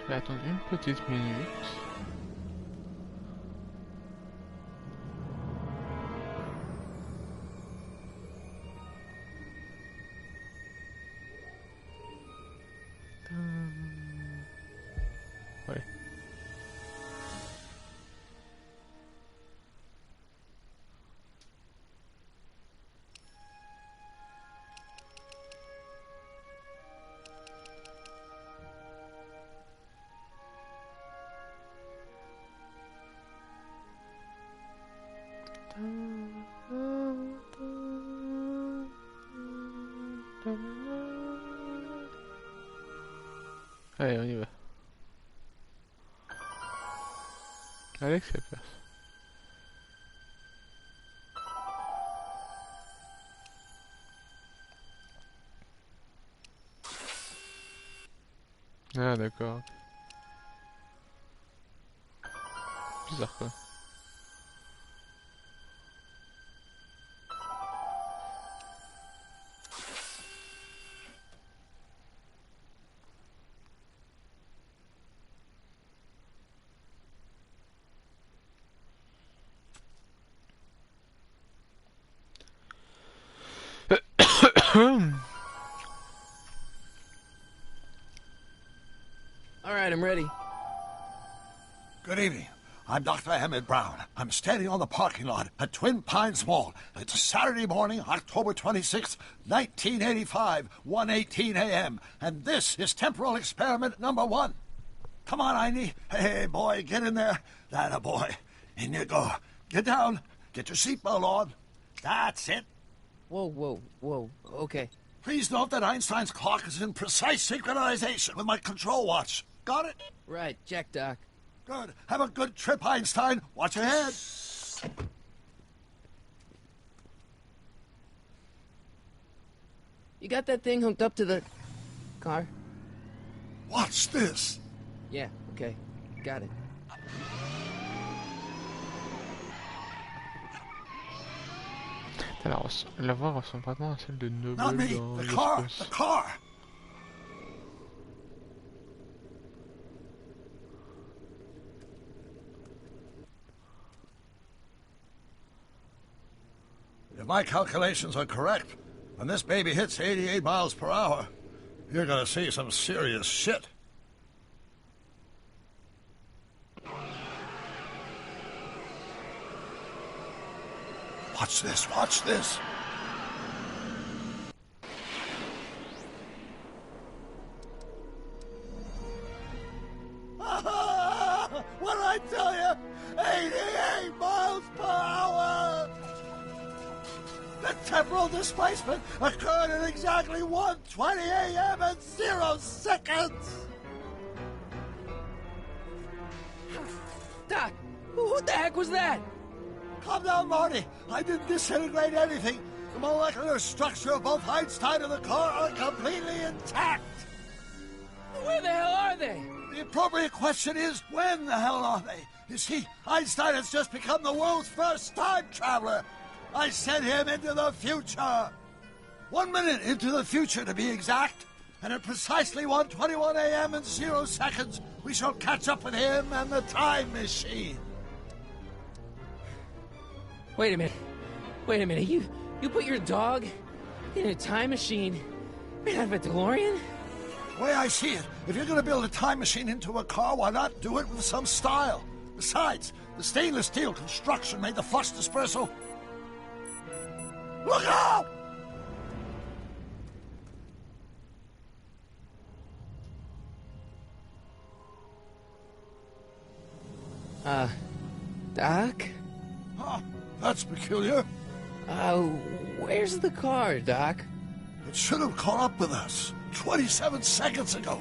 vais attendre une petite minute. Ouais. Allez, on y va. Alex, c'est place. Ah, d'accord. Bizarre quoi. All right, I'm ready. Good evening. I'm Dr. Emmett Brown. I'm standing on the parking lot at Twin Pines Mall. It's Saturday morning, October 26th, 1985, 1:18 a.m. And this is temporal experiment number 1. Come on, Einie. Hey, boy, get in there. That a boy. In you go. Get down. Get your seatbelt on. That's it. Whoa. Okay. Please note that Einstein's clock is in precise synchronization with my control watch. Got it? Right, check, Doc. Good. Have a good trip, Einstein. Watch your head. You got that thing hooked up to the car? Watch this. Yeah, okay. Got it. Alors, la voix ressemble vraiment à celle de Noble Not me. dans The car. l'espace. The car. If my calculations are correct, when this baby hits 88 miles per hour, you're gonna see some serious shit. Watch this, watch this. What did I tell you? 88 miles per hour! The temporal displacement occurred at exactly 1:20 a.m. and 0 seconds! Doc, what the heck was that? Calm down, Marty. I didn't disintegrate anything. The molecular structure of both Einstein and the car are completely intact. Where the hell are they? The appropriate question is, when the hell are they? You see, Einstein has just become the world's first time traveler. I sent him into the future. 1 minute into the future, to be exact. And at precisely 1:21 a.m. and 0 seconds, we shall catch up with him and the time machine. Wait a minute. You put your dog in a time machine made out of a DeLorean? The way I see it, if you're going to build a time machine into a car, why not do it with some style? Besides, the stainless steel construction made the flux dispersal. Look out! Doc? Huh, that's peculiar. Where's the car, Doc? It should have caught up with us 27 seconds ago.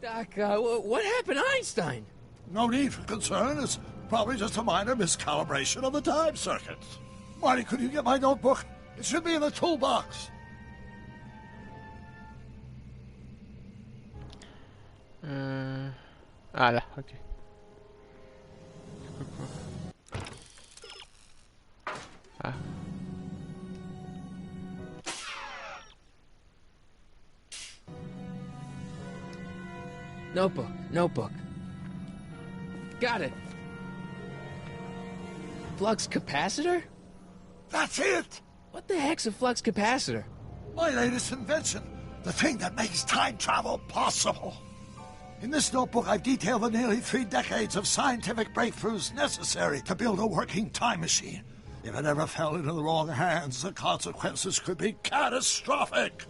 Doc, what happened to Einstein? No need for concern. It's probably just a minor miscalibration of the time circuits. Marty, could you get my notebook? It should be in the toolbox. Ah là, ok. Ah. Notebook. Got it. Flux capacitor? That's it! What the heck's a flux capacitor? My latest invention. The thing that makes time travel possible. In this notebook, I've detailed the nearly 3 decades of scientific breakthroughs necessary to build a working time machine. If it ever fell into the wrong hands, the consequences could be catastrophic.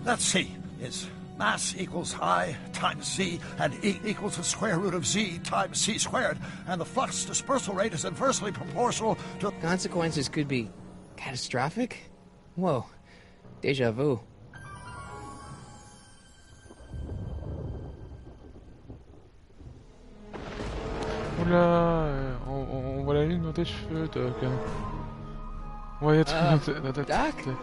Let's see. It's mass equals I times Z, and E equals the square root of Z times C squared, and the flux dispersal rate is inversely proportional to... Consequences could be catastrophic? Whoa. Deja vu. Oula, on voit la lune dans tes cheveux, Doc. Ouais, y'a tout dans ta Doc? tête.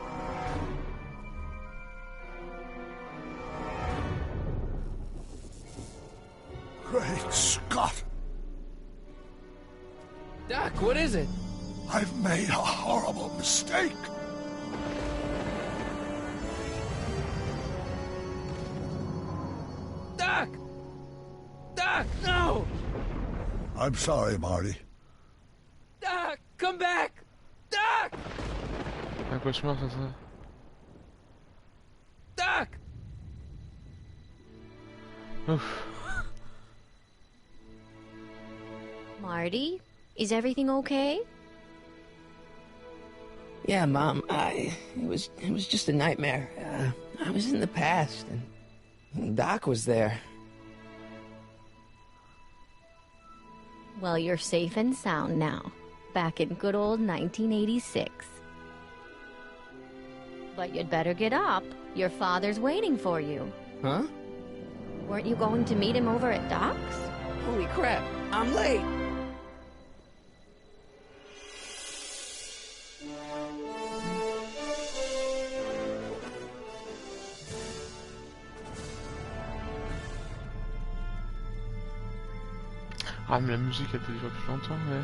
Great Scott! Doc, what is it? I've made a horrible mistake! Doc! Doc, no! I'm sorry, Marty. Doc, come back! Doc! Un cauchemar, ça. Doc! Ouf. Marty, is everything okay? Yeah, Mom, it was just a nightmare. I was in the past, and Doc was there. Well, you're safe and sound now, back in good old 1986. But you'd better get up. Your father's waiting for you. Huh? Weren't you going to meet him over at Doc's? Holy crap, I'm late! Ah, mais la musique elle peut durer plus longtemps, ouais.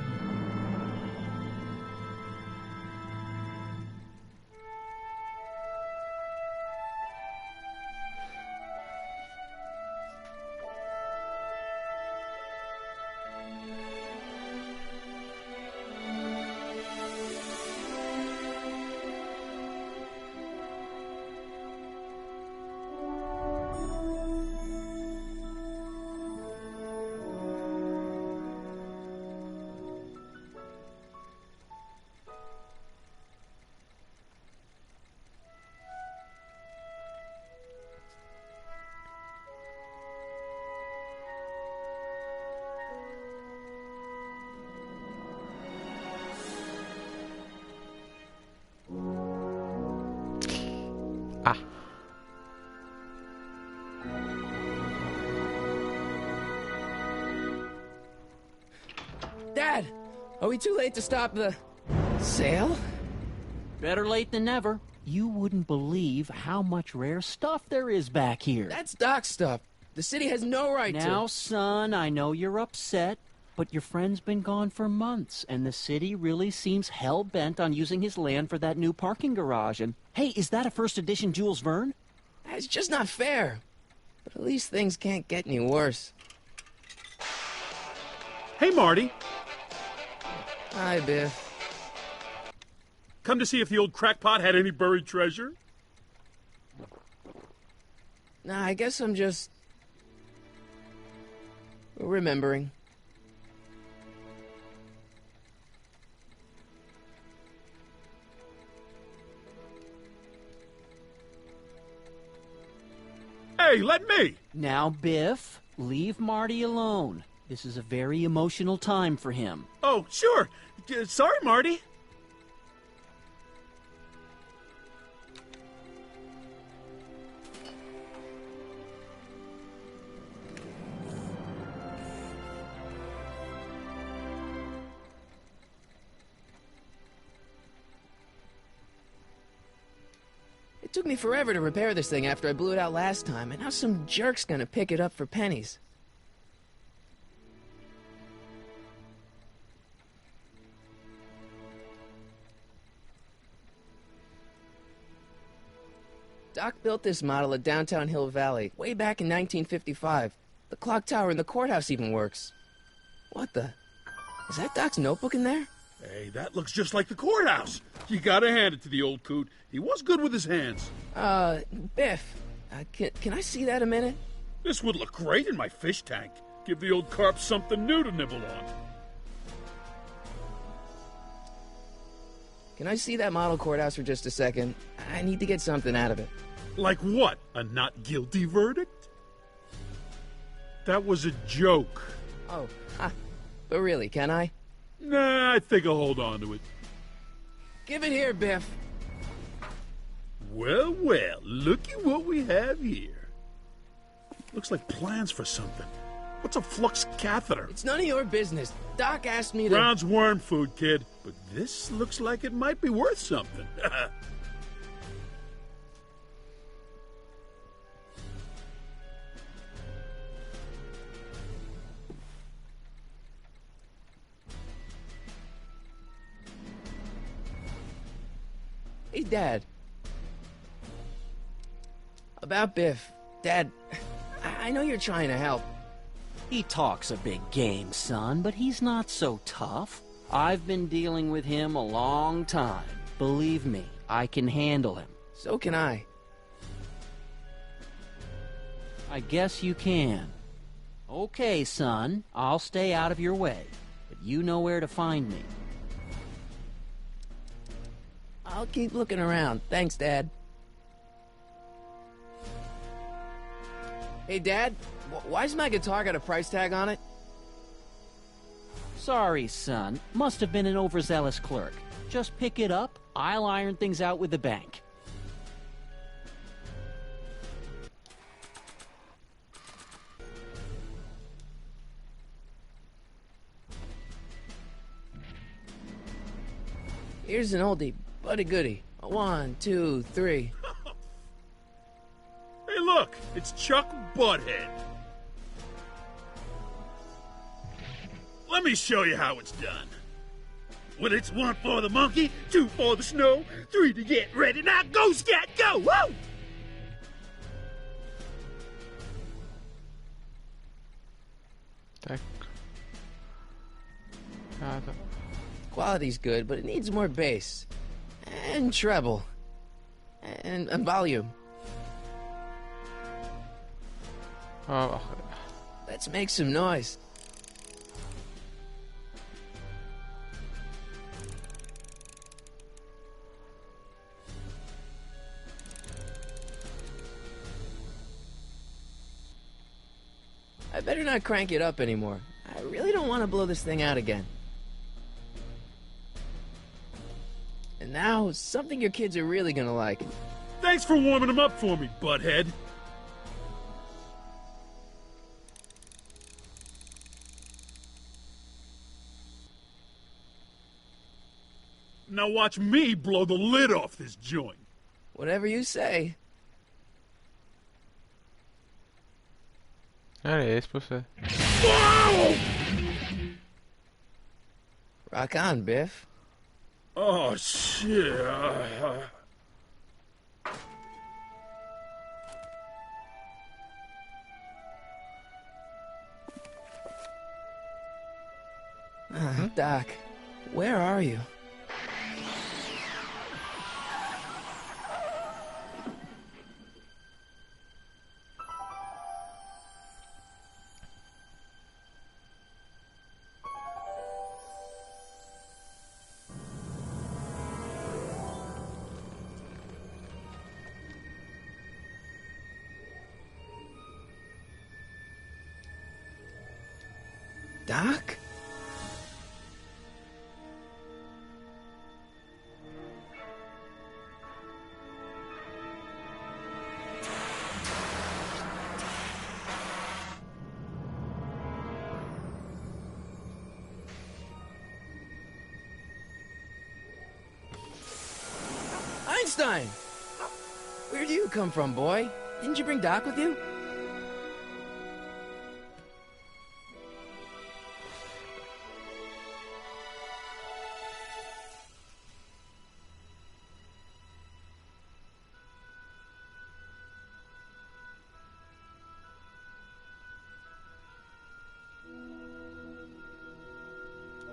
Ah. Dad, are we too late to stop the sale? Better late than never. You wouldn't believe how much rare stuff there is back here. That's Doc's stuff. The city has no right to... Now, son, I know you're upset, but your friend's been gone for months, and the city really seems hell-bent on using his land for that new parking garage. And, hey, is that a first edition Jules Verne? It's just not fair. But at least things can't get any worse. Hey, Marty. Hi, Biff. Come to see if the old crackpot had any buried treasure? Nah, I guess I'm just... remembering. Hey, let me! Now, Biff, leave Marty alone. This is a very emotional time for him. Oh, sure. Sorry, Marty. It took me forever to repair this thing after I blew it out last time, and now some jerk's gonna pick it up for pennies. Doc built this model at downtown Hill Valley way back in 1955. The clock tower in the courthouse even works. What the? Is that Doc's notebook in there? Hey, that looks just like the courthouse. You gotta hand it to the old coot. He was good with his hands. Biff, can I see that a minute? This would look great in my fish tank. Give the old carp something new to nibble on. Can I see that model courthouse for just a second? I need to get something out of it. Like what? A not guilty verdict? That was a joke. Oh, but really, can I? Nah, I think I'll hold on to it. Give it here, Biff. Well, well, looky what we have here. Looks like plans for something. What's a flux catheter? It's none of your business. Doc asked me to... Brown's worm food, kid. But this looks like it might be worth something. Hey, Dad. About Biff. Dad, I know you're trying to help. He talks a big game, son, but he's not so tough. I've been dealing with him a long time. Believe me, I can handle him. So can I. I guess you can. Okay, son, I'll stay out of your way, but you know where to find me. I'll keep looking around. Thanks, Dad. Hey, Dad, why's my guitar got a price tag on it? Sorry, son. Must have been an overzealous clerk. Just pick it up. I'll iron things out with the bank. Here's an oldie, but a goodie. 1, 2, 3. Hey, look! It's Chuck Butthead. Let me show you how it's done. Well, it's 1 for the monkey, 2 for the snow, 3 to get ready. Now go, scat, go! Woo! Tak. Ja, to... Quality's good, but it needs more bass. And treble. And volume. Oh, wacht. Let's make some noise. I better not crank it up anymore. I really don't want to blow this thing out again. And now, something your kids are really gonna like. Thanks for warming them up for me, Butthead. Now watch me blow the lid off this joint. Whatever you say. Allez, explose. Whoa! Rock on, Biff. Oh, shit. Doc, where are you? Doc? Einstein! Where do you come from, boy? Didn't you bring Doc with you?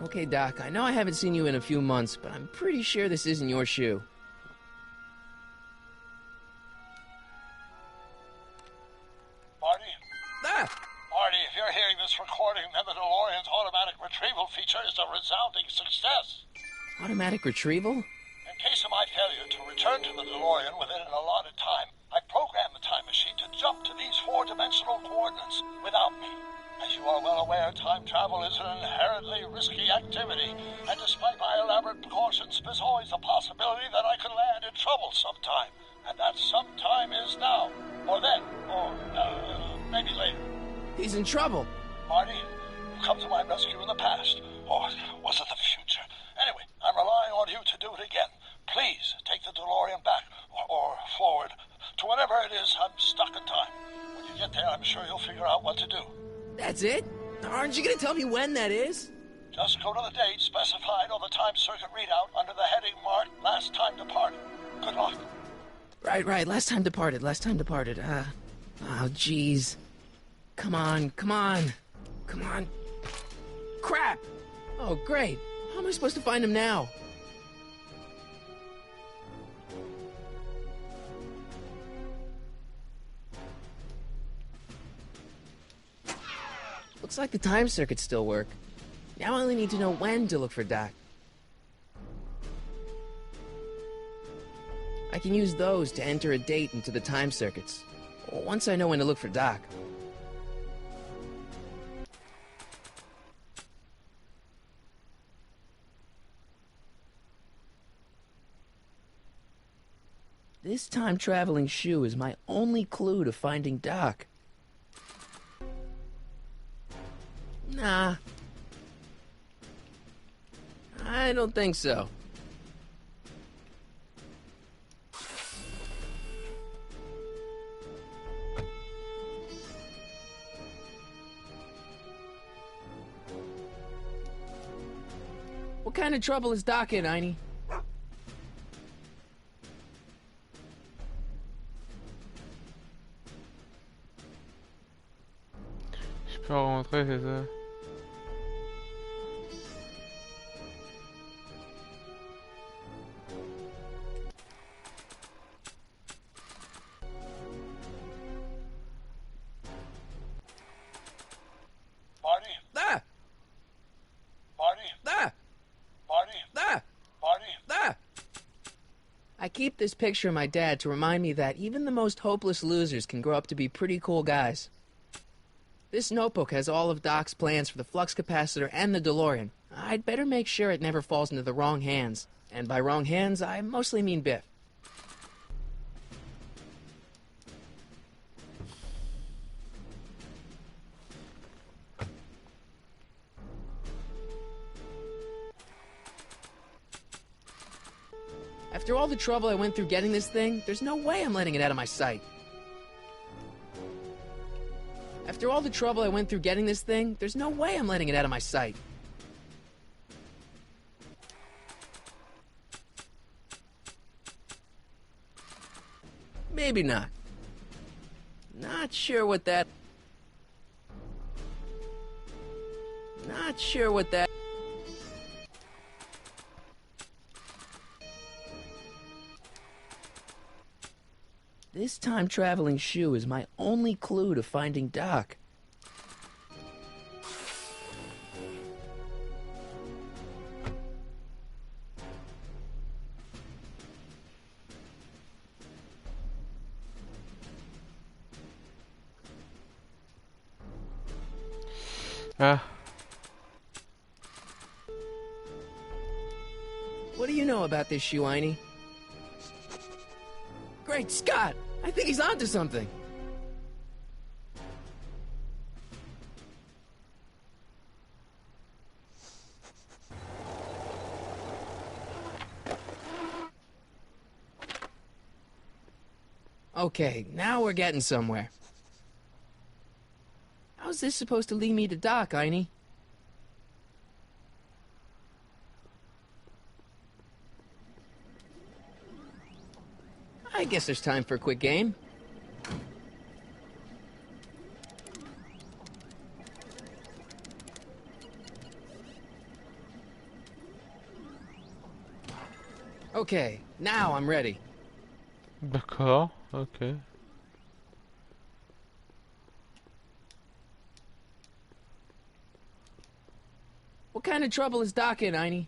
Okay, Doc, I know I haven't seen you in a few months, but I'm pretty sure this isn't your shoe. Marty? Ah! Marty, if you're hearing this recording, then the DeLorean's automatic retrieval feature is a resounding success. Automatic retrieval? In case of my failure to return to the DeLorean within an allotted time, I programmed the time machine to jump to these four-dimensional coordinates without me. As you are well aware, time travel is an inherently risky activity, and despite my elaborate precautions, there's always a possibility that I could land in trouble sometime. And that sometime is now, or then, or maybe later. He's in trouble. Marty, you've come to my rescue in the past, or was it the future? Anyway, I'm relying on you to do it again. Please take the DeLorean back, or forward, to whenever it is I'm stuck in time. When you get there, I'm sure you'll figure out what to do. That's it? Aren't you gonna tell me when that is? Just go to the date specified on the time circuit readout under the heading marked Last Time Departed. Good luck. Right. Last time departed. Oh, jeez. Come on. Crap! Oh, great. How am I supposed to find him now? Looks like the time circuits still work. Now I only need to know when to look for Doc. I can use those to enter a date into the time circuits. Once I know when to look for Doc. This time-traveling shoe is my only clue to finding Doc. Nah. I don't think so. What kind of trouble is Doc in, Einie? Je peux rentrer, c'est ça. Marty? Ah! Marty? Ah! Marty? Ah! Marty? Ah! I keep this picture of my dad to remind me that even the most hopeless losers can grow up to be pretty cool guys. This notebook has all of Doc's plans for the flux capacitor and the DeLorean. I'd better make sure it never falls into the wrong hands. And by wrong hands, I mostly mean Biff. After all the trouble I went through getting this thing, there's no way I'm letting it out of my sight. After all the trouble I went through getting this thing, there's no way I'm letting it out of my sight. Maybe not. Not sure what that... This time-traveling shoe is my only clue to finding Doc. Ah. What do you know about this shoe, Einie? Great Scott! I think he's onto something. Okay, now we're getting somewhere. How's this supposed to lead me to Doc, Einie? I guess there's time for a quick game. Okay, now I'm ready. D'accord, ok. What kind of trouble is Doc in, Einie?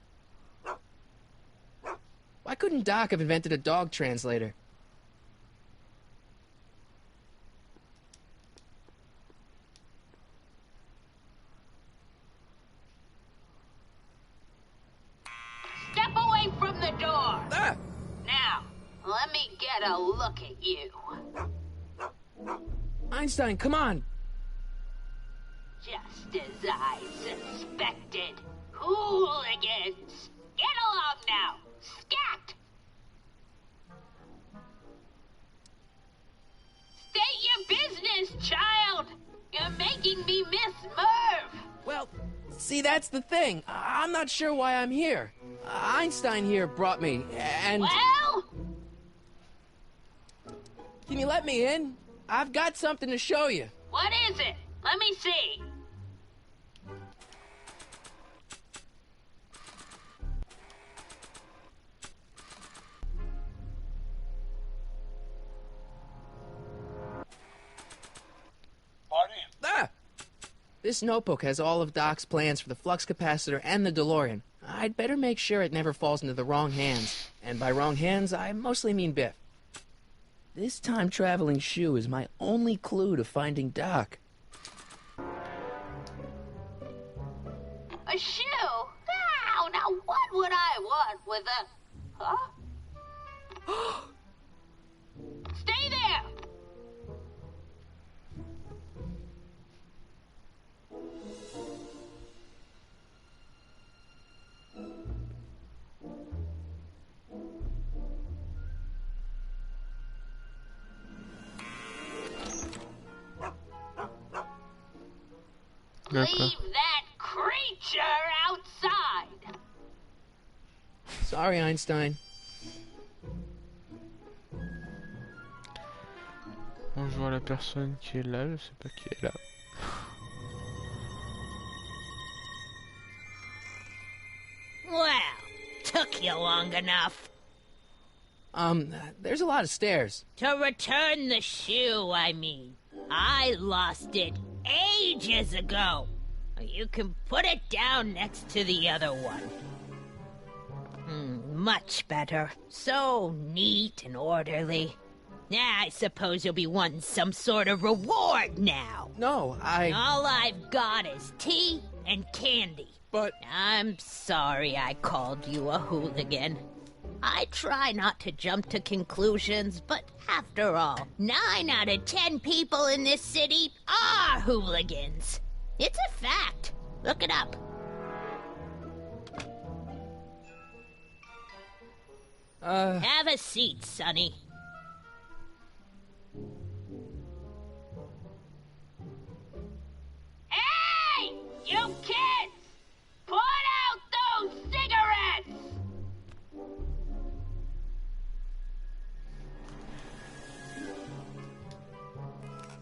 Why couldn't Doc have invented a dog translator? Step away from the door! Ah! Now, let me get a look at you. Einstein, come on! Just as I suspected. Hooligans! Get along now! Scat! State your business, child! You're making me miss Merv! Well, see, that's the thing. I'm not sure why I'm here. Einstein here brought me, and... Well? Can you let me in? I've got something to show you. What is it? Let me see. Ah! This notebook has all of Doc's plans for the flux capacitor and the DeLorean. I'd better make sure it never falls into the wrong hands. And by wrong hands, I mostly mean Biff. This time-traveling shoe is my only clue to finding Doc. A shoe? Ow, now what would I want with a... Huh? Stay there! D'accord. Leave that creature outside! Sorry, Einstein. Bon, je vois la personne qui est là, je sais pas qui est là. Well, took you long enough. There's a lot of stairs. To return the shoe, I mean. I lost it ages ago. You can put it down next to the other one. Much better. So neat and orderly. I suppose you'll be wanting some sort of reward now. No, All I've got is tea and candy. But... I'm sorry I called you a hooligan. I try not to jump to conclusions, but after all, 9 out of 10 people in this city are hooligans. It's a fact. Look it up. Have a seat, Sonny. Hey! You kids! Put out those cigarettes!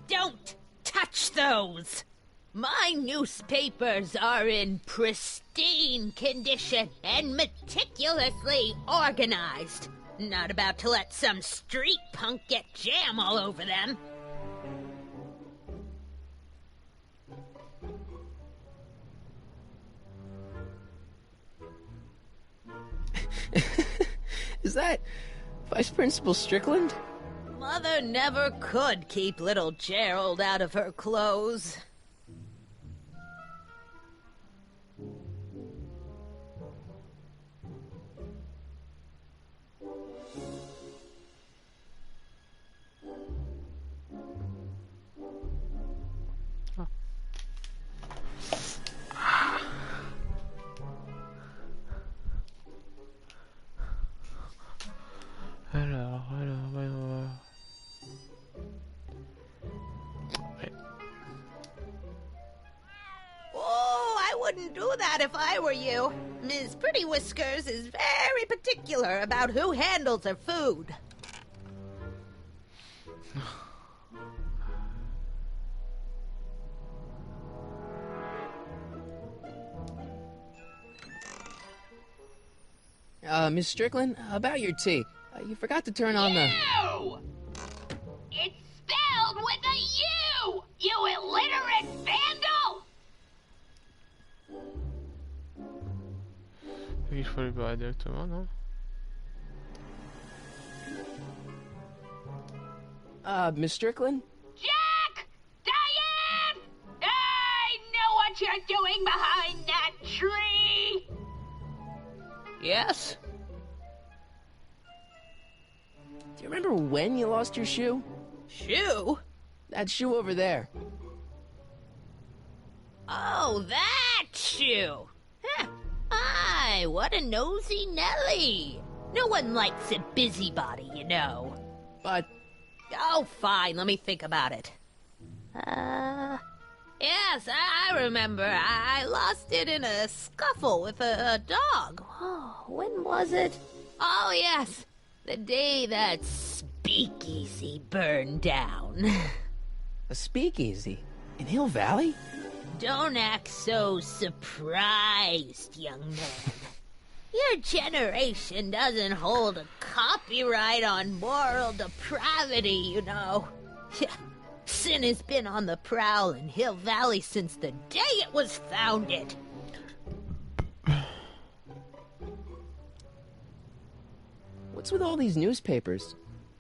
Don't touch those! My newspapers are in pristine condition and meticulously organized. Not about to let some street punk get jam all over them. Is that Vice Principal Strickland? Mother never could keep little Gerald out of her clothes. Voyons voir. Ouais. Oh, I wouldn't do that if I were you. Ms. Pretty Whiskers is very particular about who handles her food. Miss Strickland, about your tea. You forgot to turn on the... U! It's spelled with a U! You illiterate vandal! Il faut aller barrer directement, non? Miss Strickland? Jack! Diane! I know what you're doing behind that tree! Yes? Do you remember when you lost your shoe? Shoe? That shoe over there. Oh, that shoe! Huh. Aye, what a nosy Nelly! No one likes a busybody, you know. But... Oh, fine, let me think about it. Yes, I remember. I lost it in a scuffle with a dog. Oh, when was it? Oh, yes, the day that speakeasy burned down. A speakeasy? In Hill Valley? Don't act so surprised, young man. Your generation doesn't hold a copyright on moral depravity, you know. Sin has been on the prowl in Hill Valley since the day it was founded. What's with all these newspapers?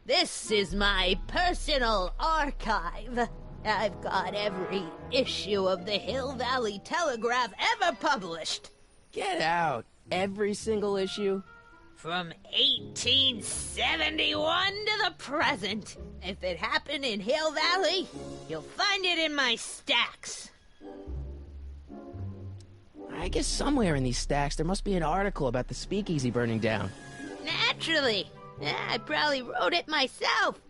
This is my personal archive. I've got every issue of the Hill Valley Telegraph ever published. Get out. Every single issue? From 1871 to the present. If it happened in Hill Valley, you'll find it in my stacks. I guess somewhere in these stacks there must be an article about the speakeasy burning down. Naturally. I probably wrote it myself.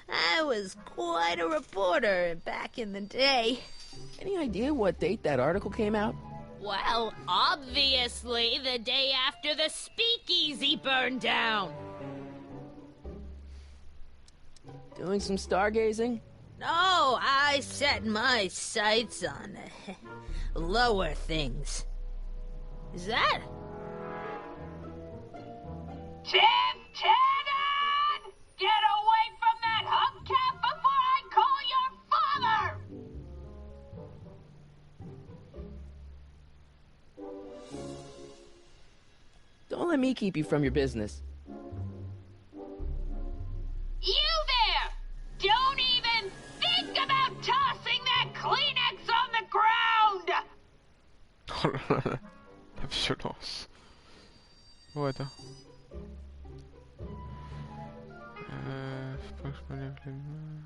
I was quite a reporter back in the day. Any idea what date that article came out? Well, obviously the day after the speakeasy burned down. Doing some stargazing? No, I set my sights on lower things. Is that? Tim Tannen! Get away from that hubcap before I call your father! Don't let me keep you from your business. You there! Don't even think about tossing that Kleenex on the ground! Oh là là, la violence. Oh, attends. Faut pas que je me lève les mains.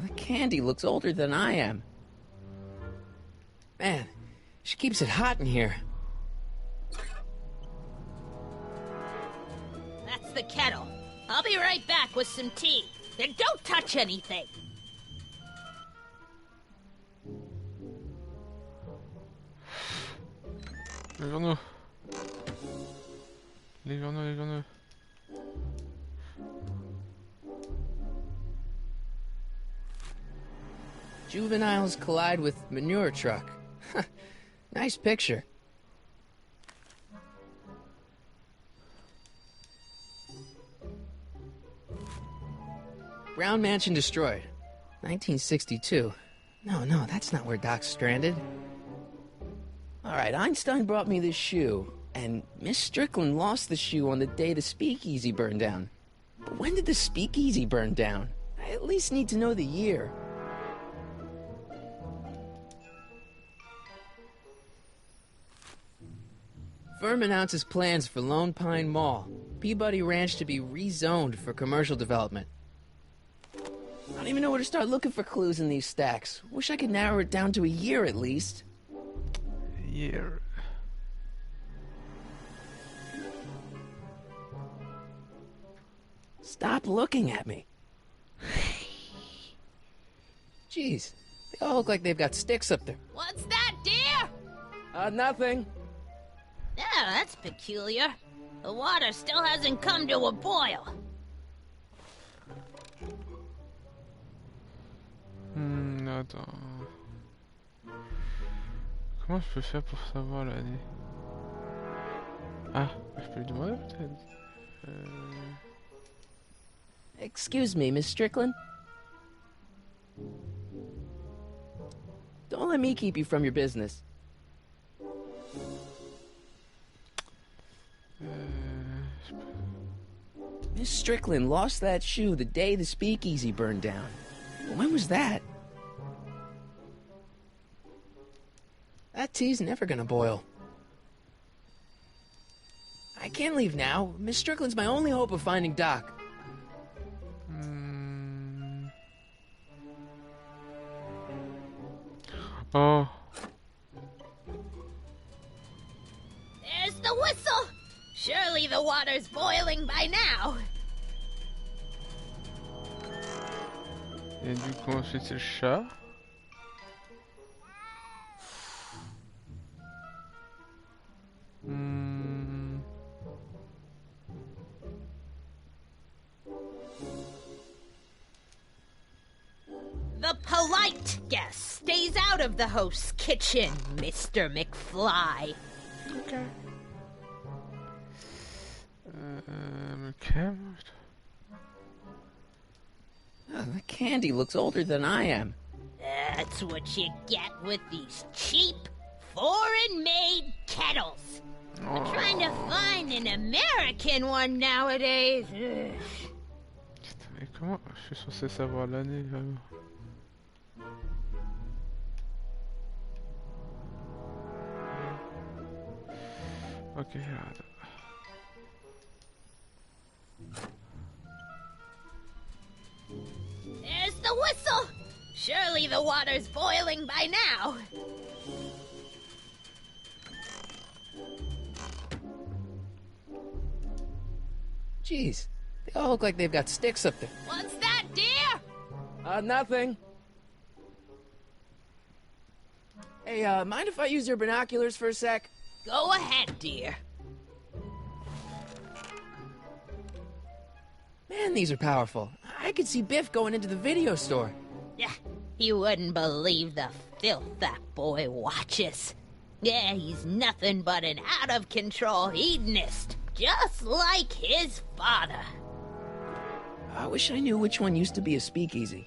The candy looks older than I am. Man, she keeps it hot in here. That's the kettle. I'll be right back with some tea. Then don't touch anything. Les journaux. Les journaux, les journaux. Juveniles collide with manure truck. Nice picture. Brown Mansion destroyed. 1962. No, that's not where Doc's stranded. Alright, Einstein brought me this shoe, and Miss Strickland lost the shoe on the day the speakeasy burned down. But when did the speakeasy burn down? I at least need to know the year. Firm announces plans for Lone Pine Mall, Peabody Ranch to be rezoned for commercial development. I don't even know where to start looking for clues in these stacks. Wish I could narrow it down to a year at least. Year. Stop looking at me. Jeez, they all look like they've got sticks up there. What's that, dear? Nothing. Yeah, that's peculiar. The water still hasn't come to a boil. Attends. Comment je peux faire pour savoir l'année? Ah, je peux lui demander peut-être. Excuse me, Miss Strickland? Don't let me keep you from your business. Miss Strickland lost that shoe the day the speakeasy burned down. When was that? That tea's never gonna boil. I can't leave now. Miss Strickland's my only hope of finding Doc. Oh. There's the whistle! Surely the water's boiling by now. Et du coup ensuite c'est le chat. The polite guest stays out of the host's kitchen, Mr. McFly. Okay. Camera. Oh, the candy looks older than I am. That's what you get with these cheap, foreign-made kettles. I'm trying to find an American one nowadays. Putain, mais comment je suis censé savoir l'année alors? Ok, regarde. There's the whistle! Surely the water's boiling by now. Jeez, they all look like they've got sticks up there. What's that, dear? Nothing. Hey, mind if I use your binoculars for a sec? Go ahead, dear. Man, these are powerful. I could see Biff going into the video store. You wouldn't believe the filth that boy watches. Yeah, he's nothing but an out-of-control hedonist, just like his father. I wish I knew which one used to be a speakeasy.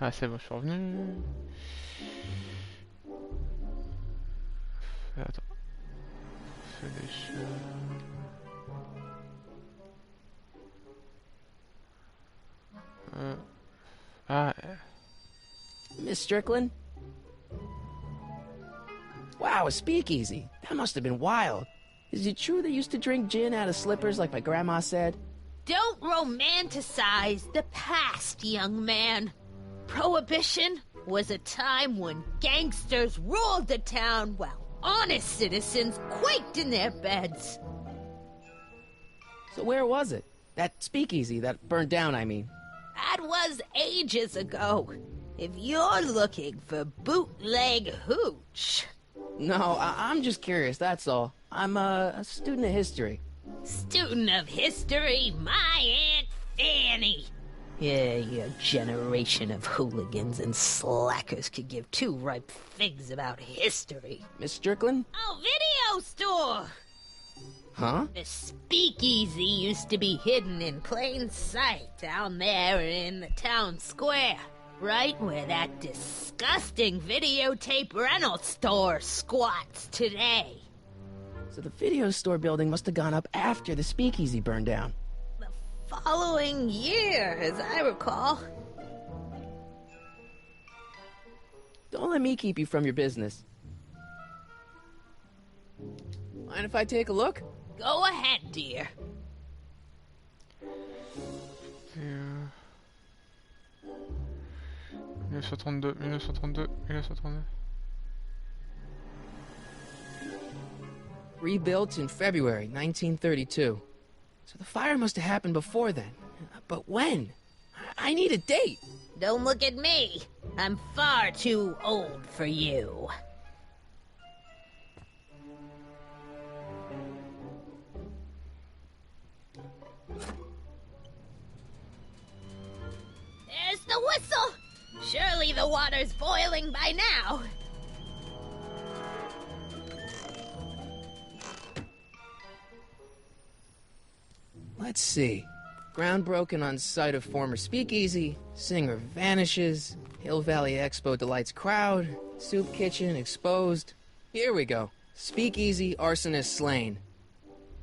Ah c'est bon, je suis revenu. Attends. Fais des choses. Miss Strickland? Wow, a speakeasy. That must have been wild. Is it true they used to drink gin out of slippers like my grandma said? Don't romanticize the past, young man. Prohibition was a time when gangsters ruled the town while honest citizens quaked in their beds. So where was it? That speakeasy that burned down, I mean. That was ages ago. If you're looking for bootleg hooch. No, I'm just curious, that's all. I'm a student of history. Student of history, my Aunt Fanny. Yeah, your generation of hooligans and slackers could give two ripe figs about history. Miss Strickland? Oh, video store! Huh? The speakeasy used to be hidden in plain sight down there in the town square. Right where that disgusting videotape rental store squats today. So the video store building must have gone up after the speakeasy burned down. Following year, as I recall. Don't let me keep you from your business. Mind if I take a look? Go ahead, dear. 1932, 1932, 1932. Rebuilt in February 1932. So the fire must have happened before then. But when? I need a date. Don't look at me. I'm far too old for you. Surely the water's boiling by now. Let's see. Ground broken on site of former speakeasy. Singer vanishes. Hill Valley Expo delights crowd. Soup kitchen exposed. Here we go. Speakeasy arsonist slain.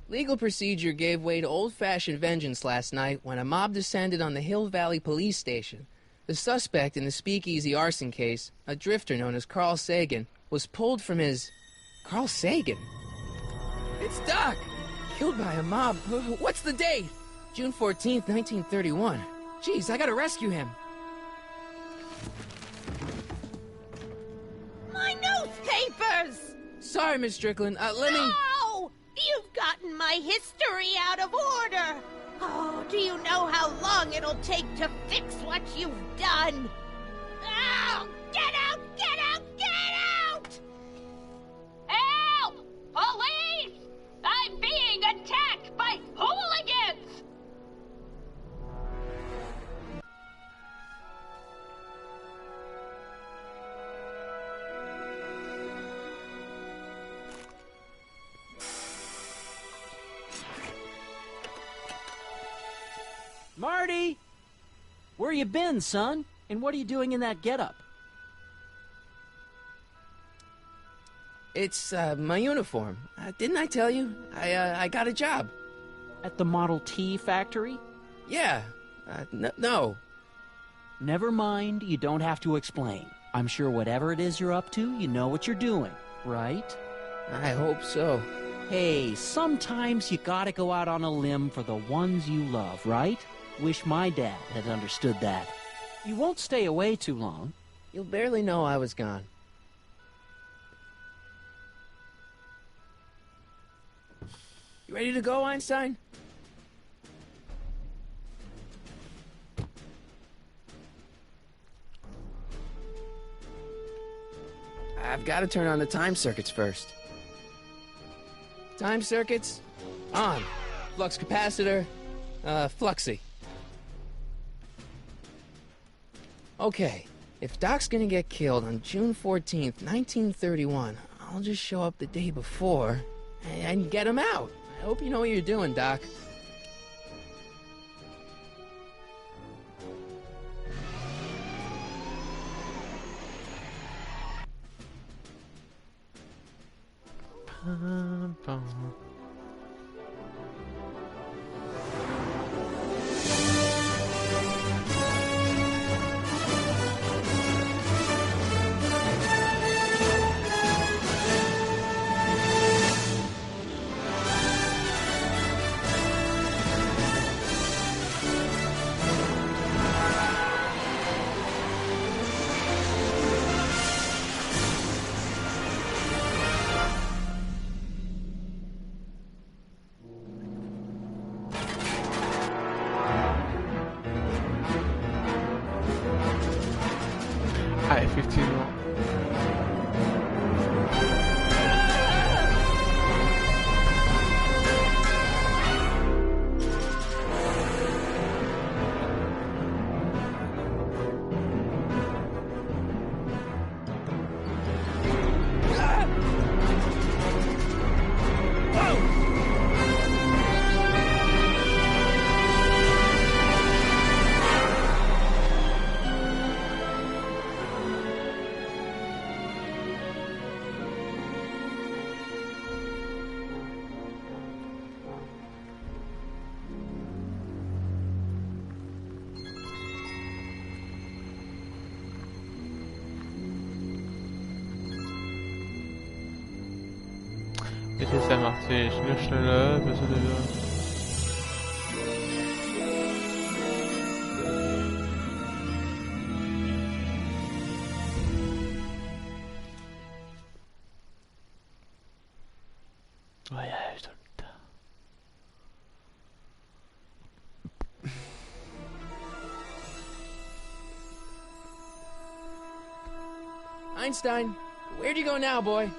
Legal procedure gave way to old-fashioned vengeance last night when a mob descended on the Hill Valley police station. The suspect in the speakeasy arson case, a drifter known as Carl Sagan, was pulled from his... Carl Sagan? It's Doc! Killed by a mob. What's the date? June 14th, 1931. Jeez, I gotta rescue him. My newspapers! Sorry, Miss Strickland. Let me... No! You've gotten my history out of order! Oh, do you know how long it'll take to fix what you've done? Oh, get out! Get out! Get out! Help! Police! I'm being attacked by hooligans! Marty! Where you been, son? And what are you doing in that getup? It's, my uniform. Didn't I tell you? I got a job. At the Model T factory? Yeah. No. Never mind, you don't have to explain. I'm sure whatever it is you're up to, you know what you're doing, right? I hope so. Hey, sometimes you gotta go out on a limb for the ones you love, right? Wish my dad had understood that. You won't stay away too long. You'll barely know I was gone. You ready to go, Einstein? I've got to turn on the time circuits first. Time circuits, on. Flux capacitor, fluxy. Okay, if Doc's gonna get killed on June 14th, 1931, I'll just show up the day before and get him out. I hope you know what you're doing, Doc. Ah, effectivement. Bitte sehr macht schneller, besser wieder. Oh ja, stimmt. Einstein, where'd you go now, boy?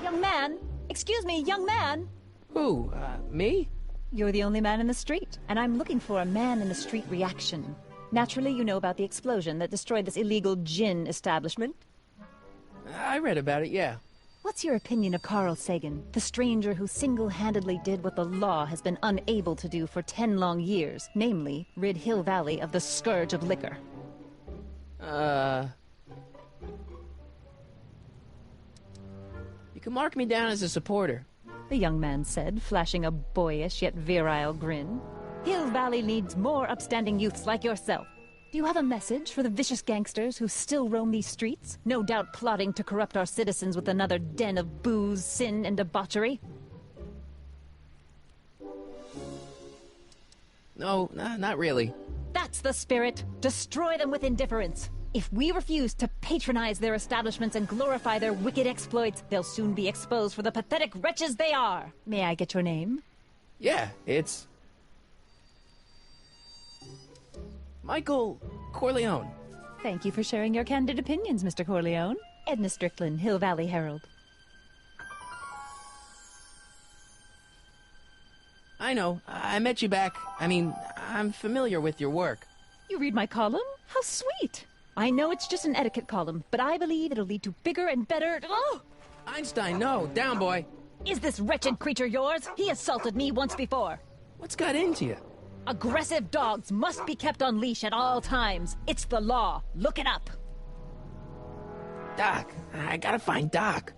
Young man! Excuse me, young man! Who, me? You're the only man in the street, and I'm looking for a man-in-the-street reaction. Naturally, you know about the explosion that destroyed this illegal gin establishment. I read about it, yeah. What's your opinion of Carl Sagan, the stranger who single-handedly did what the law has been unable to do for 10 long years, namely, rid Hill Valley of the scourge of liquor? You can mark me down as a supporter. The young man said, flashing a boyish yet virile grin. Hill Valley needs more upstanding youths like yourself. Do you have a message for the vicious gangsters who still roam these streets, no doubt plotting to corrupt our citizens with another den of booze, sin, and debauchery? No, not really. That's the spirit. Destroy them with indifference. If we refuse to patronize their establishments and glorify their wicked exploits, they'll soon be exposed for the pathetic wretches they are. May I get your name? Yeah, it's... Michael Corleone. Thank you for sharing your candid opinions, Mr. Corleone. Edna Strickland, Hill Valley Herald. I know. I met you back. I'm familiar with your work. You read my column? How sweet! I know it's just an etiquette column, but I believe it'll lead to bigger and better... Oh! Einstein, no. Down, boy. Is this wretched creature yours? He assaulted me once before. What's got into you? Aggressive dogs must be kept on leash at all times. It's the law. Look it up. Doc. I gotta find Doc.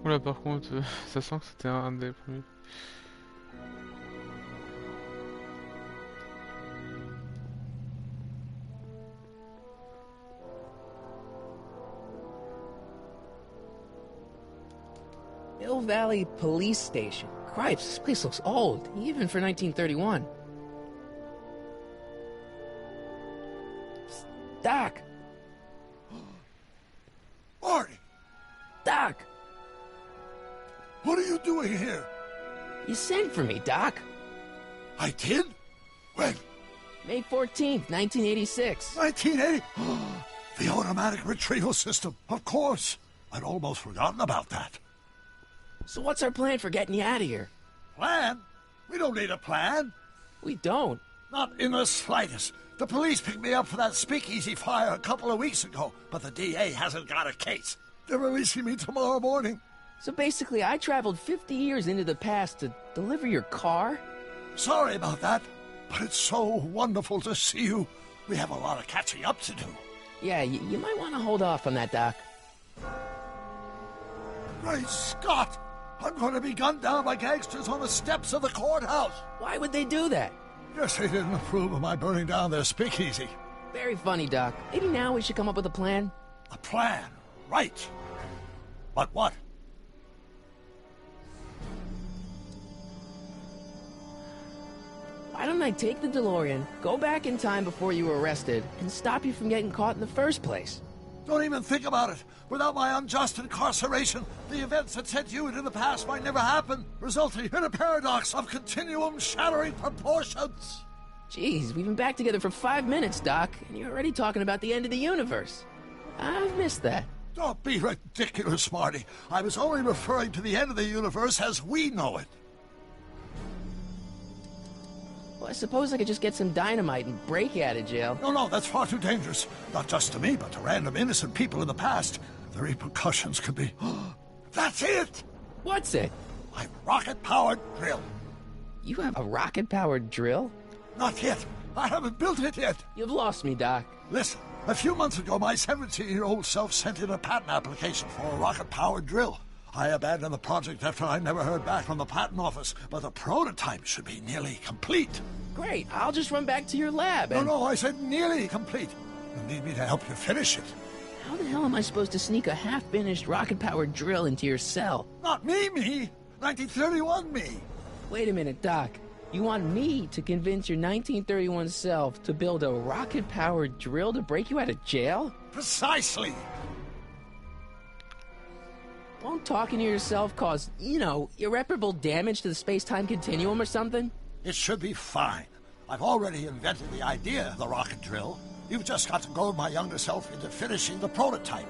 Oula, par contre, ça sent que c'était un des premiers. Hill Valley Police Station. Cripes, this place looks old, even for 1931. Doc! Marty! Doc! What are you doing here? You sent for me, Doc. I did? When? May 14th, 1986. 1980? The automatic retrieval system, of course. I'd almost forgotten about that. So what's our plan for getting you out of here? Plan? We don't need a plan. We don't. Not in the slightest. The police picked me up for that speakeasy fire a couple of weeks ago, but the DA hasn't got a case. They're releasing me tomorrow morning. So basically, I traveled 50 years into the past to deliver your car? Sorry about that, but it's so wonderful to see you. We have a lot of catching up to do. Yeah, you might want to hold off on that, Doc. Great Scott! I'm going to be gunned down by gangsters on the steps of the courthouse. Why would they do that? Guess they didn't approve of my burning down their speakeasy. Very funny, Doc. Maybe now we should come up with a plan. A plan, right. But what? Why don't I take the DeLorean, go back in time before you were arrested, and stop you from getting caught in the first place? Don't even think about it. Without my unjust incarceration, the events that sent you into the past might never happen, resulting in a paradox of continuum-shattering proportions. Jeez, we've been back together for 5 minutes, Doc, and you're already talking about the end of the universe. I've missed that. Don't be ridiculous, Marty. I was only referring to the end of the universe as we know it. Well, I suppose I could just get some dynamite and break you out of jail. No, that's far too dangerous. Not just to me, but to random innocent people in the past. The repercussions could be... That's it! What's it? My rocket-powered drill. You have a rocket-powered drill? Not yet. I haven't built it yet. You've lost me, Doc. Listen, a few months ago, my 17-year-old self sent in a patent application for a rocket-powered drill. I abandoned the project after I never heard back from the patent office, but the prototype should be nearly complete. Great, I'll just run back to your lab and... No, I said nearly complete. You need me to help you finish it. How the hell am I supposed to sneak a half-finished rocket-powered drill into your cell? Not me! 1931 me! Wait a minute, Doc. You want me to convince your 1931 self to build a rocket-powered drill to break you out of jail? Precisely! Won't talking to yourself cause, irreparable damage to the space-time continuum or something? It should be fine. I've already invented the idea of the rocket drill. You've just got to goad my younger self into finishing the prototype.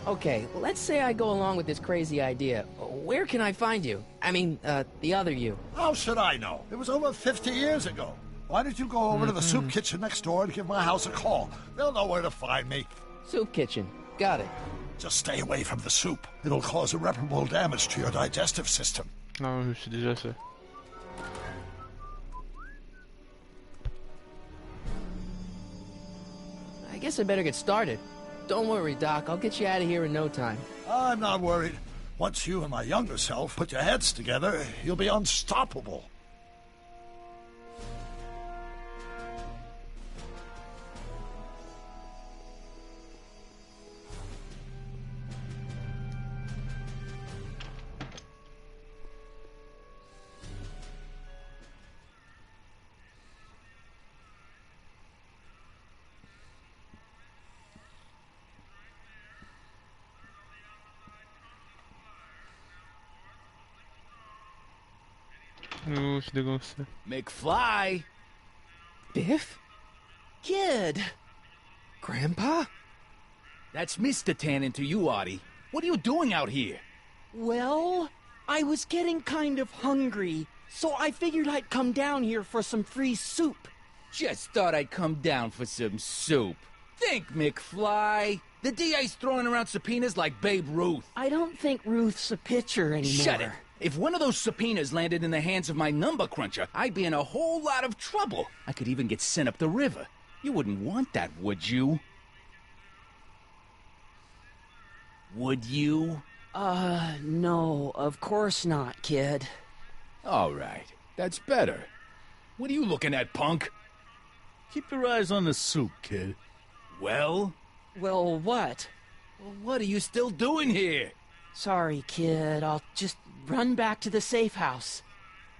Okay, let's say I go along with this crazy idea. Where can I find you? I mean, the other you. How should I know? It was over 50 years ago. Why don't you go over to the soup kitchen next door and give my house a call? They'll know where to find me. Soup kitchen. Got it. Just stay away from the soup. It'll cause irreparable damage to your digestive system. Non, je sais déjà ça. I guess I better get started. Don't worry, Doc. I'll get you out of here in no time. I'm not worried. Once you and my younger self put your heads together, you'll be unstoppable. Oh, c'est dégoncé. McFly! Biff? Kid! Grandpa? That's Mr. Tannen to you, Artie. What are you doing out here? Well, I was getting kind of hungry, so I figured I'd come down here for some free soup. Just thought I'd come down for some soup. Think, McFly. The DA's throwing around subpoenas like Babe Ruth. I don't think Ruth's a pitcher anymore. Shut it. If one of those subpoenas landed in the hands of my number cruncher, I'd be in a whole lot of trouble. I could even get sent up the river. You wouldn't want that, would you? Would you? No, of course not, kid. All right. That's better. What are you looking at, punk? Keep your eyes on the soup, kid. Well? Well, what? Well, what are you still doing here? Sorry, kid. I'll just run back to the safe house.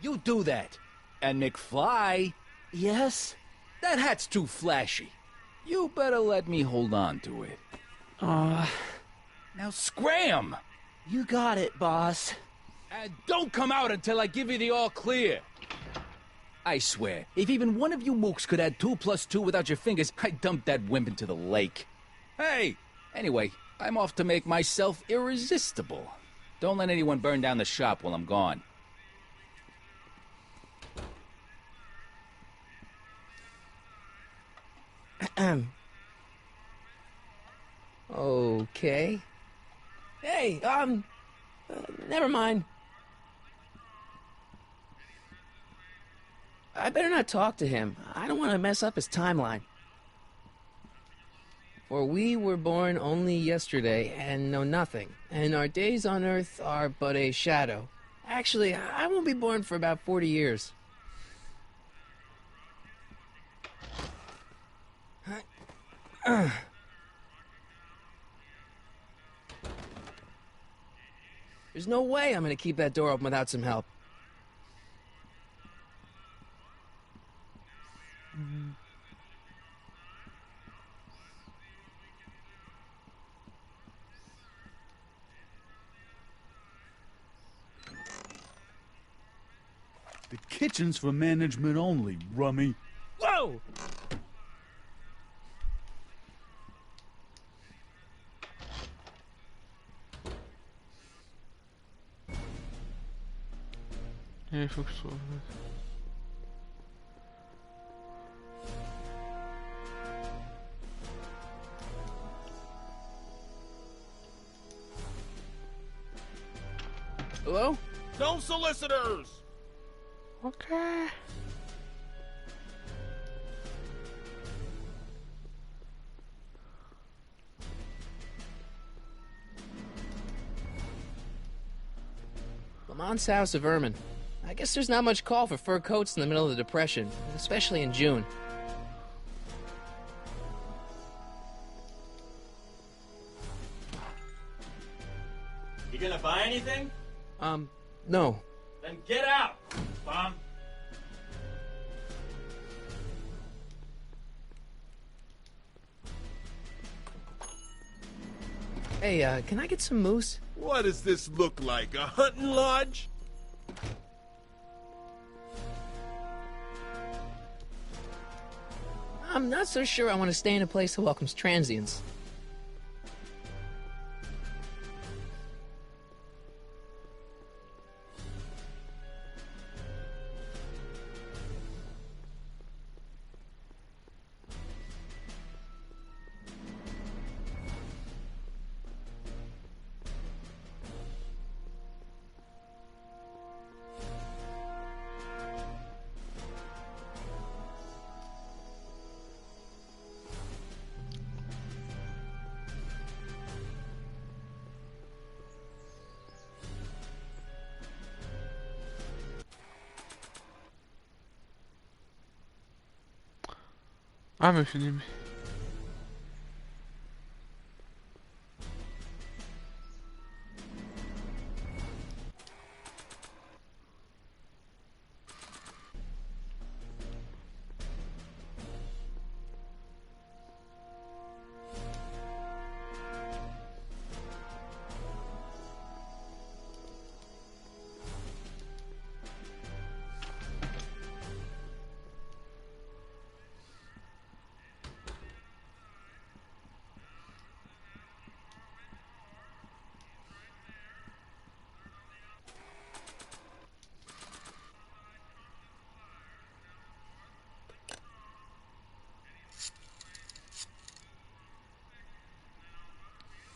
You do that. And McFly? Yes? That hat's too flashy. You better let me hold on to it. Now scram! You got it, boss. And don't come out until I give you the all clear. I swear, if even one of you mooks could add 2 + 2 without your fingers, I'd dump that wimp into the lake. Hey! Anyway, I'm off to make myself irresistible. Don't let anyone burn down the shop while I'm gone. Okay. Hey, never mind. I better not talk to him. I don't want to mess up his timeline. For we were born only yesterday and know nothing, and our days on Earth are but a shadow. Actually, I won't be born for about 40 years. There's no way I'm gonna keep that door open without some help. The kitchen's for management only, rummy. Whoa! Il faut que je trouve. Hello? No solicitors! Okay. Lamont's House of Ermine. I guess there's not much call for fur coats in the middle of the Depression, especially in June. You gonna buy anything? No. Then get out, bum. Hey, can I get some moose? What does this look like, a hunting lodge? I'm not so sure I want to stay in a place that welcomes transients. Ah, mais fini.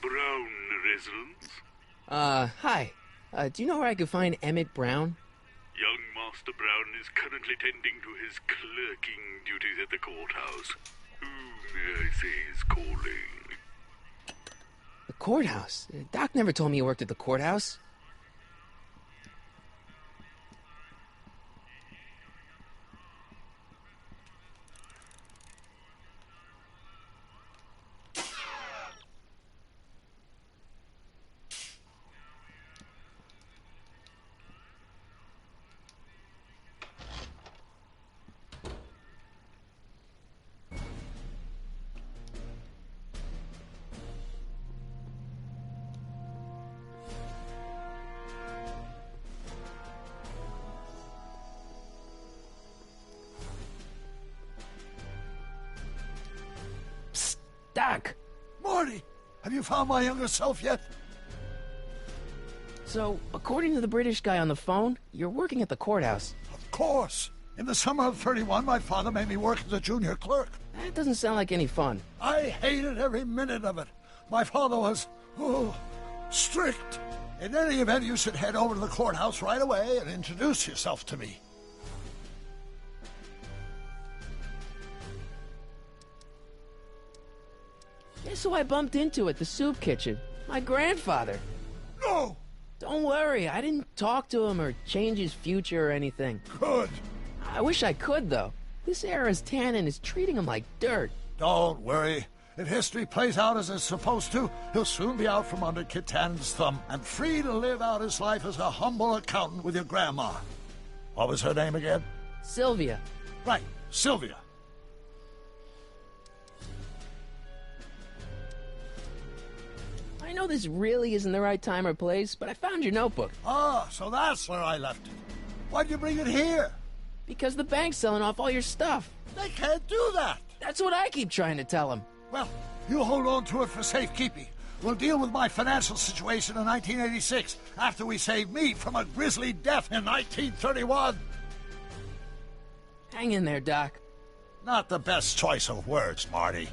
Brown residence? Hi. Do you know where I could find Emmett Brown? Young Master Brown is currently tending to his clerking duties at the courthouse. Who may I say is calling? The courthouse? Doc never told me he worked at the courthouse. Doc! Marty, have you found my younger self yet? So, according to the British guy on the phone, you're working at the courthouse. Of course. In the summer of '31, my father made me work as a junior clerk. That doesn't sound like any fun. I hated every minute of it. My father was, strict. In any event, you should head over to the courthouse right away and introduce yourself to me. Guess who I bumped into at the soup kitchen? My grandfather. No! Don't worry, I didn't talk to him or change his future or anything. Good. I wish I could, though. This era's tannin is treating him like dirt. Don't worry. If history plays out as it's supposed to, he'll soon be out from under Kit Tannen's thumb and free to live out his life as a humble accountant with your grandma. What was her name again? Sylvia. Right, Sylvia. I know this really isn't the right time or place, but I found your notebook. Ah, so that's where I left it. Why'd you bring it here? Because the bank's selling off all your stuff. They can't do that. That's what I keep trying to tell them. Well, you hold on to it for safekeeping. We'll deal with my financial situation in 1986 after we save me from a grisly death in 1931. Hang in there, Doc. Not the best choice of words, Marty.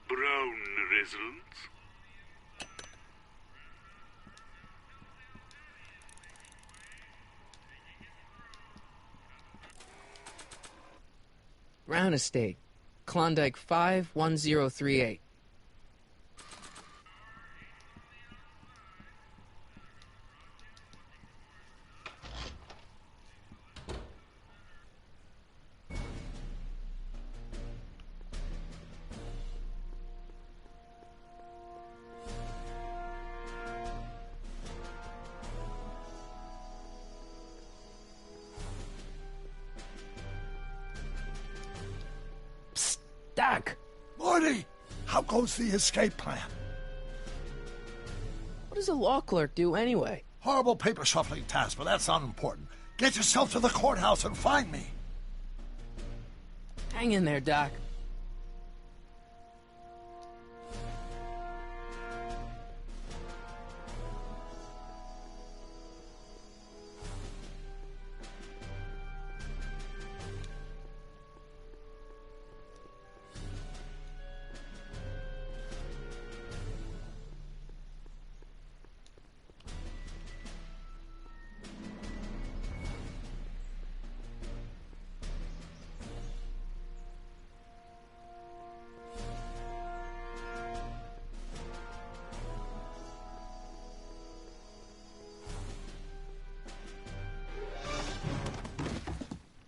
Brown residence? Brown Estate. Klondike 51038. Doc! Morty! How goes the escape plan? What does a law clerk do anyway? Horrible paper shuffling task, but that's not important. Get yourself to the courthouse and find me. Hang in there, Doc.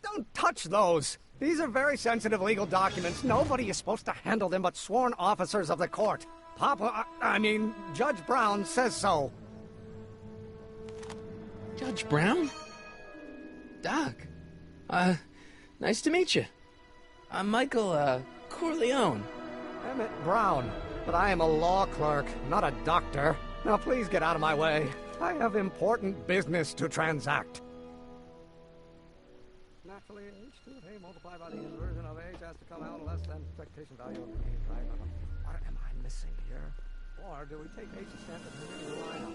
Don't touch those! These are very sensitive legal documents. Nobody is supposed to handle them but sworn officers of the court. Judge Brown says so. Judge Brown? Doc. Nice to meet you. I'm Michael, Corleone. Emmett Brown. But I am a law clerk, not a doctor. Now please get out of my way. I have important business to transact. Naturally, h2 of A multiplied by the inversion of H has to come out less than expectation value of A, right? What am I missing here? Or do we take H standard and the line up?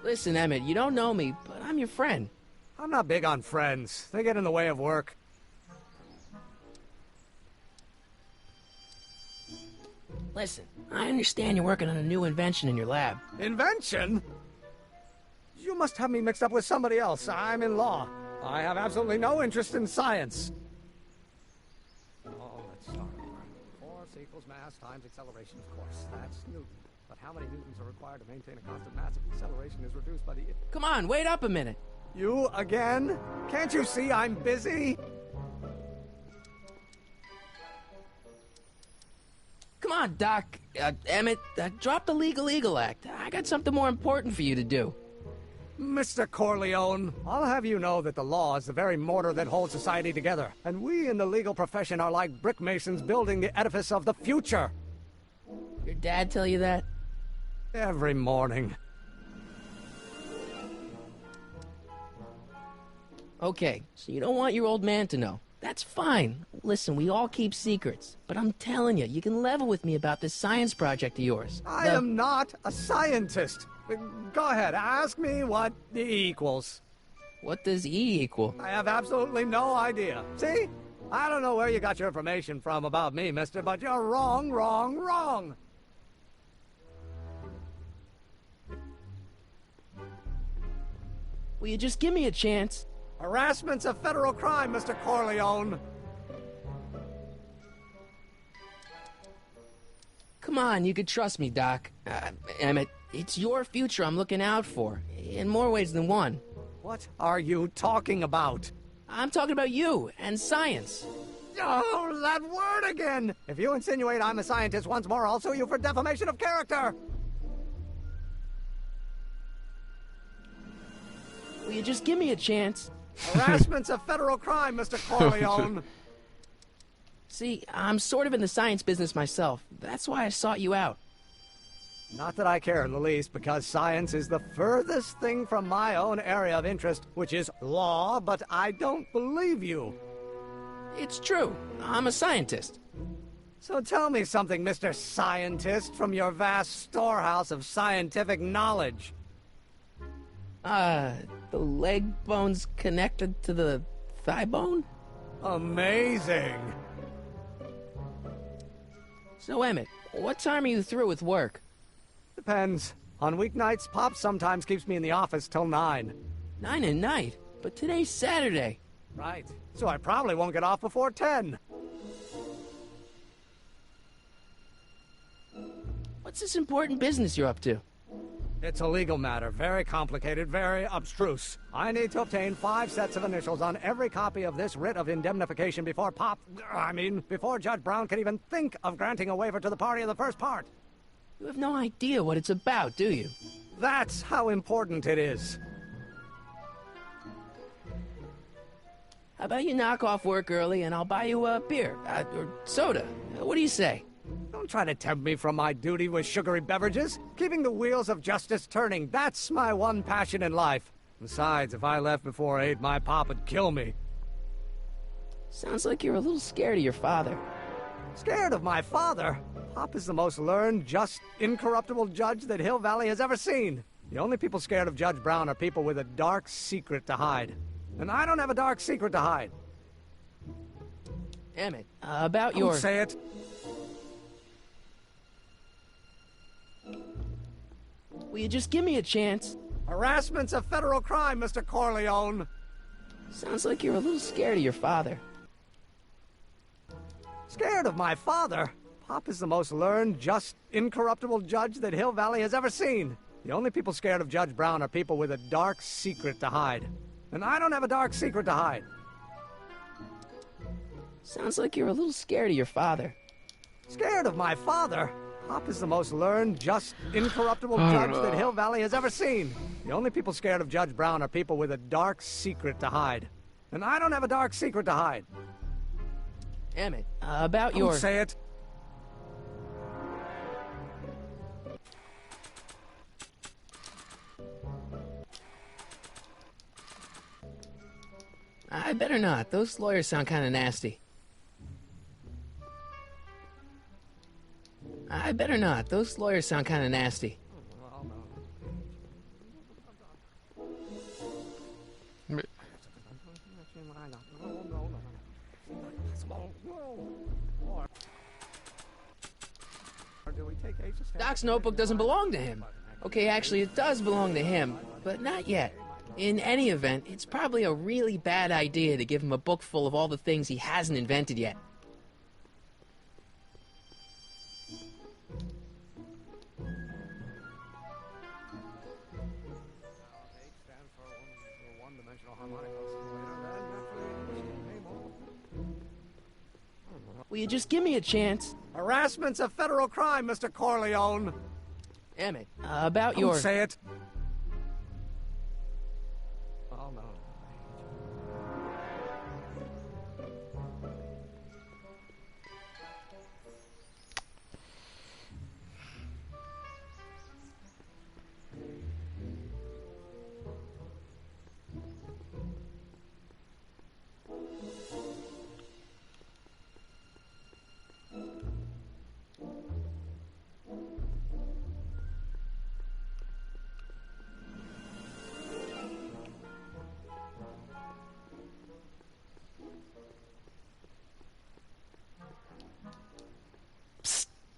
Listen, Emmett, you don't know me, but I'm your friend. I'm not big on friends. They get in the way of work. Listen, I understand you're working on a new invention in your lab. Invention? You must have me mixed up with somebody else. I'm in law. I have absolutely no interest in science. Oh, let's start over. Force equals mass times acceleration, of course. That's Newton. But how many newtons are required to maintain a constant mass if acceleration is reduced by the... Come on, wait up a minute. You again? Can't you see I'm busy? Come on, Doc. Emmett, drop the Legal Eagle Act. I got something more important for you to do. Mr. Corleone, I'll have you know that the law is the very mortar that holds society together, and we in the legal profession are like brick masons building the edifice of the future. Your dad tell you that? Every morning. Okay, so you don't want your old man to know. That's fine. Listen, we all keep secrets. But I'm telling you, you can level with me about this science project of yours. I am not a scientist. Go ahead, ask me what E equals. What does E equal? I have absolutely no idea. See? I don't know where you got your information from about me, mister, but you're wrong, wrong, wrong. Will you just give me a chance? Harassment's a federal crime, Mr. Corleone. Come on, you could trust me, Doc. Emmett, it's your future I'm looking out for, in more ways than one. What are you talking about? I'm talking about you and science. Oh, that word again! If you insinuate I'm a scientist once more, I'll sue you for defamation of character! Will you just give me a chance? Harassment's a federal crime, Mr. Corleone. See, I'm sort of in the science business myself. That's why I sought you out. Not that I care in the least, because science is the furthest thing from my own area of interest, which is law, but I don't believe you. It's true. I'm a scientist. So tell me something, Mr. Scientist, from your vast storehouse of scientific knowledge. The leg bone's connected to the thigh bone? Amazing. So, Emmett, what time are you through with work? Depends. On weeknights, Pop sometimes keeps me in the office till 9. 9 at night? But today's Saturday. Right. So I probably won't get off before 10. What's this important business you're up to? It's a legal matter, very complicated, very abstruse. I need to obtain 5 sets of initials on every copy of this writ of indemnification before before Judge Brown can even think of granting a waiver to the party of the first part. You have no idea what it's about, do you? That's how important it is. How about you knock off work early and I'll buy you a beer, or soda. What do you say? Don't try to tempt me from my duty with sugary beverages. Keeping the wheels of justice turning, that's my one passion in life. Besides, if I left before 8, my pop would kill me. Sounds like you're a little scared of your father. Scared of my father? Pop is the most learned, just, incorruptible judge that Hill Valley has ever seen. The only people scared of Judge Brown are people with a dark secret to hide. And I don't have a dark secret to hide. Emmett, about your... Don't say it. Will you just give me a chance? Harassment's a federal crime, Mr. Corleone. Sounds like you're a little scared of your father. Scared of my father? Pop is the most learned, just, incorruptible judge that Hill Valley has ever seen. The only people scared of Judge Brown are people with a dark secret to hide. And I don't have a dark secret to hide. Sounds like you're a little scared of your father. Scared of my father? Pop is the most learned, just, incorruptible judge that Hill Valley has ever seen. The only people scared of Judge Brown are people with a dark secret to hide. And I don't have a dark secret to hide. Emmett, about your... Don't say it. I better not. Those lawyers sound kind of nasty. I better not. Those lawyers sound kind of nasty. Doc's notebook doesn't belong to him. Okay, actually, it does belong to him, but not yet. In any event, it's probably a really bad idea to give him a book full of all the things he hasn't invented yet. Will you just give me a chance? Harassment's a federal crime, Mr. Corleone. Emmett, about your... Don't say it. Oh, no.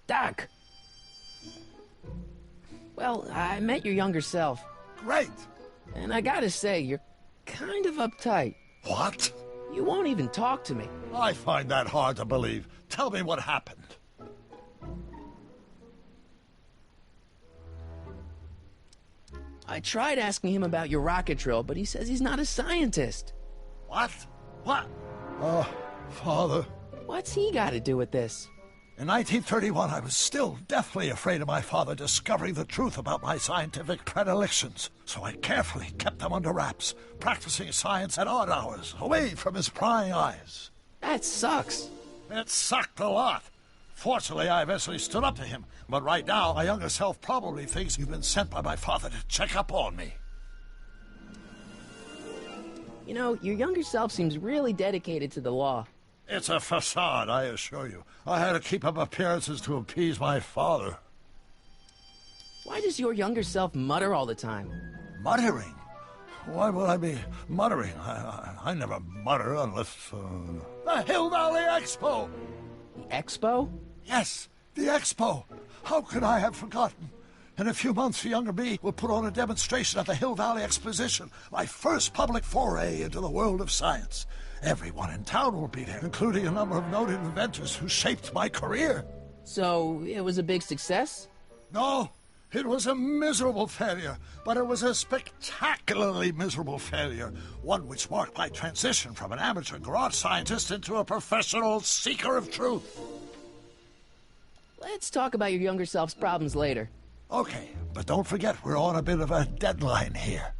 Doc! Well, I met your younger self. Great! And I gotta say, you're kind of uptight. What? You won't even talk to me. I find that hard to believe. Tell me what happened. I tried asking him about your rocket drill, but he says he's not a scientist. What? What? Oh, Father. What's he got to do with this? In 1931, I was still deathly afraid of my father discovering the truth about my scientific predilections, so I carefully kept them under wraps, practicing science at odd hours, away from his prying eyes. That sucks. It sucked a lot. Fortunately, I eventually stood up to him, but right now, my younger self probably thinks you've been sent by my father to check up on me. You know, your younger self seems really dedicated to the law. It's a facade, I assure you. I had to keep up appearances to appease my father. Why does your younger self mutter all the time? Muttering? Why would I be muttering? I never mutter unless... The Hill Valley Expo! The Expo? Yes, the Expo. How could I have forgotten? In a few months, the younger me will put on a demonstration at the Hill Valley Exposition, my first public foray into the world of science. Everyone in town will be there, including a number of noted inventors who shaped my career. So, it was a big success? No, it was a miserable failure, but it was a spectacularly miserable failure. One which marked my transition from an amateur garage scientist into a professional seeker of truth. Let's talk about your younger self's problems later. Okay, but don't forget we're on a bit of a deadline here.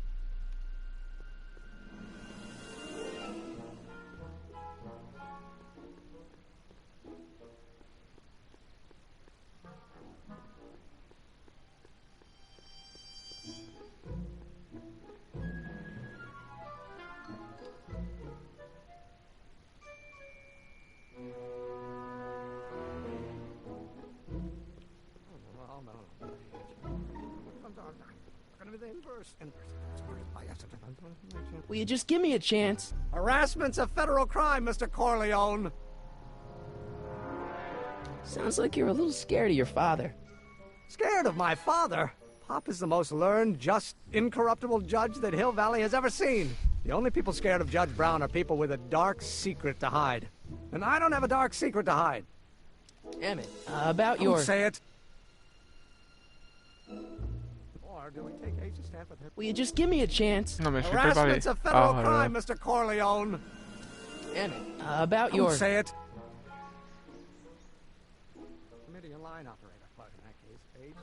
Will you just give me a chance? Harassment's a federal crime, Mr. Corleone. Sounds like you're a little scared of your father. Scared of my father? Pop is the most learned, just, incorruptible judge that Hill Valley has ever seen. The only people scared of Judge Brown are people with a dark secret to hide. And I don't have a dark secret to hide. Emmett, about your... Don't say it. Or do we take age to stand with him? Will you just give me a chance? No, mais je fais Harassment's a federal préparer. crime, Mr. Corleone. Emmett, about Don't your... say it. Committee and line operator. But in that case, age...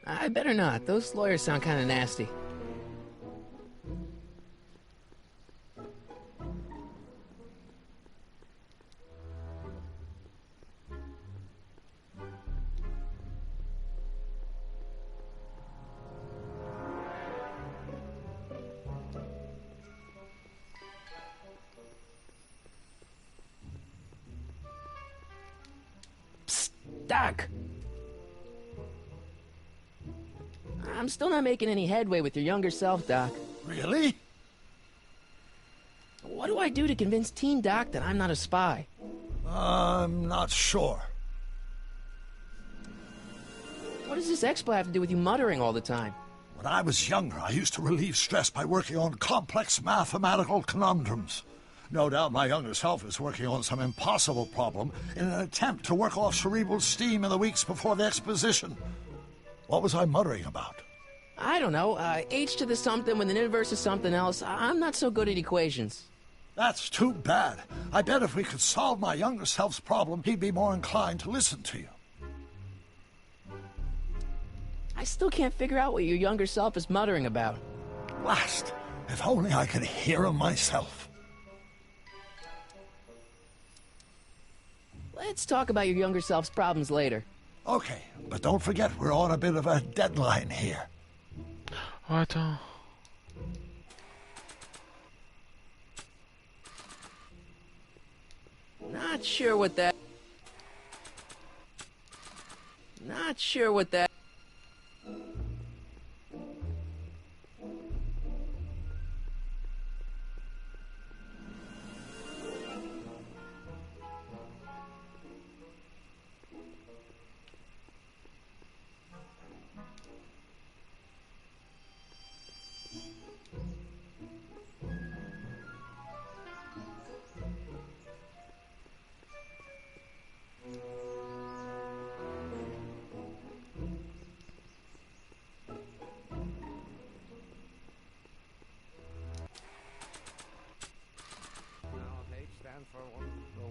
I better not. Those lawyers sound kind of nasty. Psst, Doc! I'm still not making any headway with your younger self, Doc. Really? What do I do to convince Teen Doc that I'm not a spy? I'm not sure. What does this expo have to do with you muttering all the time? When I was younger, I used to relieve stress by working on complex mathematical conundrums. No doubt my younger self is working on some impossible problem in an attempt to work off cerebral steam in the weeks before the exposition. What was I muttering about? I don't know. H to the something when the inverse is something else. I'm not so good at equations. That's too bad. I bet if we could solve my younger self's problem, he'd be more inclined to listen to you. I still can't figure out what your younger self is muttering about. Blast! If only I could hear him myself. Let's talk about your younger self's problems later. Okay, but don't forget we're on a bit of a deadline here. Oh, attends. Not sure what that... Not sure what that...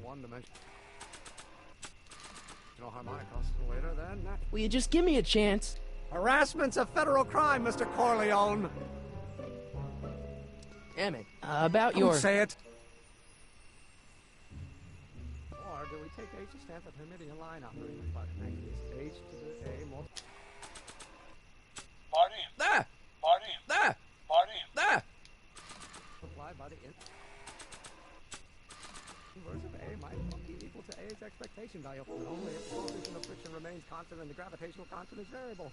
One-dimensional harmonic oscillator, then... Will you just give me a chance? Harassment's a federal crime, Mr. Corleone. Emmett, about your... Don't say it. Or do we take H to stand for Hermitian line operator? But in that case, H to the A more... Marty! There! Marty! There! Marty! There! Applied by the inverse of A might be equal to A's expectation value, but only if the coefficient of friction remains constant and the gravitational constant is variable.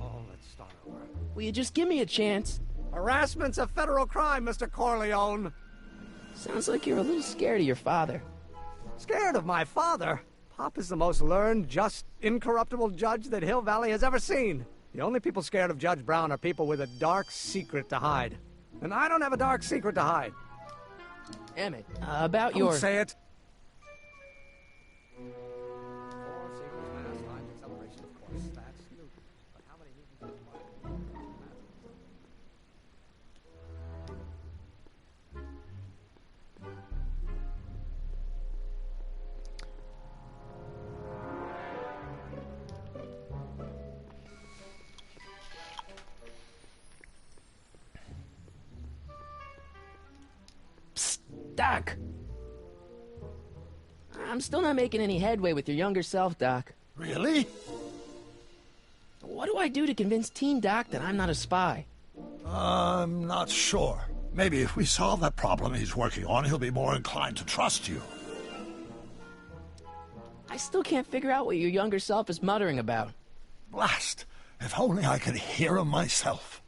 Oh, let's start over. Will you just give me a chance? Harassment's a federal crime, Mr. Corleone. Sounds like you're a little scared of your father. Scared of my father? Pop is the most learned, just, incorruptible judge that Hill Valley has ever seen. The only people scared of Judge Brown are people with a dark secret to hide. And I don't have a dark secret to hide. Emmett, about Don't your... say it. Doc! I'm still not making any headway with your younger self, Doc. Really? What do I do to convince Teen Doc that I'm not a spy? I'm not sure. Maybe if we solve that problem he's working on, he'll be more inclined to trust you. I still can't figure out what your younger self is muttering about. Blast! If only I could hear him myself.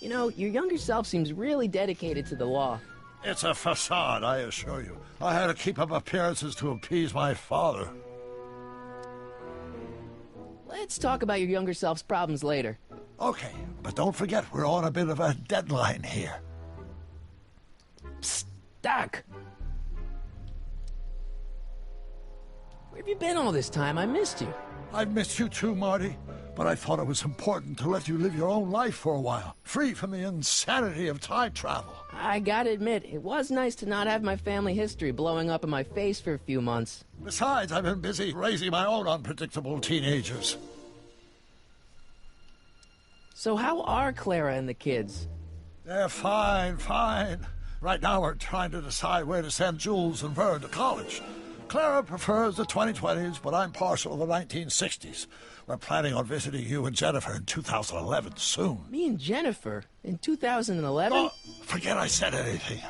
You know, your younger self seems really dedicated to the law. It's a facade, I assure you. I had to keep up appearances to appease my father. Let's talk about your younger self's problems later. Okay, but don't forget we're on a bit of a deadline here. Psst, Doc! Where have you been all this time? I missed you. I've missed you too, Marty. But I thought it was important to let you live your own life for a while, free from the insanity of time travel. I gotta admit, it was nice to not have my family history blowing up in my face for a few months. Besides, I've been busy raising my own unpredictable teenagers. So how are Clara and the kids? They're fine, fine. Right now we're trying to decide where to send Jules and Vern to college. Clara prefers the 2020s, but I'm partial to the 1960s. We're planning on visiting you and Jennifer in 2011 soon. Me and Jennifer? In 2011? Oh, forget I said anything.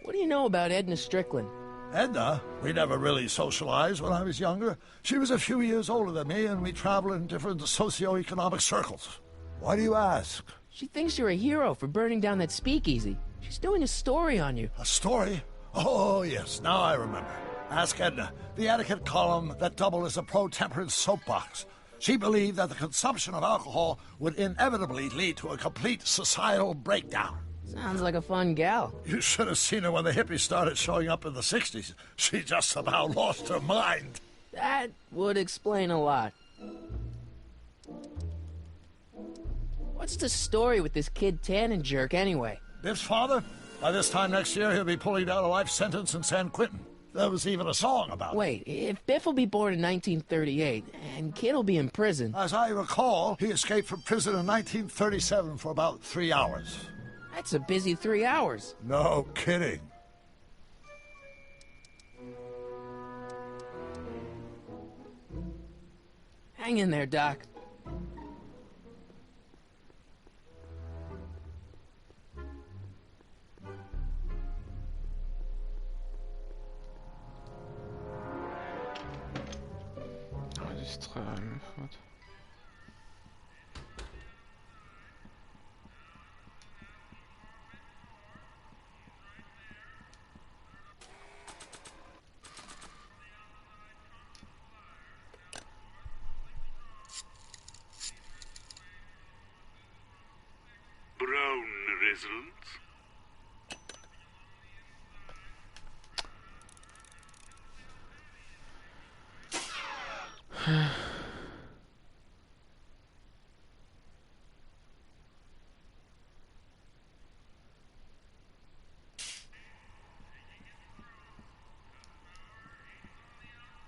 What do you know about Edna Strickland? Edna? We never really socialized when I was younger. She was a few years older than me, and we traveled in different socioeconomic circles. Why do you ask? She thinks you're a hero for burning down that speakeasy. She's doing a story on you. A story? Oh, yes, now I remember. Ask Edna, the etiquette column that doubled as a pro-temperance soapbox. She believed that the consumption of alcohol would inevitably lead to a complete societal breakdown. Sounds like a fun gal. You should have seen her when the hippies started showing up in the 60s. She just about lost her mind. That would explain a lot. What's the story with this kid Tannen jerk anyway? Biff's father? By this time next year, he'll be pulling down a life sentence in San Quentin. There was even a song about it. Wait, if Biff will be born in 1938, and Kid will be in prison... As I recall, he escaped from prison in 1937 for about 3 hours. That's a busy 3 hours. No kidding. Hang in there, Doc. Brown results.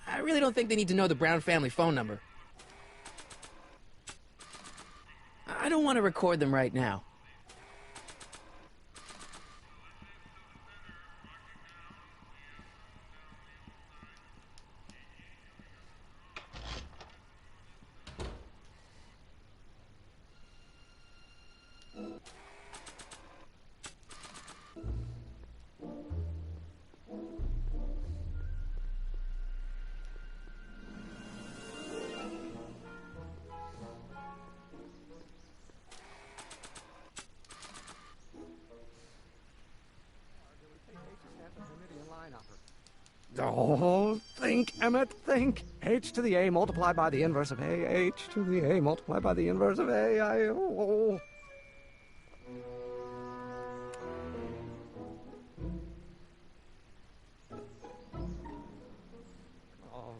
I really don't think they need to know the Brown family phone number. I don't want to record them right now. The whole thing Think, Emmett, think. H to the A multiplied by the inverse of A. H to the A multiplied by the inverse of A.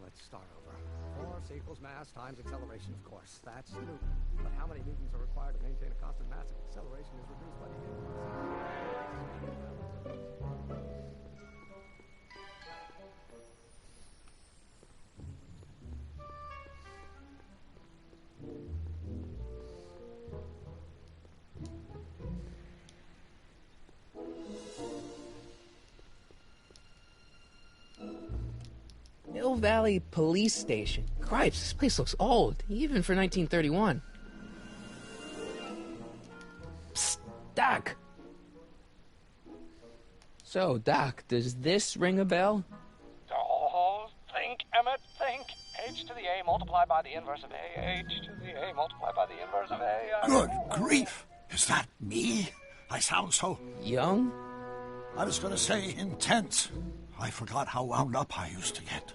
Let's start over. Force equals mass times acceleration, of course. That's Newton. But how many newtons are required to maintain a constant mass if acceleration is reduced by the inverse? Mill Valley Police Station. Cripes, this place looks old, even for 1931. Psst, Doc. So, Doc, does this ring a bell? Oh, think, Emmett, think. H to the A multiplied by the inverse of A. H to the A multiplied by the inverse of A. Good grief! Is that me? I sound so... young? I was going to say intense. I forgot how wound up I used to get.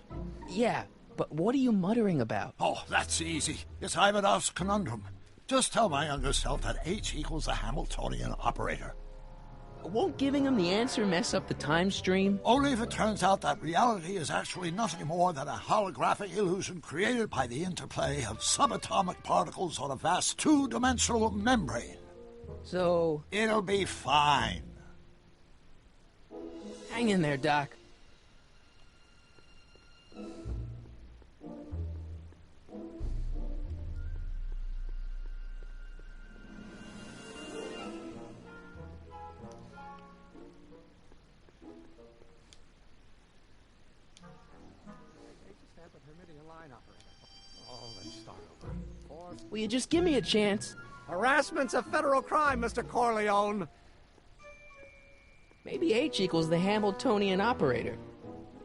Yeah, but what are you muttering about? Oh, that's easy. It's Ivanov's conundrum. Just tell my younger self that H equals the Hamiltonian operator. Won't giving him the answer mess up the time stream? Only if it turns out that reality is actually nothing more than a holographic illusion created by the interplay of subatomic particles on a vast two-dimensional membrane. So... it'll be fine. Hang in there, Doc. Will you just give me a chance? Harassment's a federal crime, Mr. Corleone. Maybe H equals the Hamiltonian operator.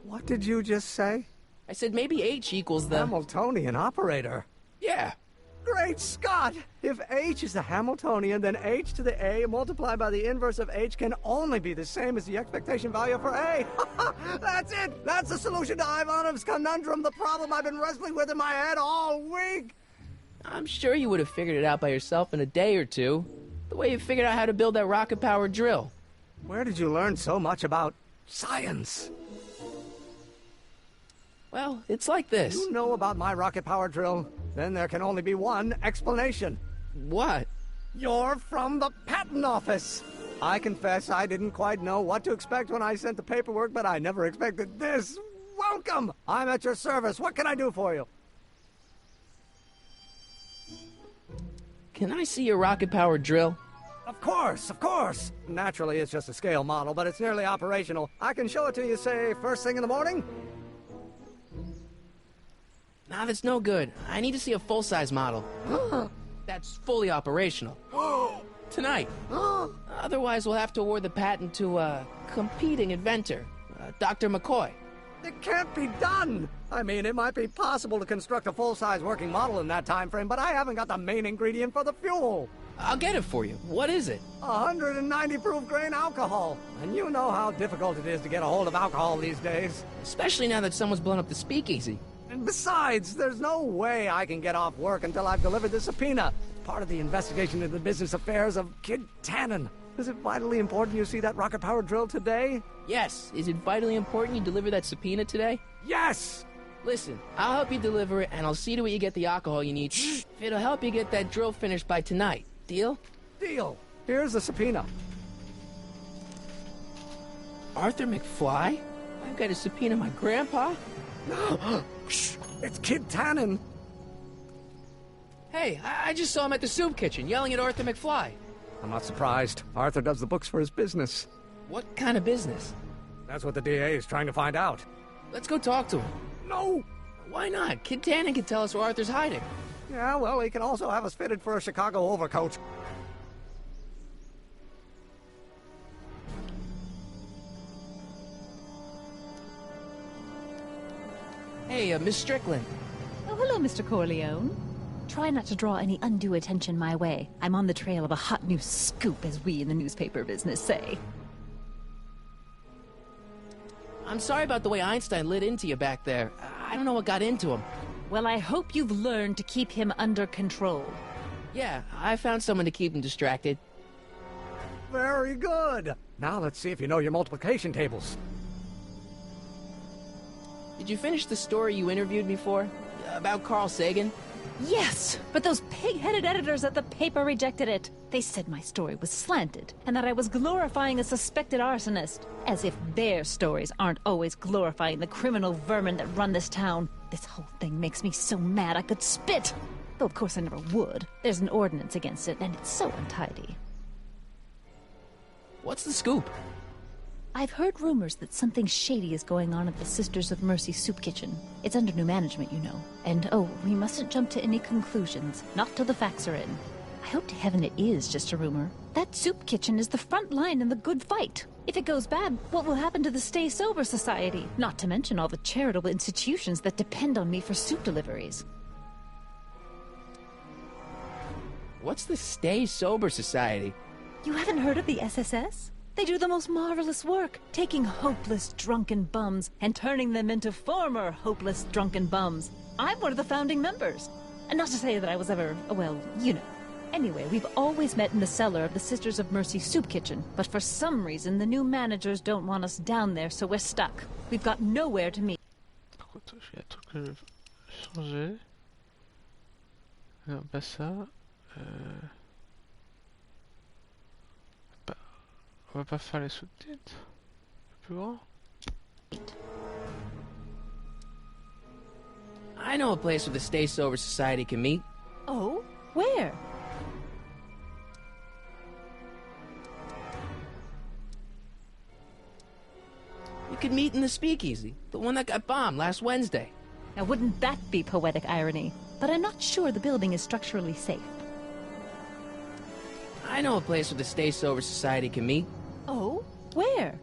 What did you just say? I said maybe H equals the... Hamiltonian operator? Yeah. Great Scott! If H is the Hamiltonian, then H to the A multiplied by the inverse of H can only be the same as the expectation value for A. That's it! That's the solution to Ivanov's conundrum, the problem I've been wrestling with in my head all week! I'm sure you would have figured it out by yourself in a day or two. The way you figured out how to build that rocket-powered drill. Where did you learn so much about science? Well, it's like this. You know about my rocket-powered drill? Then there can only be one explanation. What? You're from the patent office. I confess I didn't quite know what to expect when I sent the paperwork, but I never expected this. Welcome! I'm at your service. What can I do for you? Can I see your rocket-powered drill? Of course, of course. Naturally, it's just a scale model, but it's nearly operational. I can show it to you, say, first thing in the morning? Nah, that's no good. I need to see a full-size model. That's fully operational. Tonight. Otherwise, we'll have to award the patent to a competing inventor, Dr. McCoy. It can't be done! I mean, it might be possible to construct a full-size working model in that time frame, but I haven't got the main ingredient for the fuel. I'll get it for you. What is it? 190 proof grain alcohol. And you know how difficult it is to get a hold of alcohol these days. Especially now that someone's blown up the speakeasy. And besides, there's no way I can get off work until I've delivered the subpoena. Part of the investigation into the business affairs of Kid Tannen. Is it vitally important you see that rocket-powered drill today? Yes. Is it vitally important you deliver that subpoena today? Yes! Listen, I'll help you deliver it, and I'll see to it you get the alcohol you need. If it'll help you get that drill finished by tonight. Deal? Deal. Here's the subpoena. Arthur McFly? I've got to subpoena my grandpa? Shh! It's Kid Tannen. Hey, I just saw him at the soup kitchen, yelling at Arthur McFly. I'm not surprised. Arthur does the books for his business. What kind of business? That's what the DA is trying to find out. Let's go talk to him. No! Why not? Kid Tannen can tell us where Arthur's hiding. Yeah, well, he can also have us fitted for a Chicago overcoat. Hey, Miss Strickland. Oh, hello, Mr. Corleone. Try not to draw any undue attention my way. I'm on the trail of a hot new scoop, as we in the newspaper business say. I'm sorry about the way Einstein lit into you back there. I don't know what got into him. Well, I hope you've learned to keep him under control. Yeah, I found someone to keep him distracted. Very good. Now let's see if you know your multiplication tables. Did you finish the story you interviewed me for? About Carl Sagan? Yes, but those pig-headed editors at the paper rejected it. They said my story was slanted, and that I was glorifying a suspected arsonist. As if their stories aren't always glorifying the criminal vermin that run this town. This whole thing makes me so mad I could spit. Though of course I never would. There's an ordinance against it, and it's so untidy. What's the scoop? I've heard rumors that something shady is going on at the Sisters of Mercy soup kitchen. It's under new management, you know. And oh, we mustn't jump to any conclusions. Not till the facts are in. I hope to heaven it is just a rumor. That soup kitchen is the front line in the good fight. If it goes bad, what will happen to the Stay Sober Society? Not to mention all the charitable institutions that depend on me for soup deliveries. What's the Stay Sober Society? You haven't heard of the SSS? They do the most marvelous work, taking hopeless drunken bums and turning them into former hopeless drunken bums. I'm one of the founding members. And not to say that I was ever, well, you know. Anyway, we've always met in the cellar of the Sisters of Mercy soup kitchen, but for some reason the new managers don't want us down there, so we're stuck. We've got nowhere to meet. Écoute, il y a un truc que je vais changer. Non, pas ça. On va pas faire les sous-titres plus grand. I know a place where the Stay Sober Society can meet. Oh? Where? We could meet in the Speakeasy, the one that got bombed last Wednesday. Now wouldn't that be poetic irony? But I'm not sure the building is structurally safe. I know a place where the Stay Sober Society can meet. Oh? Where?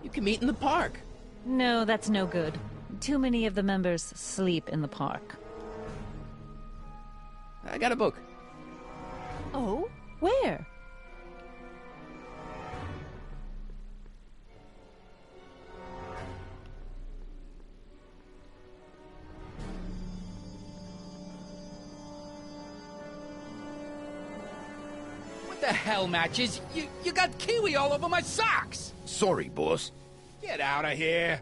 You can meet in the park. No, that's no good. Too many of the members sleep in the park. I got a book. Oh? Where? What the hell, Matches? You got kiwi all over my socks! Sorry, boss. Get out of here!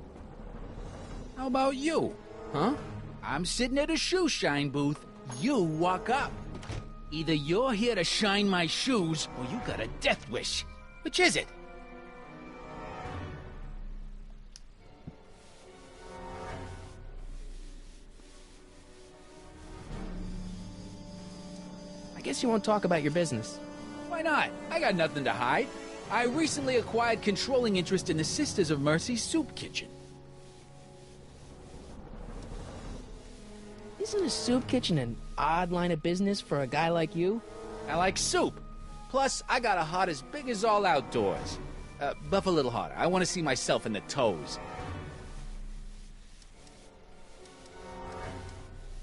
How about you? Huh? I'm sitting at a shoe shine booth. You walk up. Either you're here to shine my shoes, or you got a death wish. Which is it? I guess you won't talk about your business. Why not? I got nothing to hide. I recently acquired controlling interest in the Sisters of Mercy soup kitchen. Isn't a soup kitchen an odd line of business for a guy like you? I like soup. Plus, I got a heart as big as all outdoors. Buff a little harder. I want to see myself in the toes.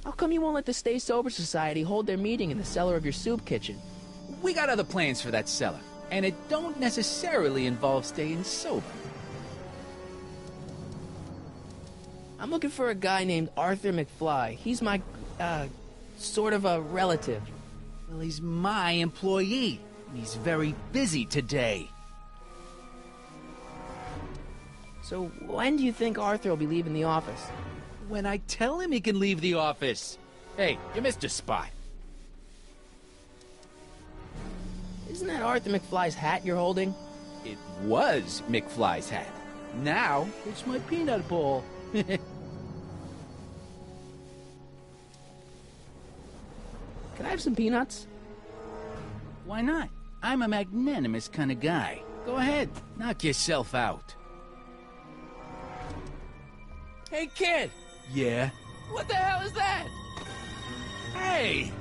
How come you won't let the Stay Sober Society hold their meeting in the cellar of your soup kitchen? We got other plans for that cellar, and it don't necessarily involve staying sober. I'm looking for a guy named Arthur McFly. He's my, sort of a relative. Well, he's my employee, and he's very busy today. So when do you think Arthur will be leaving the office? When I tell him he can leave the office. Hey, you missed a spot. Isn't that Arthur McFly's hat you're holding? It was McFly's hat. Now, it's my peanut ball. Can I have some peanuts? Why not? I'm a magnanimous kind of guy. Go ahead, knock yourself out. Hey, kid! Yeah? What the hell is that? Hey!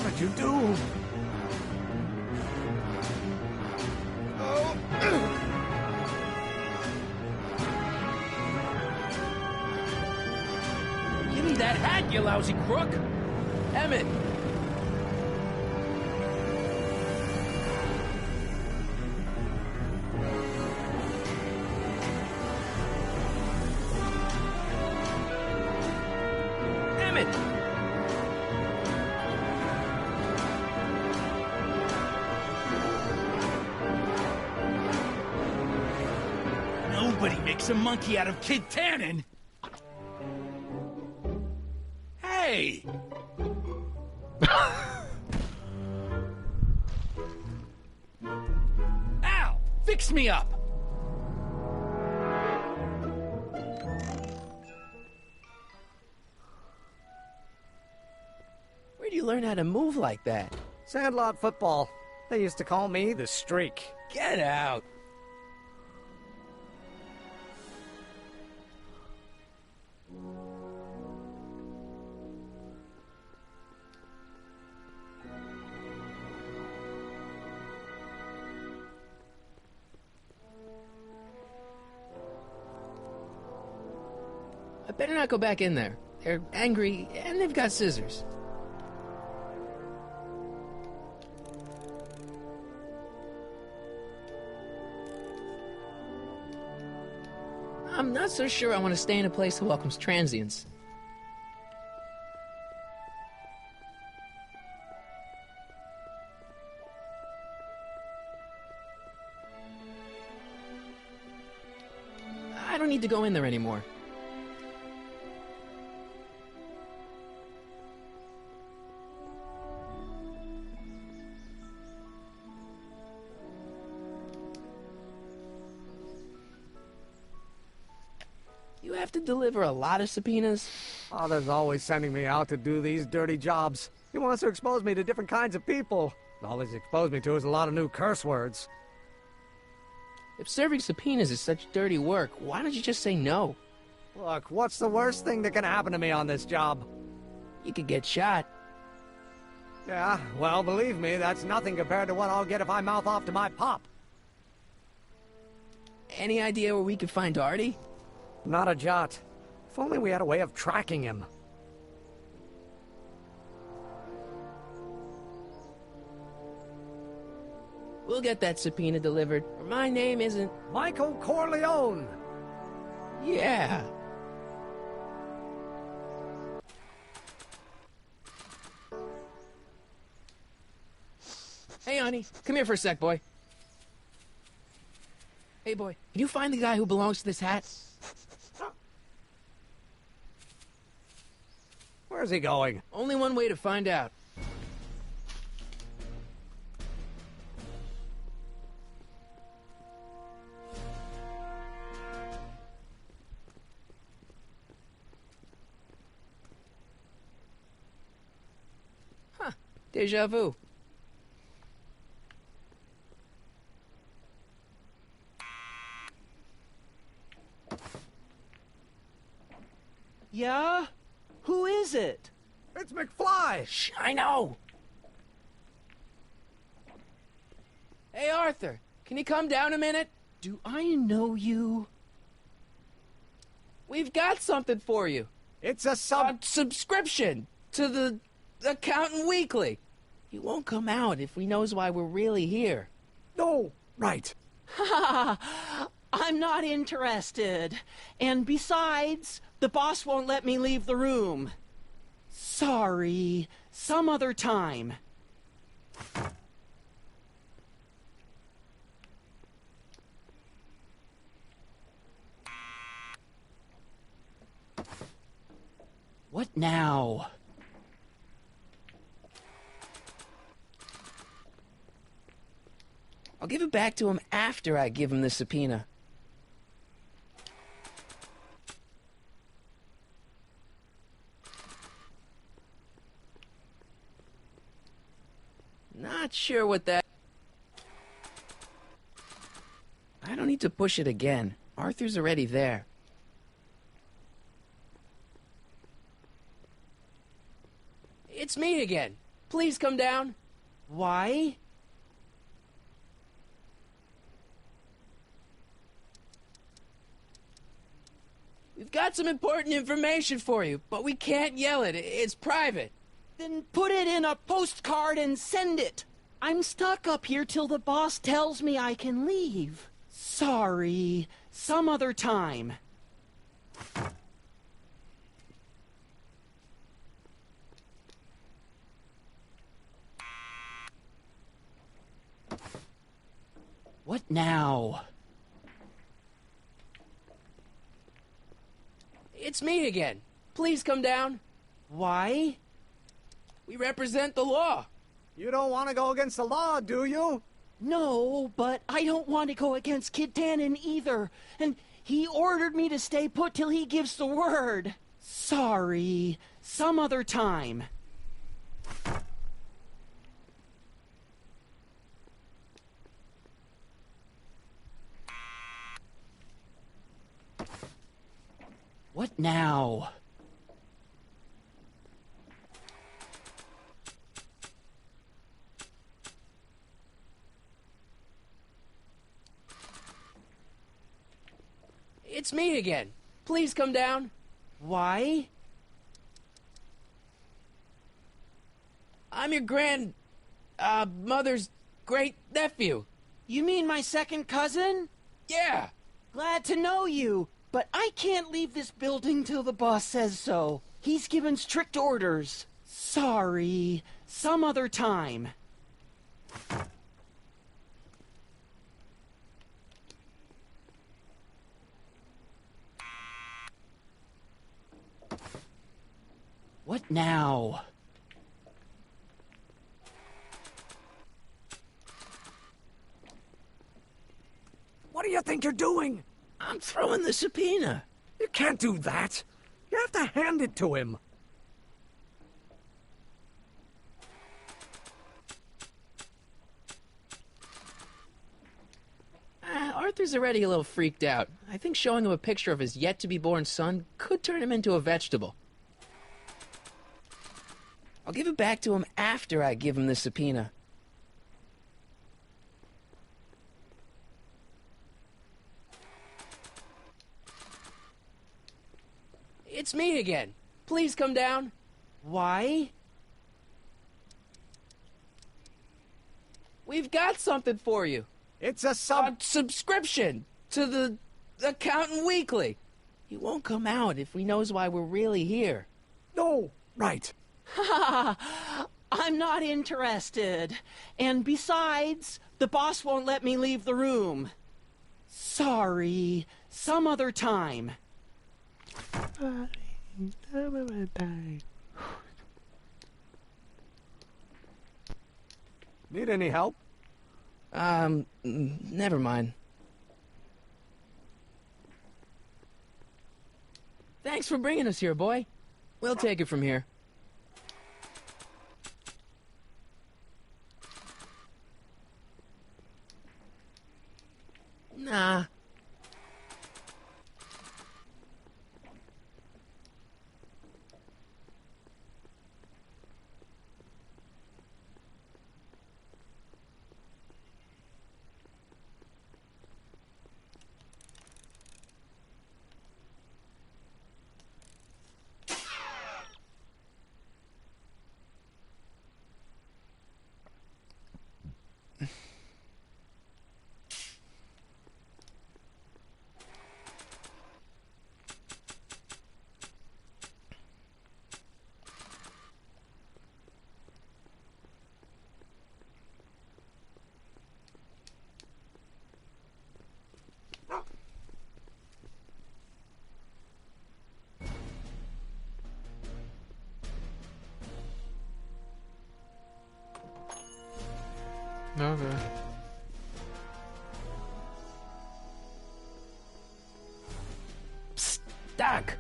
What did you do? Give me that hat, you lousy crook! Emmett! some monkey out of Kid Tannen. Hey! Ow! Fix me up! Where'd you learn how to move like that? Sandlot football. They used to call me the Streak. Get out! I better not go back in there. They're angry, and they've got scissors. I'm not so sure I want to stay in a place that welcomes transients. I don't need to go in there anymore. You have to deliver a lot of subpoenas? Father's always sending me out to do these dirty jobs. He wants to expose me to different kinds of people. All he's exposed me to is a lot of new curse words. If serving subpoenas is such dirty work, why don't you just say no? Look, what's the worst thing that can happen to me on this job? You could get shot. Yeah, well, believe me, that's nothing compared to what I'll get if I mouth off to my pop. Any idea where we could find Artie? Not a jot. If only we had a way of tracking him. We'll get that subpoena delivered, or my name isn't... Michael Corleone! Yeah. Hey, honey, come here for a sec, boy. Hey, boy, can you find the guy who belongs to this hat? Where's he going? Only one way to find out. Huh. Deja vu. Yeah? Who is it? It's McFly! Shh, I know! Hey, Arthur, can you come down a minute? Do I know you? We've got something for you. It's a subscription to the Accountant Weekly. He won't come out if he knows why we're really here. No, right. I'm not interested. And besides, the boss won't let me leave the room. Sorry. Some other time. What now? I'll give it back to him after I give him the subpoena. Not sure what that... I don't need to push it again. Arthur's already there. It's me again. Please come down. Why? We've got some important information for you, but we can't yell it. It's private. Then put it in a postcard and send it. I'm stuck up here till the boss tells me I can leave. Sorry. Some other time. What now? It's me again. Please come down. Why? We represent the law. You don't want to go against the law, do you? No, but I don't want to go against Kid Tannen either. And he ordered me to stay put till he gives the word. Sorry. Some other time. What now? It's me again. Please come down. Why? I'm your mother's great-nephew. You mean my second cousin? Yeah. Glad to know you, but I can't leave this building till the boss says so. He's given strict orders. Sorry. Some other time. What now? What do you think you're doing? I'm throwing the subpoena. You can't do that. You have to hand it to him. Arthur's already a little freaked out. I think showing him a picture of his yet-to-be-born son could turn him into a vegetable. I'll give it back to him after I give him the subpoena. It's me again. Please come down. Why? We've got something for you. It's a subscription to the Accountant Weekly. He won't come out if he knows why we're really here. No, right. I'm not interested. And besides, the boss won't let me leave the room. Sorry. Some other time. Need any help? Never mind. Thanks for bringing us here, boy. We'll take it from here. Nah. Okay. Psst, Doc.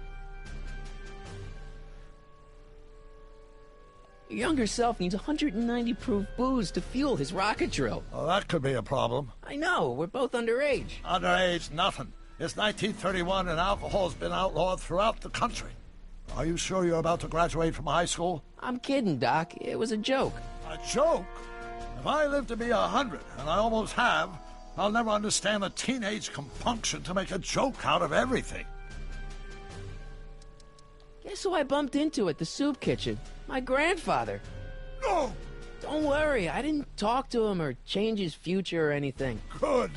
Your younger self needs 190 proof booze to fuel his rocket drill. Well, that could be a problem. I know, we're both underage. Underage, nothing. It's 1931 and alcohol's been outlawed throughout the country. Are you sure you're about to graduate from high school? I'm kidding, Doc. It was a joke. A joke? If I live to be 100, and I almost have, I'll never understand a teenage compunction to make a joke out of everything. Guess who I bumped into at the soup kitchen? My grandfather. No! Don't worry, I didn't talk to him or change his future or anything. Good.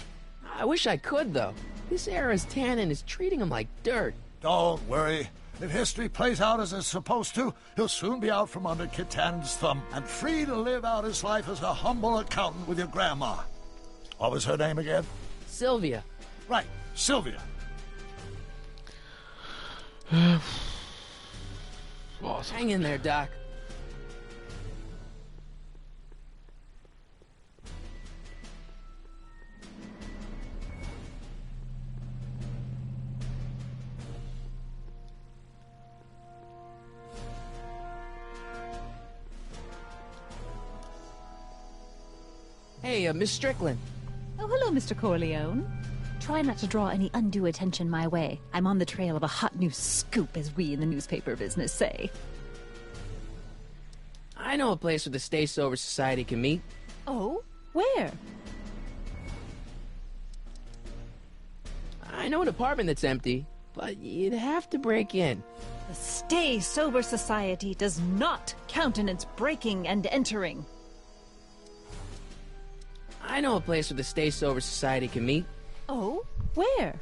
I wish I could, though. This era's Tannen is treating him like dirt. Don't worry. If history plays out as it's supposed to, he'll soon be out from under Kid Tannen's thumb and free to live out his life as a humble accountant with your grandma. What was her name again? Sylvia. Right, Sylvia. Hang in there, Doc. Hey, Miss Strickland. Oh, hello, Mr. Corleone. Try not to draw any undue attention my way. I'm on the trail of a hot new scoop, as we in the newspaper business say. I know a place where the Stay Sober Society can meet. Oh? Where? I know an apartment that's empty, but you'd have to break in. The Stay Sober Society does not countenance breaking and entering. I know a place where the Stay Sober Society can meet. Oh? Where?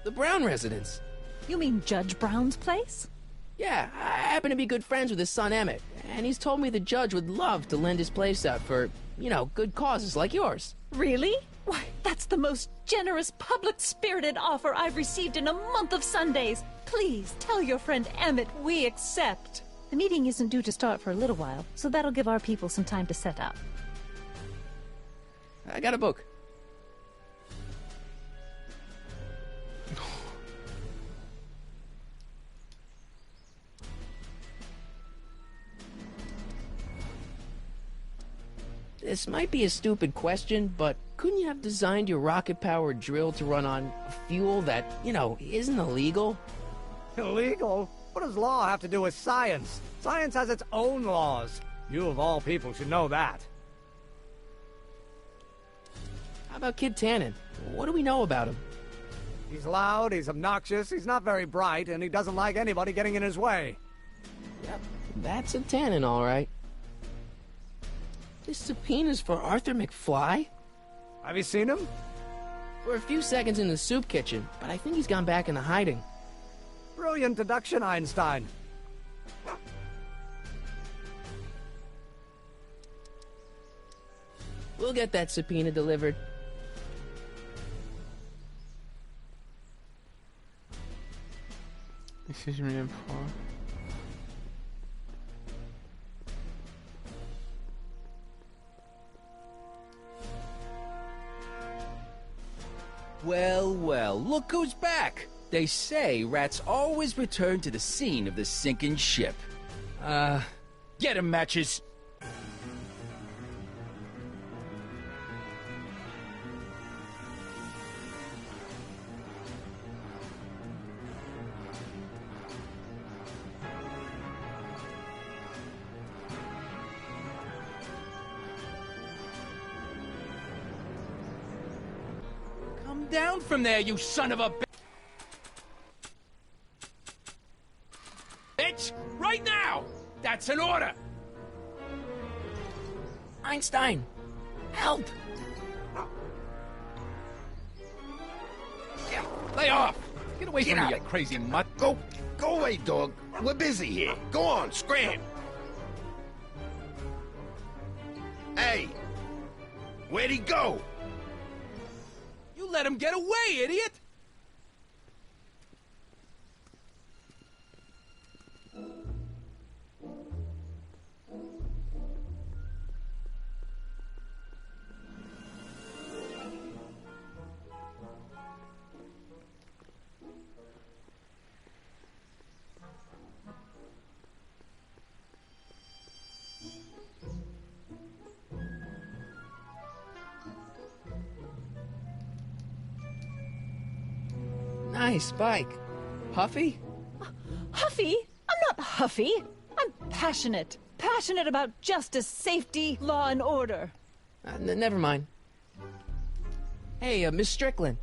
The Brown residence. You mean Judge Brown's place? Yeah, I happen to be good friends with his son Emmett, and he's told me the judge would love to lend his place out for, you know, good causes like yours. Really? Why, that's the most generous, public-spirited offer I've received in a month of Sundays. Please, tell your friend Emmett we accept. The meeting isn't due to start for a little while, so that'll give our people some time to set up. I got a book. This might be a stupid question, but couldn't you have designed your rocket-powered drill to run on fuel that, you know, isn't illegal? Illegal? What does law have to do with science? Science has its own laws. You of all people should know that. How about Kid Tannen? What do we know about him? He's loud, he's obnoxious, he's not very bright, and he doesn't like anybody getting in his way. Yep, that's a Tannen, all right. This subpoena's for Arthur McFly? Have you seen him? For a few seconds in the soup kitchen, but I think he's gone back into hiding. Brilliant deduction, Einstein. We'll get that subpoena delivered. Et si je mets un point? Well, well, look who's back! They say rats always return to the scene of the sinking ship. Get 'em, Matches! Come down from there, you son of a bitch! Right now! That's an order! Einstein! Help! Yeah, lay off! Get away from me, you crazy mutt! Go away, dog. We're busy here. Go on, scram. Hey, where'd he go? You let him get away, idiot! Nice bike. Huffy? Huffy? I'm not huffy. I'm passionate. Passionate about justice, safety, law, and order. Never mind. Hey, Miss Strickland.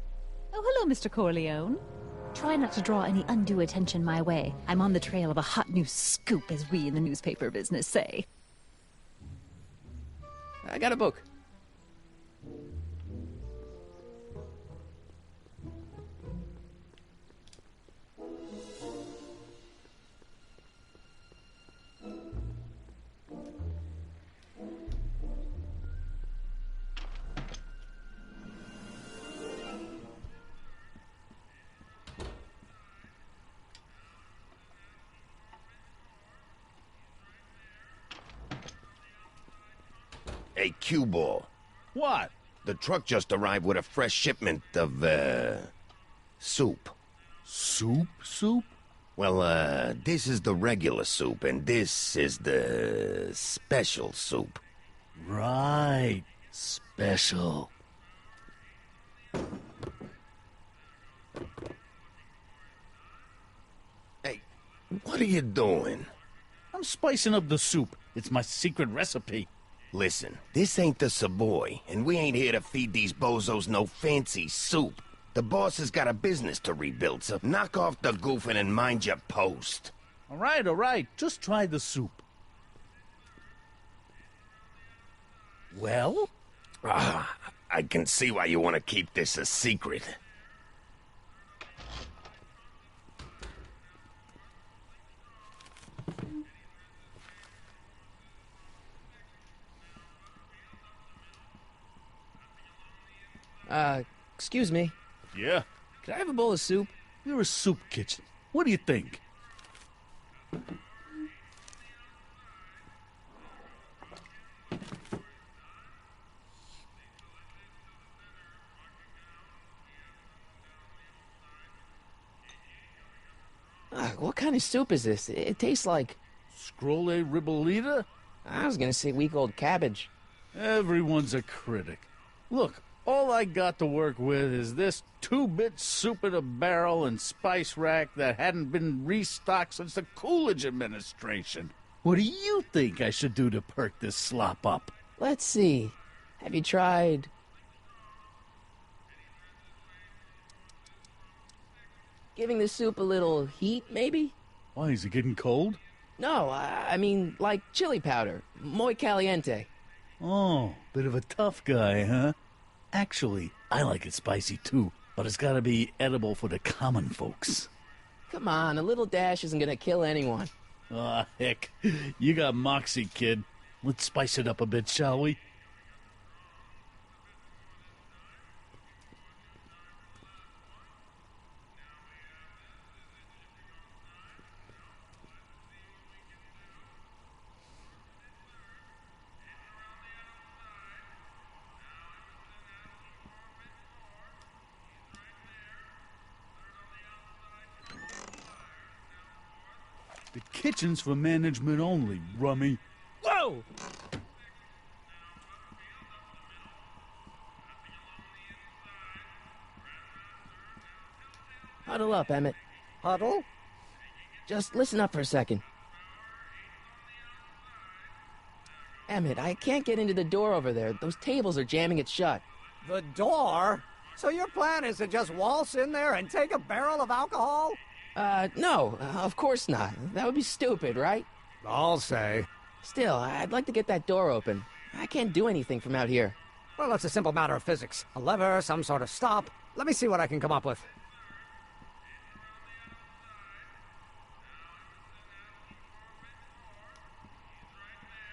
Oh, hello, Mr. Corleone. Try not to draw any undue attention my way. I'm on the trail of a hot new scoop, as we in the newspaper business say. I got a book. Hey, cue ball. What? The truck just arrived with a fresh shipment of, soup. Soup? Well, this is the regular soup, and this is the special soup. Right. Special. Hey, what are you doing? I'm spicing up the soup. It's my secret recipe. Listen, this ain't the Savoy, and we ain't here to feed these bozos no fancy soup. The boss has got a business to rebuild, so knock off the goofing and mind your post. All right. Just try the soup. Well? I can see why you want to keep this a secret. Excuse me. Yeah? Could I have a bowl of soup? You're a soup kitchen. What do you think? What kind of soup is this? It tastes like... Scrolle ribolita? I was gonna say week-old cabbage. Everyone's a critic. Look, all I got to work with is this 2-bit soup in a barrel and spice rack that hadn't been restocked since the Coolidge administration. What do you think I should do to perk this slop up? Let's see. Have you tried... giving the soup a little heat, maybe? Why, is it getting cold? No, I mean, like chili powder. Muy caliente. Oh, bit of a tough guy, huh? Actually, I like it spicy too, but it's gotta be edible for the common folks. Come on, a little dash isn't gonna kill anyone. Aw, heck. You got moxie, kid. Let's spice it up a bit, shall we? The kitchen's for management only, rummy. Whoa! Huddle up, Emmett. Huddle? Just listen up for a second. Emmett, I can't get into the door over there. Those tables are jamming it shut. The door? So your plan is to just waltz in there and take a barrel of alcohol? No, of course not. That would be stupid, right? I'll say. Still, I'd like to get that door open. I can't do anything from out here. Well, it's a simple matter of physics. A lever, some sort of stop. Let me see what I can come up with.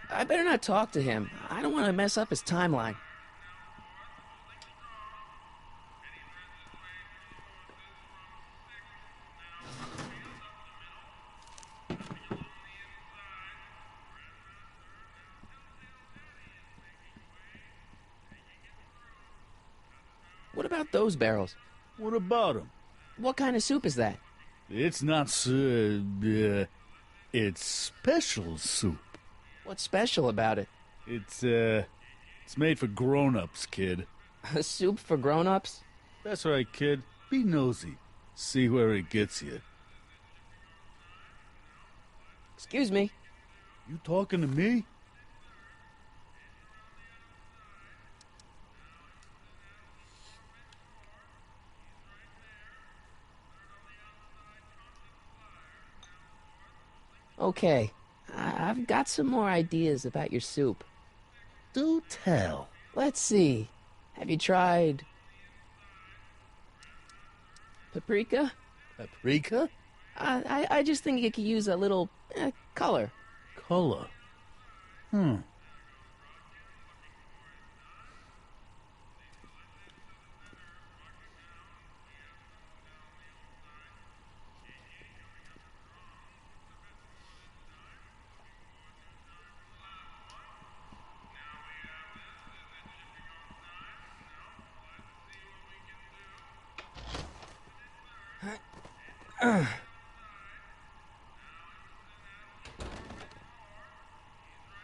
I better not talk to him. I don't want to mess up his timeline. What about those barrels? What about them? What kind of soup is that? It's not, it's special soup. What's special about it? It's made for grown-ups, kid. A soup for grown-ups? That's right, kid. Be nosy. See where it gets you. Excuse me. You talking to me? Okay, I've got some more ideas about your soup. Do tell. Let's see. Have you tried... paprika? Paprika? I just think it could use a little color. Color?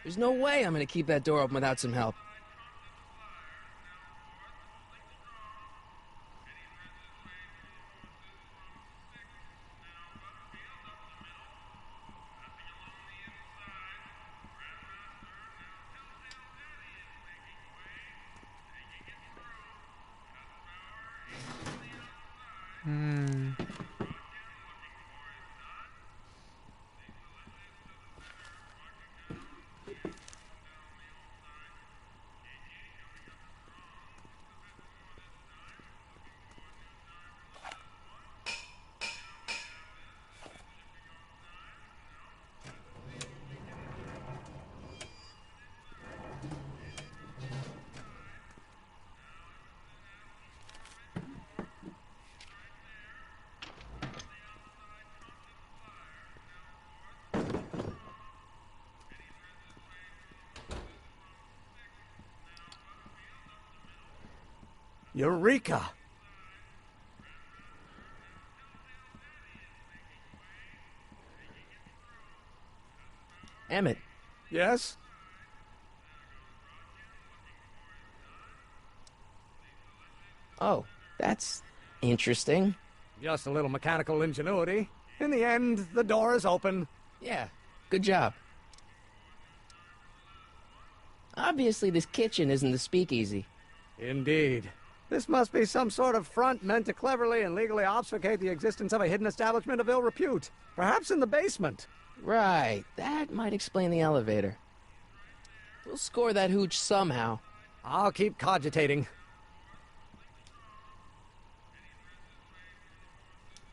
There's no way I'm gonna keep that door open without some help. Eureka! Emmett. Yes? Oh, that's interesting. Just a little mechanical ingenuity. In the end, the door is open. Yeah, good job. Obviously, this kitchen isn't the speakeasy. Indeed. This must be some sort of front meant to cleverly and legally obfuscate the existence of a hidden establishment of ill repute. Perhaps in the basement. Right, that might explain the elevator. We'll score that hooch somehow. I'll keep cogitating.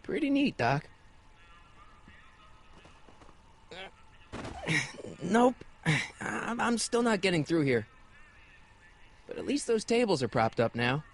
Pretty neat, Doc. Nope. I'm still not getting through here. But at least those tables are propped up now.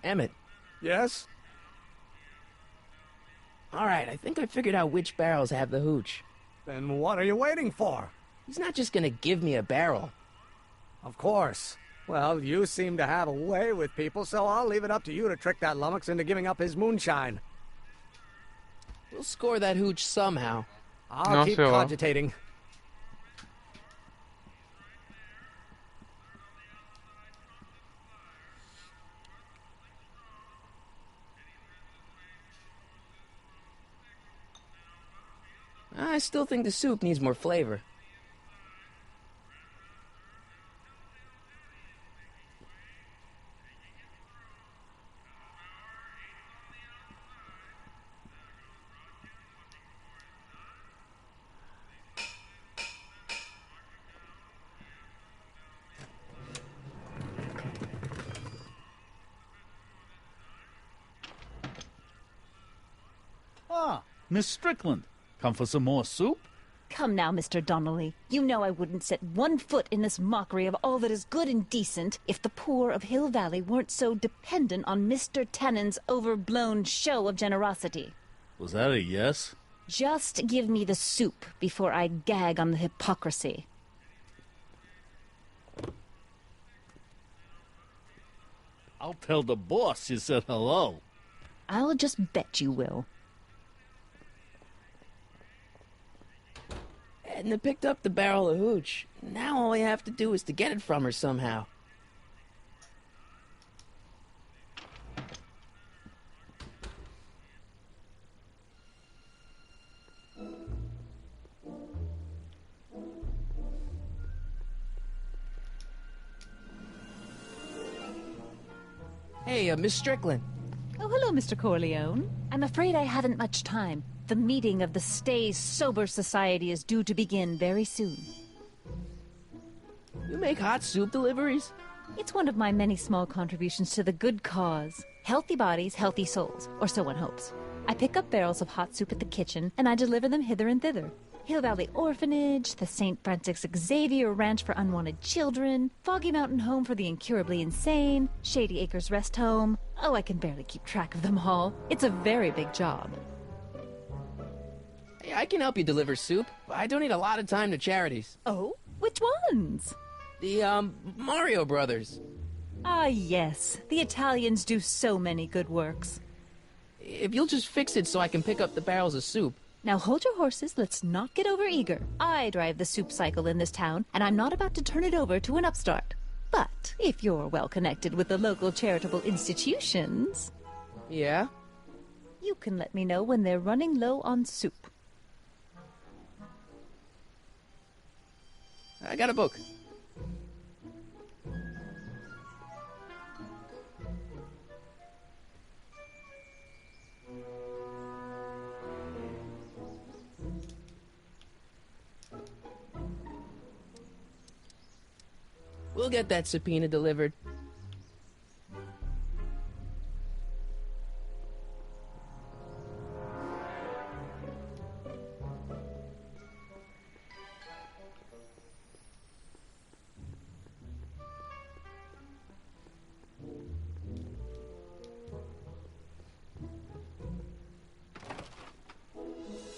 Emmett. Yes? Alright, I think I figured out which barrels have the hooch. Then what are you waiting for? He's not just gonna give me a barrel. Of course. Well, you seem to have a way with people, so I'll leave it up to you to trick that lummox into giving up his moonshine. We'll score that hooch somehow. I'll keep cogitating. I still think the soup needs more flavor. Ah, Miss Strickland. Come for some more soup? Come now, Mr. Donnelly. You know I wouldn't set one foot in this mockery of all that is good and decent if the poor of Hill Valley weren't so dependent on Mr. Tannen's overblown show of generosity. Was that a yes? Just give me the soup before I gag on the hypocrisy. I'll tell the boss you said hello. I'll just bet you will. Edna picked up the barrel of hooch. Now all I have to do is to get it from her somehow. Hey, Miss Strickland. Oh, hello, Mr. Corleone. I'm afraid I haven't much time. The meeting of the Stay Sober Society is due to begin very soon. You make hot soup deliveries? It's one of my many small contributions to the good cause. Healthy bodies, healthy souls, or so one hopes. I pick up barrels of hot soup at the kitchen, and I deliver them hither and thither. Hill Valley Orphanage, the St. Francis Xavier Ranch for Unwanted Children, Foggy Mountain Home for the Incurably Insane, Shady Acres Rest Home. Oh, I can barely keep track of them all. It's a very big job. Hey, I can help you deliver soup. I donate a lot of time to charities. Oh? Which ones? The, Mario Brothers. Ah, yes. The Italians do so many good works. If you'll just fix it so I can pick up the barrels of soup. Now hold your horses, let's not get overeager. I drive the soup cycle in this town, and I'm not about to turn it over to an upstart. But if you're well connected with the local charitable institutions... Yeah? You can let me know when they're running low on soup. I got a book. We'll get that subpoena delivered.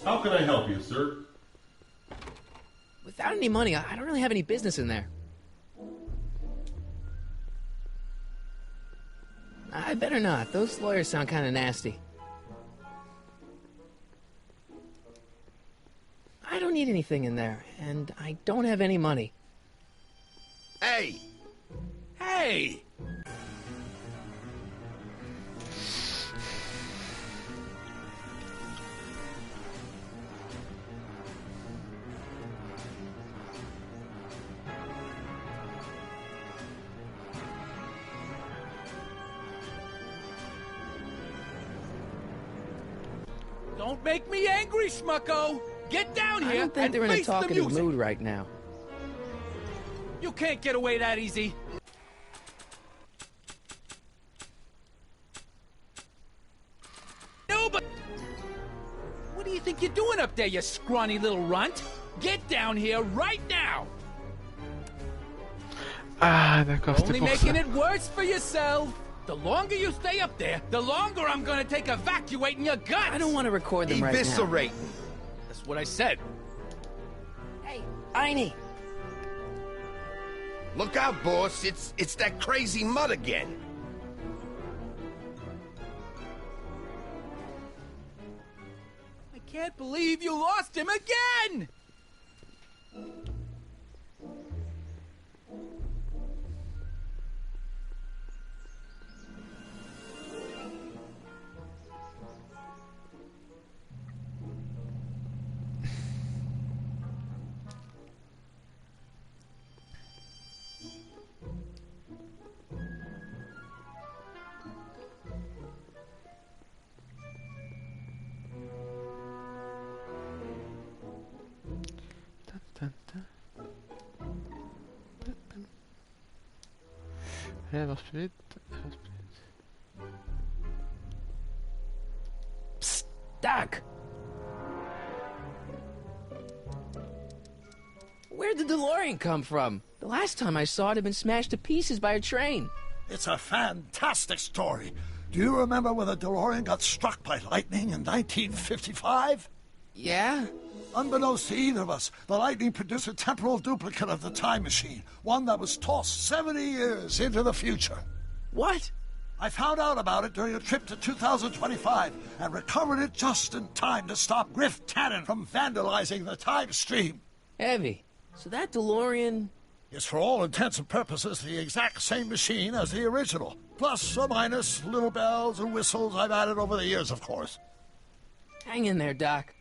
How can I help you, sir? Without any money, I don't really have any business in there. I better not. Those lawyers sound kind of nasty. I don't need anything in there, and I don't have any money. Hey! Hey! Don't make me angry, schmucko! Get down here I don't think and they're in a face the talkative music. mood right now. You can't get away that easy. No, but... What do you think you're doing up there, you scrawny little runt? Get down here right now! Ah, d'accord, c'était Only pour making ça. it worse for yourself. The longer you stay up there, the longer I'm gonna take evacuating your guts. I don't want to record them right now. Eviscerate. That's what I said. Hey, Einie! Look out, boss. It's that crazy mud again. I can't believe you lost him again! Allez, avance plus vite. Avance plus vite. Psst, Doc! Where'd the DeLorean come from? The last time I saw it had been smashed to pieces by a train. It's a fantastic story. Do you remember when the DeLorean got struck by lightning in 1955? Yeah? Unbeknownst to either of us, the lightning produced a temporal duplicate of the time machine, one that was tossed 70 years into the future. What? I found out about it during a trip to 2025 and recovered it just in time to stop Griff Tannen from vandalizing the time stream. Heavy. So that DeLorean... is for all intents and purposes the exact same machine as the original. Plus or minus little bells and whistles I've added over the years, of course. Hang in there, Doc.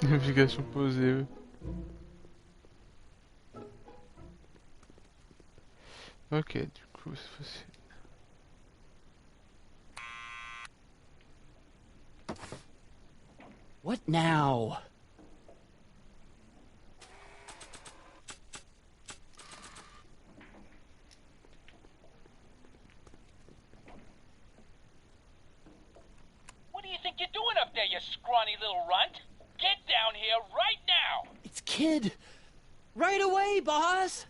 Navigation posée, ouais. Ok, du coup, c'est facile. What now? What do you think you're doing up there, you scrawny little runt? Get down here right now! It's Kid. Right away, boss!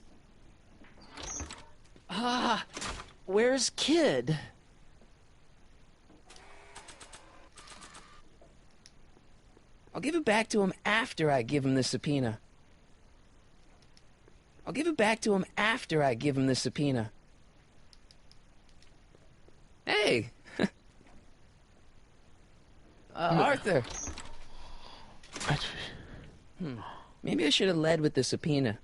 Where's Kid? I'll give it back to him after I give him the subpoena. I'll give it back to him after I give him the subpoena. Hey! Arthur! Maybe I should have led with the subpoena.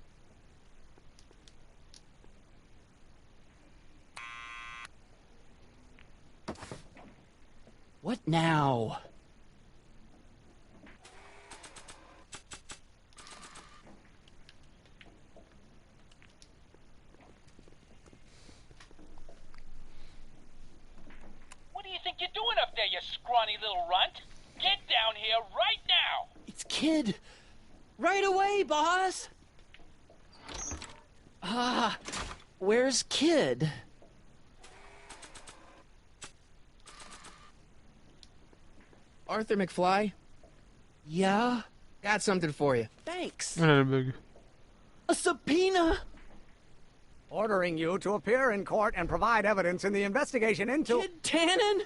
What now? What do you think you're doing up there, you scrawny little runt? Get down here right now! It's Kid. Right away, boss! Where's Kid? Arthur McFly? Yeah? Got something for you. Thanks. A subpoena? Ordering you to appear in court and provide evidence in the investigation into... Kid Tannen?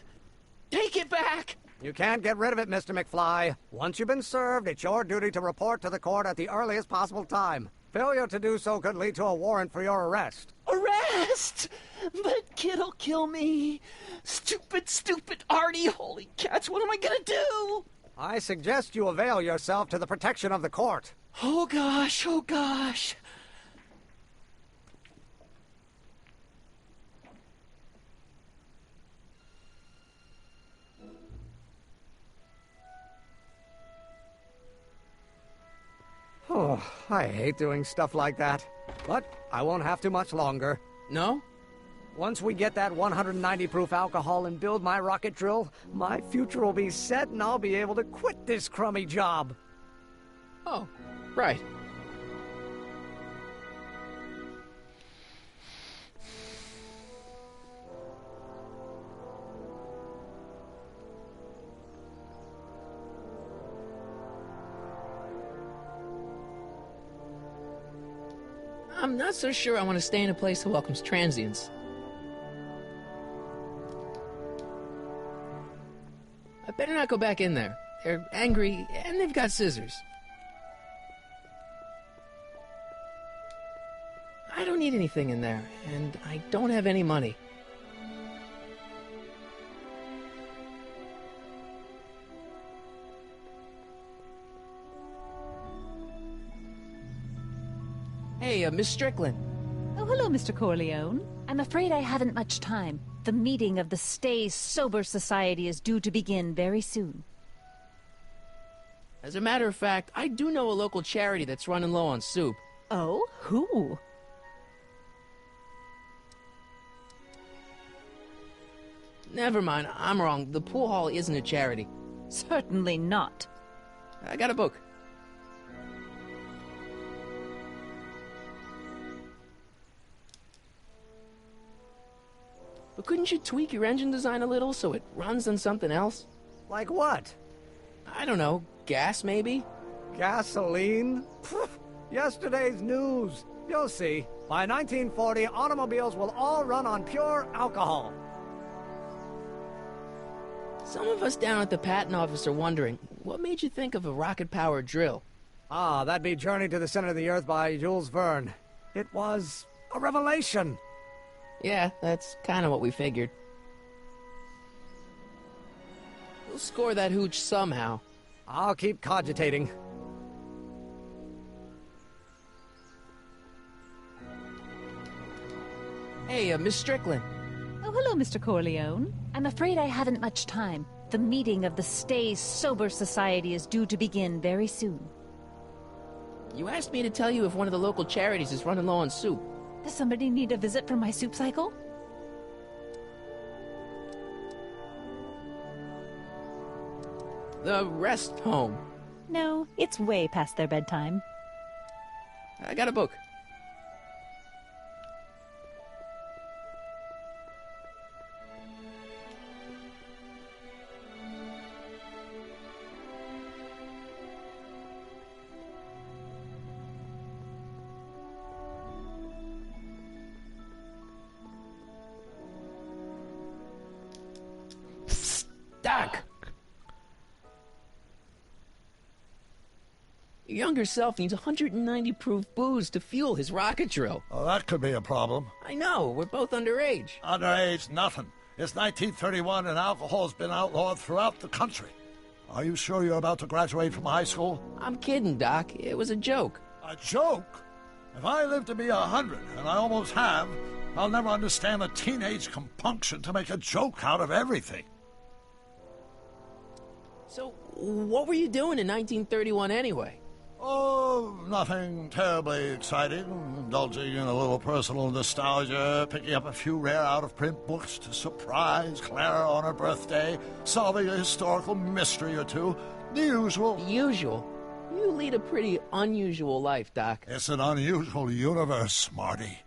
Take it back! You can't get rid of it, Mr. McFly. Once you've been served, it's your duty to report to the court at the earliest possible time. Failure to do so could lead to a warrant for your arrest. Arrest? But Kid'll kill me. Stupid, stupid Artie. Holy cats, what am I gonna do? I suggest you avail yourself to the protection of the court. Oh gosh, oh gosh. Oh, I hate doing stuff like that. But I won't have to much longer. No? Once we get that 190 proof alcohol and build my rocket drill, my future will be set and I'll be able to quit this crummy job. Oh, right. I'm not so sure I want to stay in a place that welcomes transients. I better not go back in there. They're angry, and they've got scissors. I don't need anything in there, and I don't have any money. Hey, Miss Strickland. Oh, hello, Mr. Corleone. I'm afraid I haven't much time. The meeting of the Stay Sober Society is due to begin very soon. As a matter of fact, I do know a local charity that's running low on soup. Oh? Who? Never mind, I'm wrong. The pool hall isn't a charity. Certainly not. I got a book. But couldn't you tweak your engine design a little so it runs on something else? Like what? I don't know. Gas, maybe? Gasoline? Pfft, yesterday's news. You'll see. By 1940, automobiles will all run on pure alcohol. Some of us down at the patent office are wondering, what made you think of a rocket-powered drill? Ah, that'd be Journey to the Center of the Earth by Jules Verne. It was a revelation. Yeah, that's kind of what we figured. We'll score that hooch somehow. I'll keep cogitating. Hey, Miss Strickland. Oh, hello, Mr. Corleone. I'm afraid I haven't much time. The meeting of the Stay Sober Society is due to begin very soon. You asked me to tell you if one of the local charities is running low on soup. Does somebody need a visit from my soup cycle? The rest home. No, it's way past their bedtime. I got a book. Doc! Your younger self needs 190 proof booze to fuel his rocket drill. Oh, that could be a problem. I know, we're both underage. Underage, nothing. It's 1931 and alcohol's been outlawed throughout the country. Are you sure you're about to graduate from high school? I'm kidding, Doc. It was a joke. A joke? If I live to be 100, and I almost have, I'll never understand the teenage compunction to make a joke out of everything. So, what were you doing in 1931 anyway? Oh, nothing terribly exciting. Indulging in a little personal nostalgia, picking up a few rare out-of-print books to surprise Clara on her birthday, solving a historical mystery or two. The usual. The usual? You lead a pretty unusual life, Doc. It's an unusual universe, Smarty.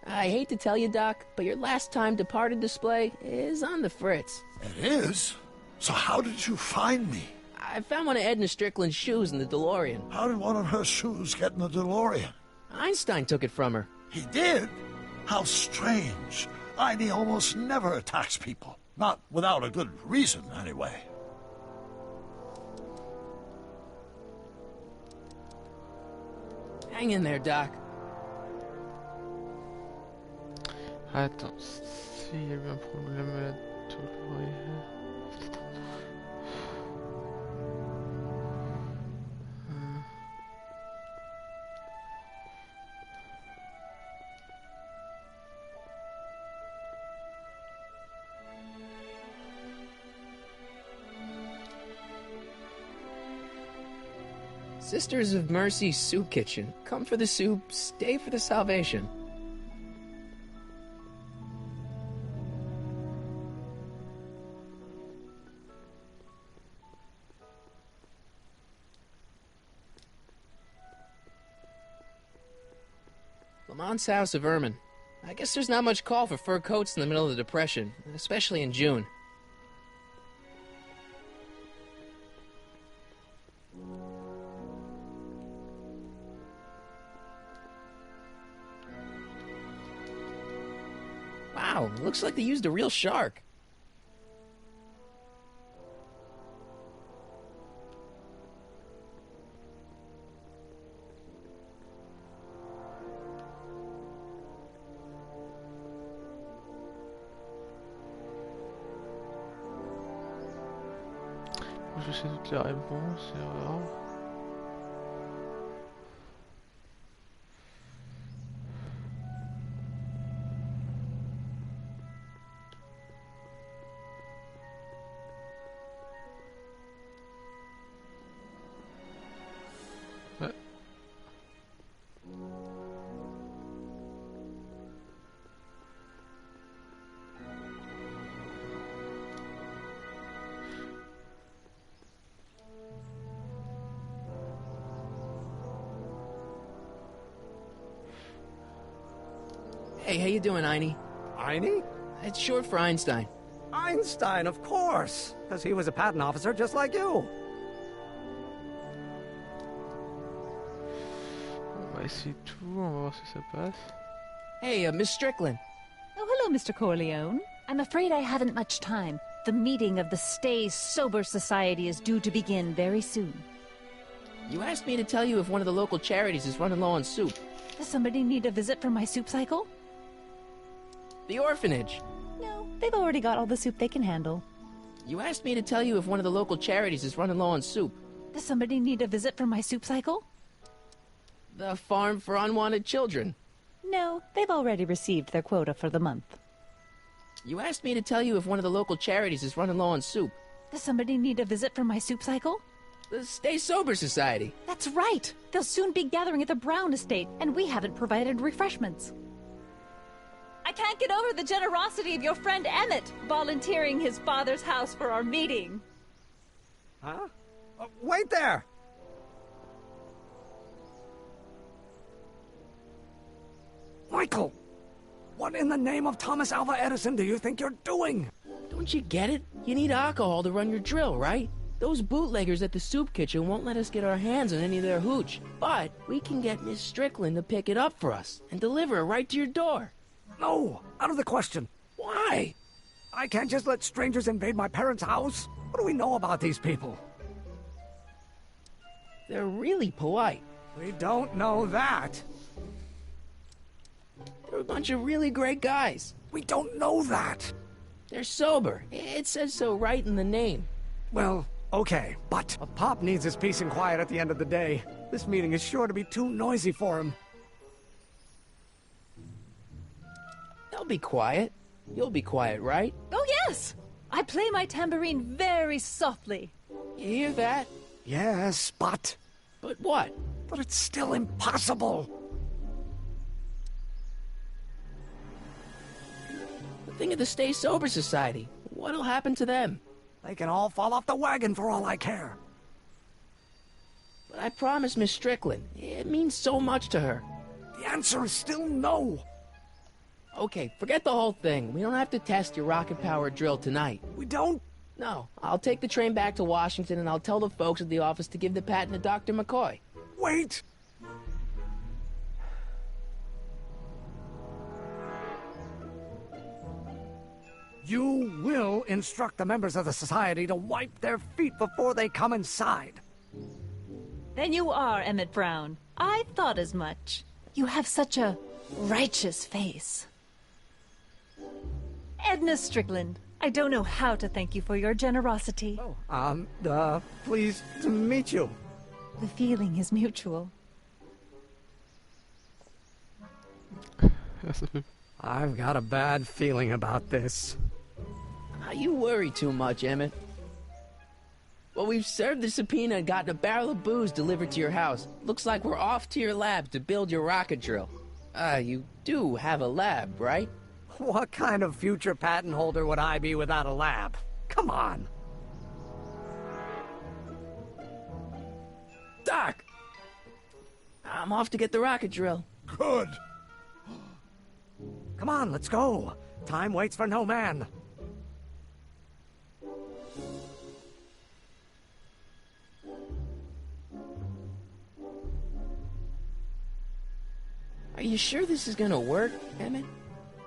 I hate to tell you, Doc, but your last time departed display is on the fritz. It is? So how did you find me? I found one of Edna Strickland's shoes in the DeLorean. How did one of her shoes get in the DeLorean? Einstein took it from her. He did? How strange. Heidi almost never attacks people. Not without a good reason, anyway. Hang in there, Doc. Attends, s'il y a eu un problème à la tour. Sisters of Mercy Soup Kitchen. Come for the soup, stay for the salvation. Lamont's House of Ermine. I guess there's not much call for fur coats in the middle of the Depression, especially in June. Wow, looks like they used a real shark. Je sais toutes les réponses, erreur. Hey, how you doing, Einie? Einie? It's short for Einstein. Einstein, of course, because he was a patent officer just like you. On va essayer tout, on va voir si ça passe. Hey, Miss Strickland. Oh, hello, Mr. Corleone. I'm afraid I haven't much time. The meeting of the Stay Sober Society is due to begin very soon. You asked me to tell you if one of the local charities is running low on soup. Does somebody need a visit from my soup cycle? The orphanage. No, they've already got all the soup they can handle. You asked me to tell you if one of the local charities is running low on soup. Does somebody need a visit from my soup cycle? The Farm for Unwanted Children. No, they've already received their quota for the month. You asked me to tell you if one of the local charities is running low on soup. Does somebody need a visit from my soup cycle? The Stay Sober Society. That's right! They'll soon be gathering at the Brown estate, and we haven't provided refreshments. I I can't get over the generosity of your friend Emmett, volunteering his father's house for our meeting. Huh? Wait there! Michael! What in the name of Thomas Alva Edison do you think you're doing? Don't you get it? You need alcohol to run your drill, right? Those bootleggers at the soup kitchen won't let us get our hands on any of their hooch. But we can get Miss Strickland to pick it up for us and deliver it right to your door. No, out of the question. Why? I can't just let strangers invade my parents' house. What do we know about these people? They're really polite. We don't know that. They're a bunch of really great guys. We don't know that. They're sober. It says so right in the name. Well, okay, but a Pop needs his peace and quiet at the end of the day. This meeting is sure to be too noisy for him. They'll be quiet. You'll be quiet, right? Oh, yes! I play my tambourine very softly. You hear that? Yes, but... But what? But it's still impossible. Think of the Stay Sober Society. What'll happen to them? They can all fall off the wagon for all I care. But I promised Miss Strickland. It means so much to her. The answer is still no. Okay, forget the whole thing. We don't have to test your rocket-powered drill tonight. We don't? No. I'll take the train back to Washington and I'll tell the folks at the office to give the patent to Dr. McCoy. Wait! You will instruct the members of the society to wipe their feet before they come inside. Then you are Emmett Brown. I thought as much. You have such a righteous face. Edna Strickland, I don't know how to thank you for your generosity. Pleased to meet you. The feeling is mutual. I've got a bad feeling about this. You worry too much, Emmett. Well, we've served the subpoena and gotten a barrel of booze delivered to your house. Looks like we're off to your lab to build your rocket drill. You do have a lab, right? What kind of future patent holder would I be without a lab? Come on. Doc! I'm off to get the rocket drill. Good. Come on, let's go. Time waits for no man. Are you sure this is gonna work, Emmett?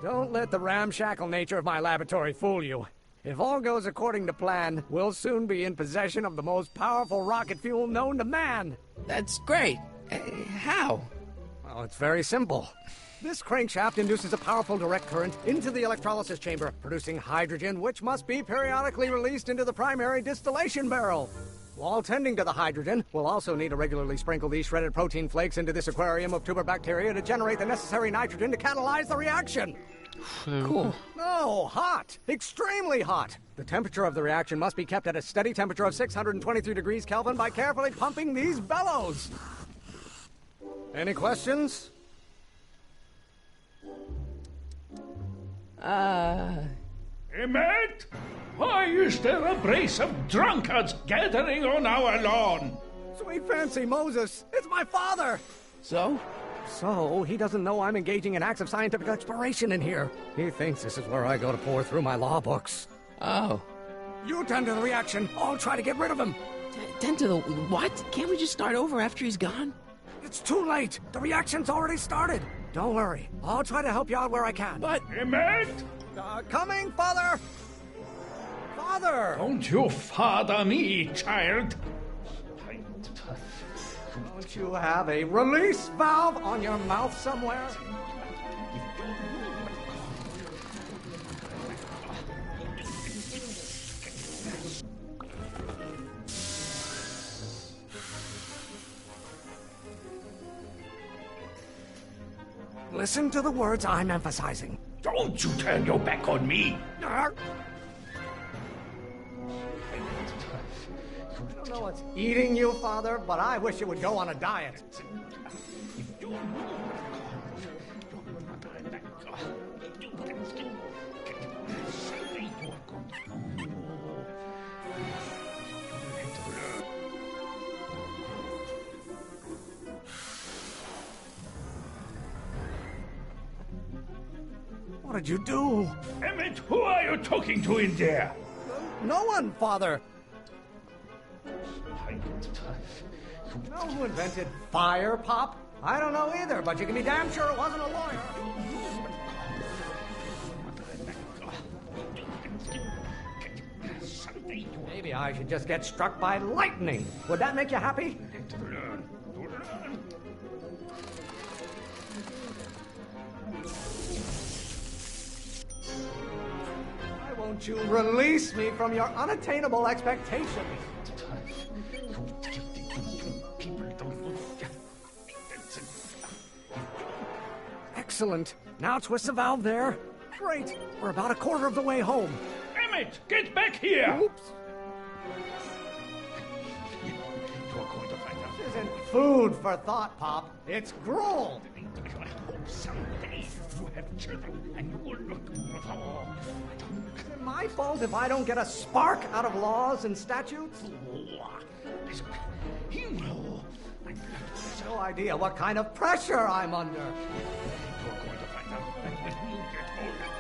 Don't let the ramshackle nature of my laboratory fool you. If all goes according to plan, we'll soon be in possession of the most powerful rocket fuel known to man. That's great. How? Well, it's very simple. This crankshaft induces a powerful direct current into the electrolysis chamber, producing hydrogen, which must be periodically released into the primary distillation barrel. While tending to the hydrogen, we'll also need to regularly sprinkle these shredded protein flakes into this aquarium of tuber bacteria to generate the necessary nitrogen to catalyze the reaction. Cool. No, hot. Extremely hot. The temperature of the reaction must be kept at a steady temperature of 623 degrees Kelvin by carefully pumping these bellows. Any questions? Emmett? Why is there a brace of drunkards gathering on our lawn? Sweet fancy Moses, it's my father! So? So, he doesn't know I'm engaging in acts of scientific exploration in here. He thinks this is where I go to pour through my law books. Oh. You tend to the reaction. I'll try to get rid of him. Tend to the what? Can't we just start over after he's gone? It's too late. The reaction's already started. Don't worry. I'll try to help you out where I can. But... Emmett? Coming, Father! Father! Don't you father me, child. Don't you have a release valve on your mouth somewhere? Listen to the words I'm emphasizing. Don't you turn your back on me. I don't know what's eating you, Father, but I wish you would go on a diet. What did you do? Emmett, who are you talking to in there? No one, Father. Know who invented fire, Pop? I don't know either, but you can be damn sure it wasn't a lawyer. Maybe I should just get struck by lightning. Would that make you happy? Why won't you release me from your unattainable expectations? Excellent. Now twist the valve there. Great. We're about a quarter of the way home. Emmett, get back here! Oops. This isn't food for thought, Pop. It's gruel. Someday you have children and you will look for... Is it my fault if I don't get a spark out of laws and statutes? No idea what kind of pressure I'm under. You're going to find out that when you get older...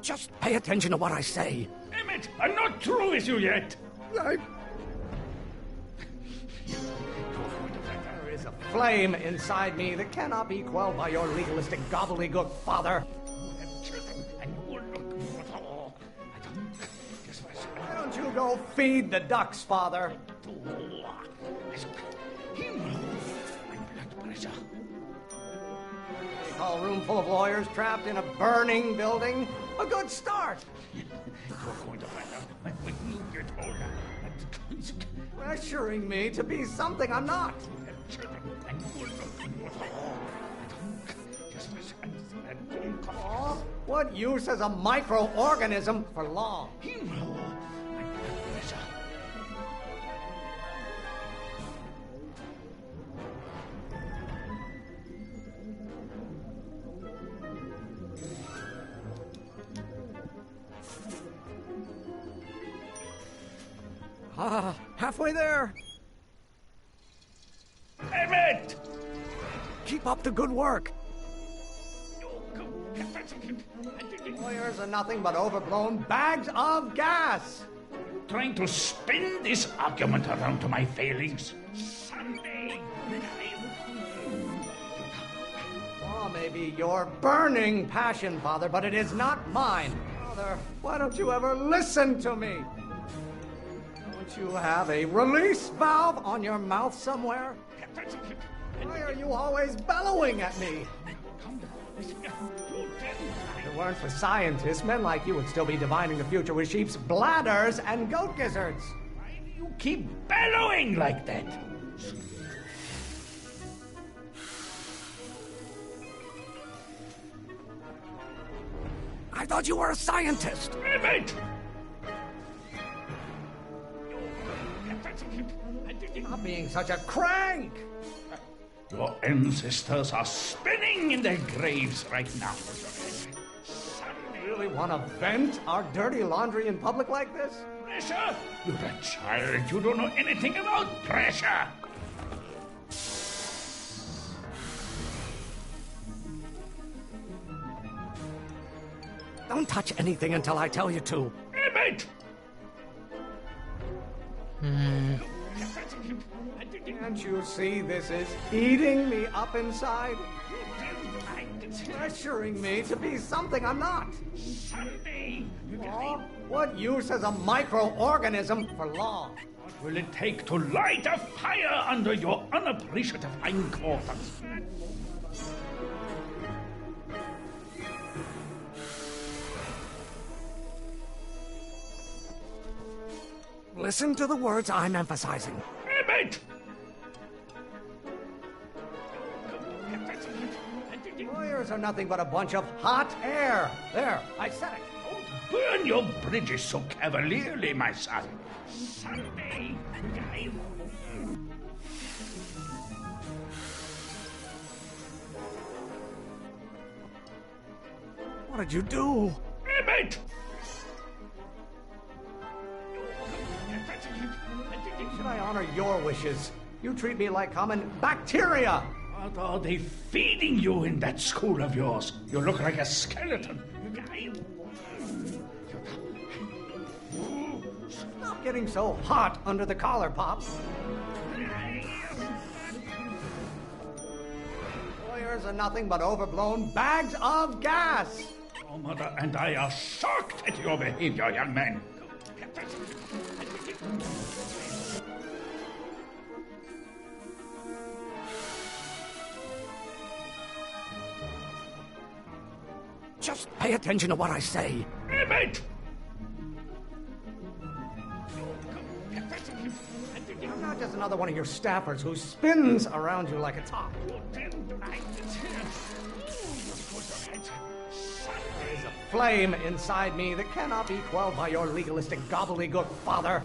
Just pay attention to what I say. Emmett, I'm not through with you yet. There is a flame inside me that cannot be quelled by your legalistic gobbledygook, Father. You have children and you will look for... Why don't you go feed the ducks, Father? They call a room full of lawyers trapped in a burning building a good start. You're going to find out when you get older. Pressuring me to be something I'm not. You have children and you will look for... Oh, what use has a microorganism for law? Halfway there. Emmett! Keep up the good work. Lawyers are nothing but overblown bags of gas. Trying to spin this argument around to my failings. Someday, Oh, maybe your burning passion, Father, but it is not mine. Father, why don't you ever listen to me? Don't you have a release valve on your mouth somewhere? Why are you always bellowing at me? If it weren't for scientists, men like you would still be divining the future with sheep's bladders and goat gizzards. Why do you keep bellowing like that? I thought you were a scientist. Emmett! Not being such a crank. Your ancestors are spinning in their graves right now. You really want to vent our dirty laundry in public like this? Pressure? You're a child. You don't know anything about pressure. Don't touch anything until I tell you to. Emmett! Can't you see this is eating me up inside? Pressuring me to be something I'm not. Someday, Oh, what use has a microorganism for law? what will it take to light a fire under your unappreciative hindquarters? Listen to the words I'm emphasizing. Emmett! Lawyers are nothing but a bunch of hot air. There, I said it. Don't burn your bridges so cavalierly, my son. Someday, What did you do? Emmett! Should I honor your wishes? You treat me like common bacteria. What are they feeding you in that school of yours? You look like a skeleton. Stop getting so hot under the collar, Pop. Lawyers are nothing but overblown bags of gas. Your mother and I are shocked at your behavior, young man. Just pay attention to what I say. Emmett! I'm not just another one of your staffers who spins around you like a top. There is a flame inside me that cannot be quelled by your legalistic gobbledygook, father.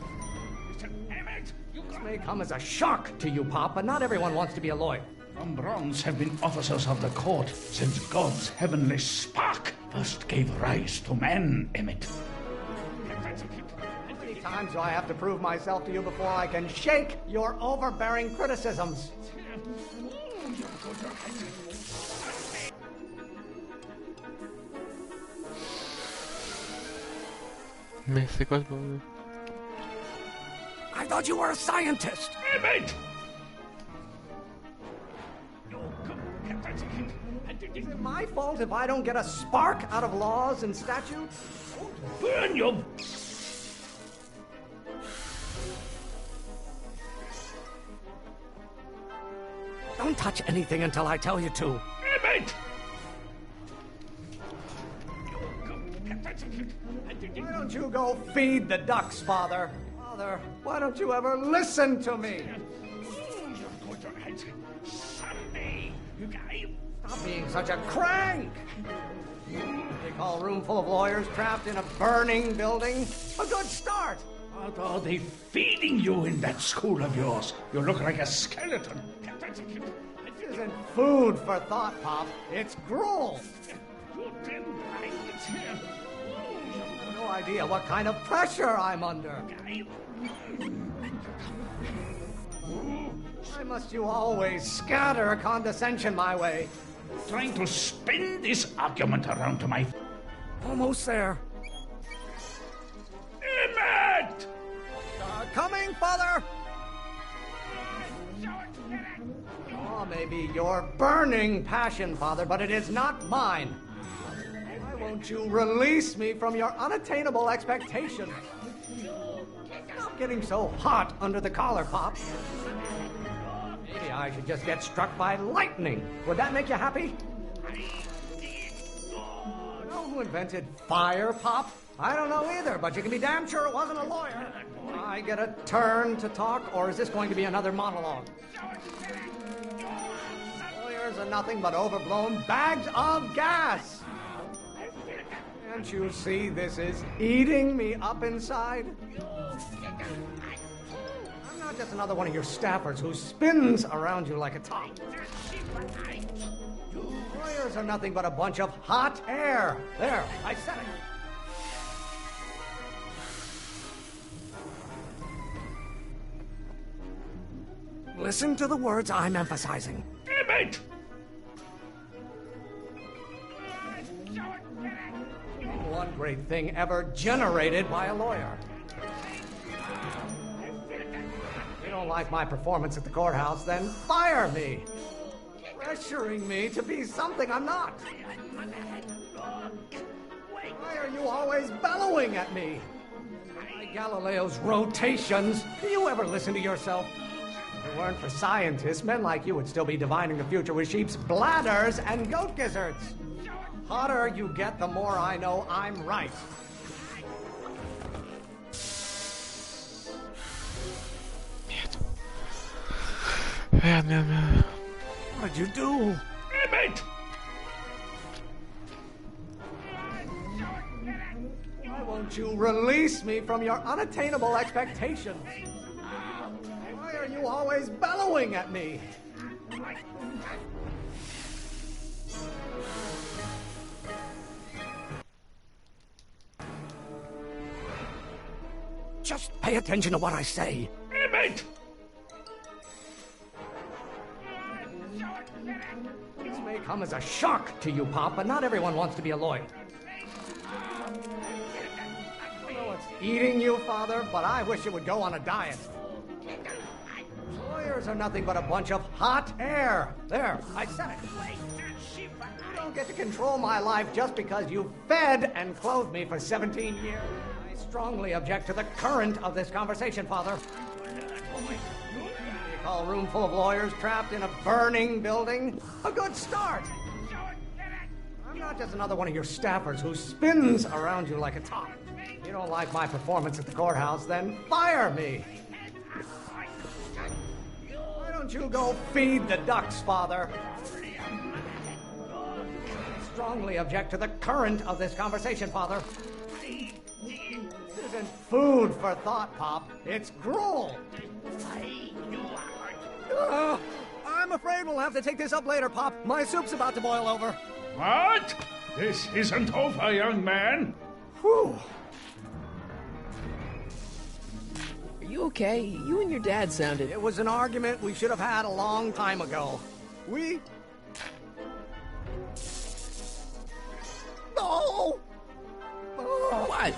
This may come as a shock to you, Pop, but not everyone wants to be a lawyer. From bronze have been officers of the court since God's heavenly spark first gave rise to man, Emmett. How many times do I have to prove myself to you before I can shake your overbearing criticisms? Mais c'est quoi ce bordel? I thought you were a scientist. Emmett! Is it my fault if I don't get a spark out of laws and statutes? Burn your... Don't touch anything until I tell you to. Emmett! Why don't you go feed the ducks, Father? Father, why don't you ever listen to me? Stop being such a crank! They call a room full of lawyers trapped in a burning building a good start. What are they feeding you in that school of yours? You look like a skeleton. This isn't food for thought, Pop. It's gruel. No idea what kind of pressure I'm under. Why must you always scatter condescension my way? Trying to spin this argument around to my... Almost there. Emmett! Coming, Father! Oh, maybe your burning passion, Father, but it is not mine. Why won't you release me from your unattainable expectations? Stop getting so hot under the collar, Pop. Maybe I should just get struck by lightning. Would that make you happy? You know who invented fire, Pop? I don't know either, but you can be damn sure it wasn't a lawyer. I get a turn to talk, or is this going to be another monologue? Lawyers are nothing but overblown bags of gas. Can't you see this is eating me up inside? I'm not just another one of your staffers who spins around you like a top. Lawyers are nothing but a bunch of hot air. There, I said it. Listen to the words I'm emphasizing. Emmett! One great thing ever generated by a lawyer. You don't like my performance at the courthouse, then fire me. Pressuring me to be something I'm not. Why are you always bellowing at me? By Galileo's rotations, do you ever listen to yourself? If it weren't for scientists, men like you would still be divining the future with sheep's bladders and goat gizzards. Hotter you get, the more I know I'm right. Merde. What did you do? Emmett! Why won't you release me from your unattainable expectations? Why are you always bellowing at me? Just pay attention to what I say. Emmett! come as a shock to you, Pop, but not everyone wants to be a lawyer. I don't know what's eating you, Father, but I wish you would go on a diet. Lawyers are nothing but a bunch of hot air. There, I said it. You don't get to control my life just because you fed and clothed me for 17 years. I strongly object to the current of this conversation, Father. You call a room full of lawyers trapped in a burning building a good start. I'm not just another one of your staffers who spins around you like a top. If you don't like my performance at the courthouse, then fire me. Why don't you go feed the ducks, Father? I strongly object to the current of this conversation, Father. This isn't food for thought, Pop. It's gruel. I'm afraid we'll have to take this up later, Pop. My soup's about to boil over. What? This isn't over, young man. Whew. Are you okay? You and your dad sounded... It was an argument we should have had a long time ago. No! Oh. What?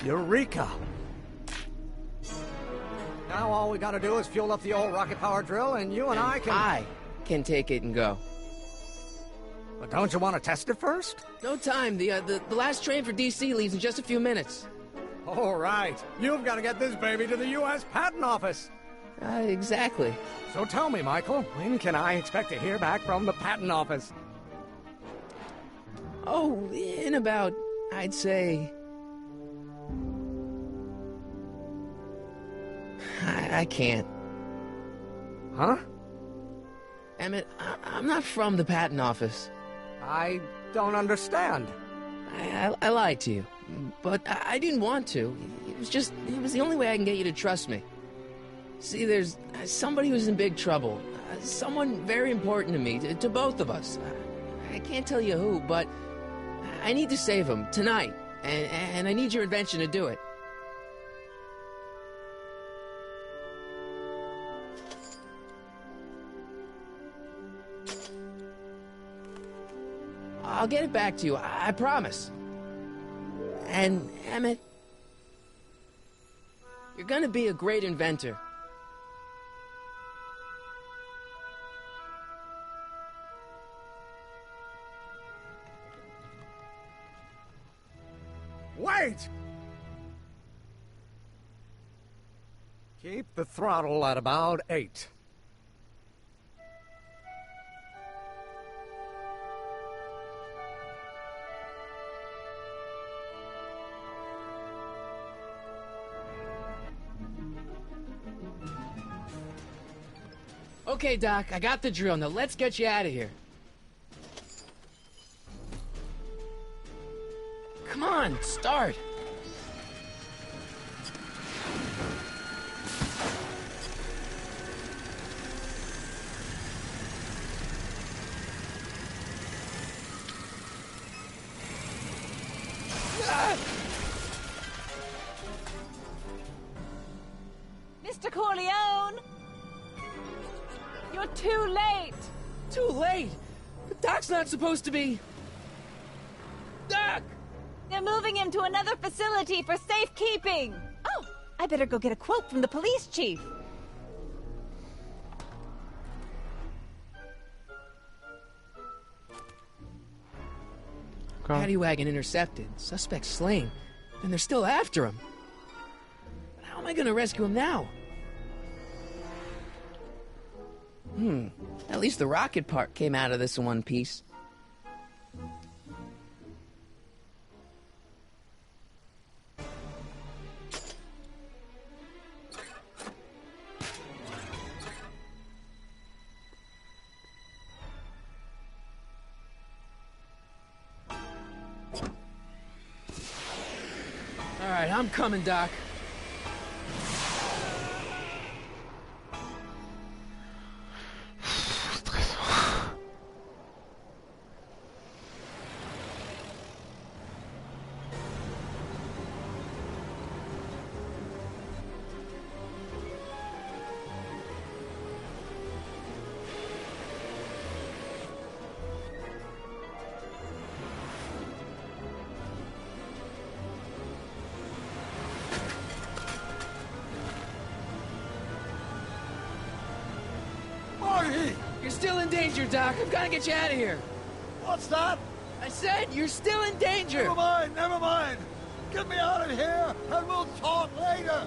Eureka! Now all we gotta do is fuel up the old rocket power drill and you and I can take it and go. But don't you want to test it first? No time. The last train for DC leaves in just a few minutes. All right. You've got to get this baby to the U.S. Patent Office. Exactly. So tell me, Michael, when can I expect to hear back from the Patent Office? Oh, in about, I'd say... I can't. Huh? Emmett, I'm not from the patent office. I don't understand. I lied to you, but I didn't want to. It was the only way I can get you to trust me. See, there's somebody who's in big trouble. Someone very important to me, to both of us. I can't tell you who, but I need to save him tonight, and I need your invention to do it. I'll get it back to you, I promise. And, Emmett, you're gonna be a great inventor. Wait! Keep the throttle at about 8. Okay, Doc, I got the drill. Now let's get you out of here. Come on, start. Mr. Corleone! You're too late! Too late? The Doc's not supposed to be... Doc! They're moving him to another facility for safekeeping! Oh, I better go get a quote from the police chief. Paddy wagon intercepted. Suspect slain. And they're still after him. But how am I gonna rescue him now? At least the rocket part came out of this in one piece. All right, I'm coming, Doc. danger, Doc. I've got to get you out of here. What's that? I said you're still in danger. Never mind, never mind. Get me out of here, and we'll talk later.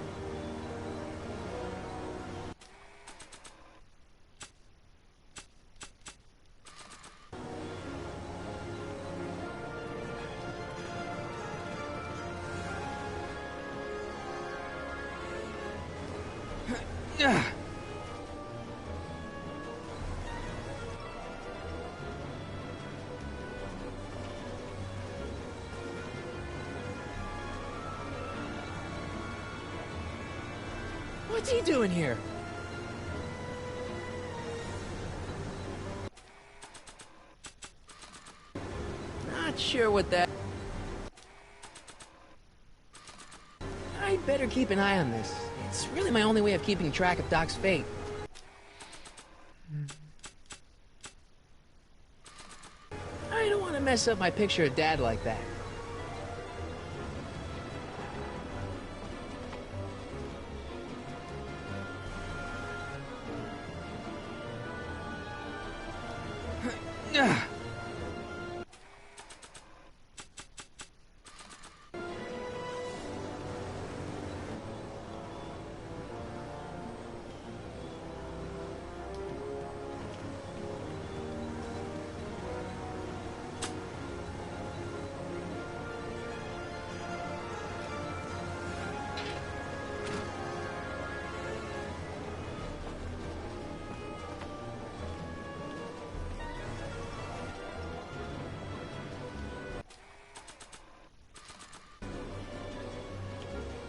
What's he doing here? Not sure what that... I'd better keep an eye on this. It's really my only way of keeping track of Doc's fate. I don't want to mess up my picture of Dad like that.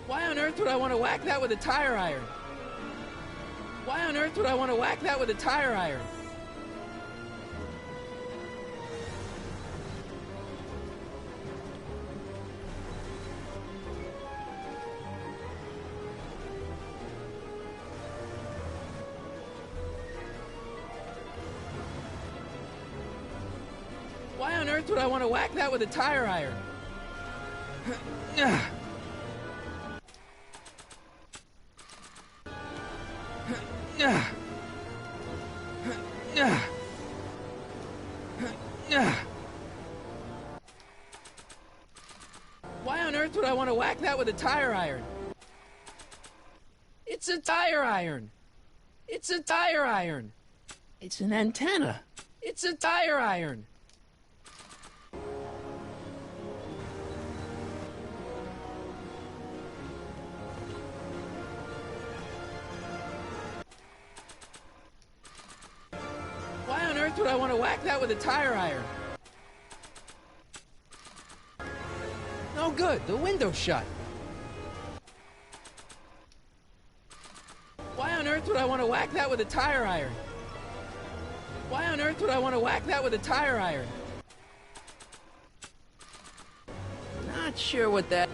Why on earth would I want to whack that with a tire iron? Why on earth would I want to whack that with a tire iron? Why on earth would I want to whack that with a tire iron? Why on earth would I want to whack that with a tire iron? It's a tire iron. It's a tire iron. It's an antenna. It's a tire iron. Why on earth would I want to whack that with a tire iron? No good, the window's shut. Why on earth would I want to whack that with a tire iron? Why on earth would I want to whack that with a tire iron? Not sure what that...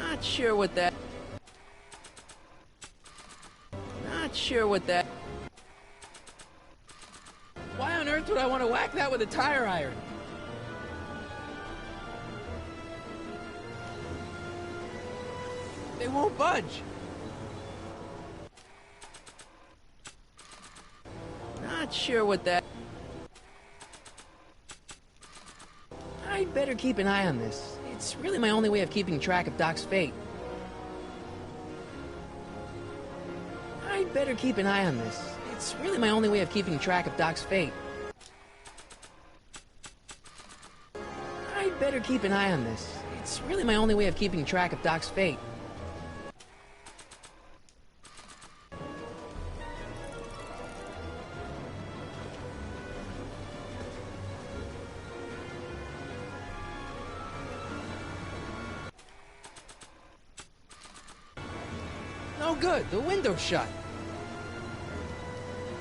Not sure what that... Not sure what that... Why on earth would I want to whack that with a tire iron? They won't budge. Not sure what that... I'd better keep an eye on this. It's really my only way of keeping track of Doc's fate. I'd better keep an eye on this. It's really my only way of keeping track of Doc's fate. I'd better keep an eye on this. It's really my only way of keeping track of Doc's fate. No good, the window's shut.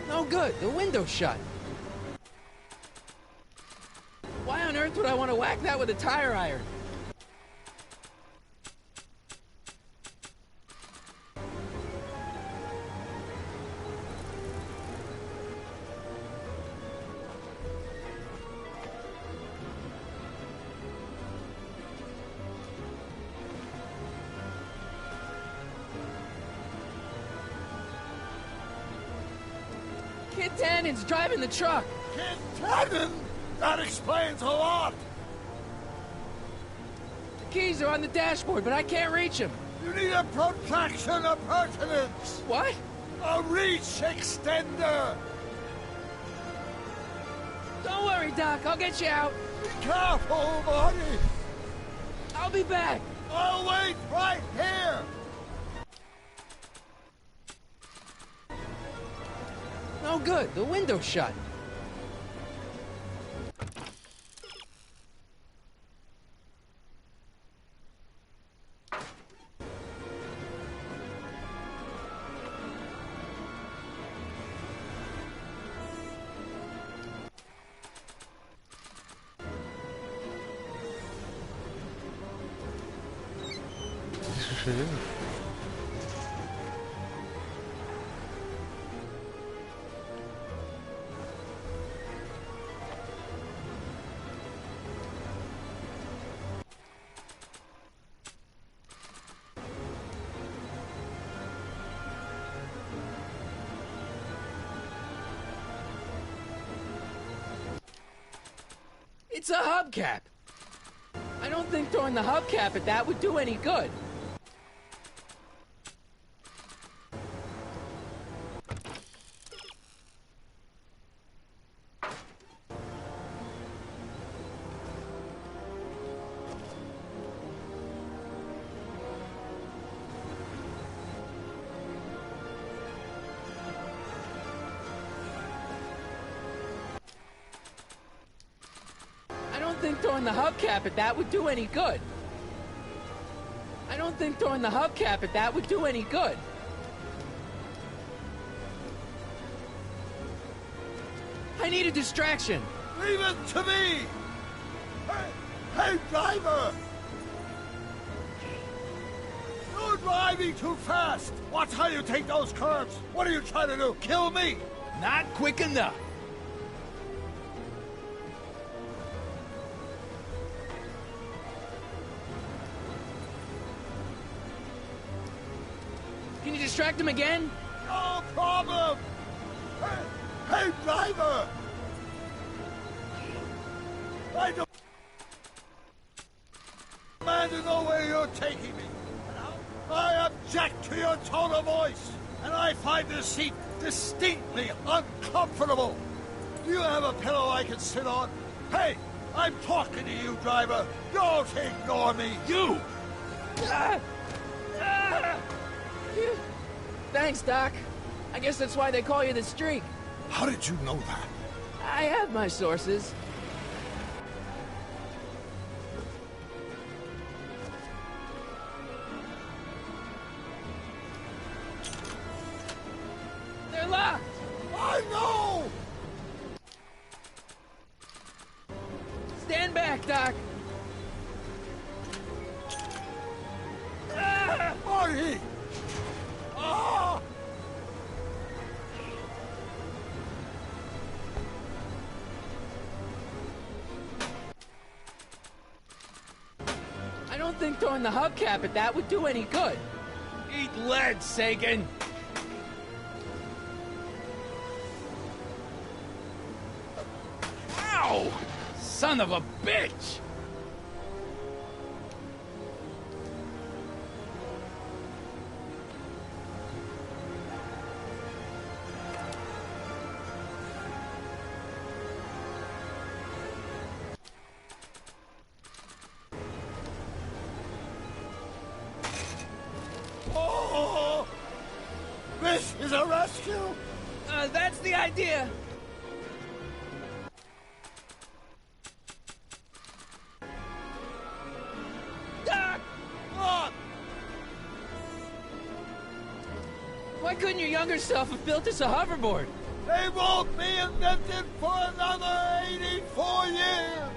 No good, the window's shut. Why on earth would I want to whack that with a tire iron? Kid Tannen's driving the truck. Kid Tannen? That explains a lot. The keys are on the dashboard, but I can't reach him. You need a protraction appurtenance. What? A reach extender. Don't worry, Doc. I'll get you out. Be careful, Marty. I'll be back. I'll wait right here. No good. The window's shut. Qu'est-ce que je fais? It's a hubcap. I don't think throwing the hubcap at that would do any good. I don't think throwing the hubcap at that would do any good. I don't think throwing the hubcap at that would do any good. I need a distraction. Leave it to me. Hey, driver. You're driving too fast. Watch how you take those curves. What are you trying to do? Kill me? Not quick enough. Can you distract him again? No problem. Hey, driver. I demand to know where you're taking me. I object to your tone of voice, and I find this seat distinctly uncomfortable. Do you have a pillow I can sit on? Hey, I'm talking to you, driver. Don't ignore me. You! Thanks, Doc. I guess that's why they call you the Streak. How did you know that? I have my sources. They're locked! I know! Stand back, Doc. Marty! Ah! I don't think throwing the hubcap at that would do any good. Eat lead, Sagan. Ow! Son of a bitch! Oh! This is a rescue! That's the idea. Doc! What? Why couldn't your younger self have built us a hoverboard? They won't be invented for another 84 years!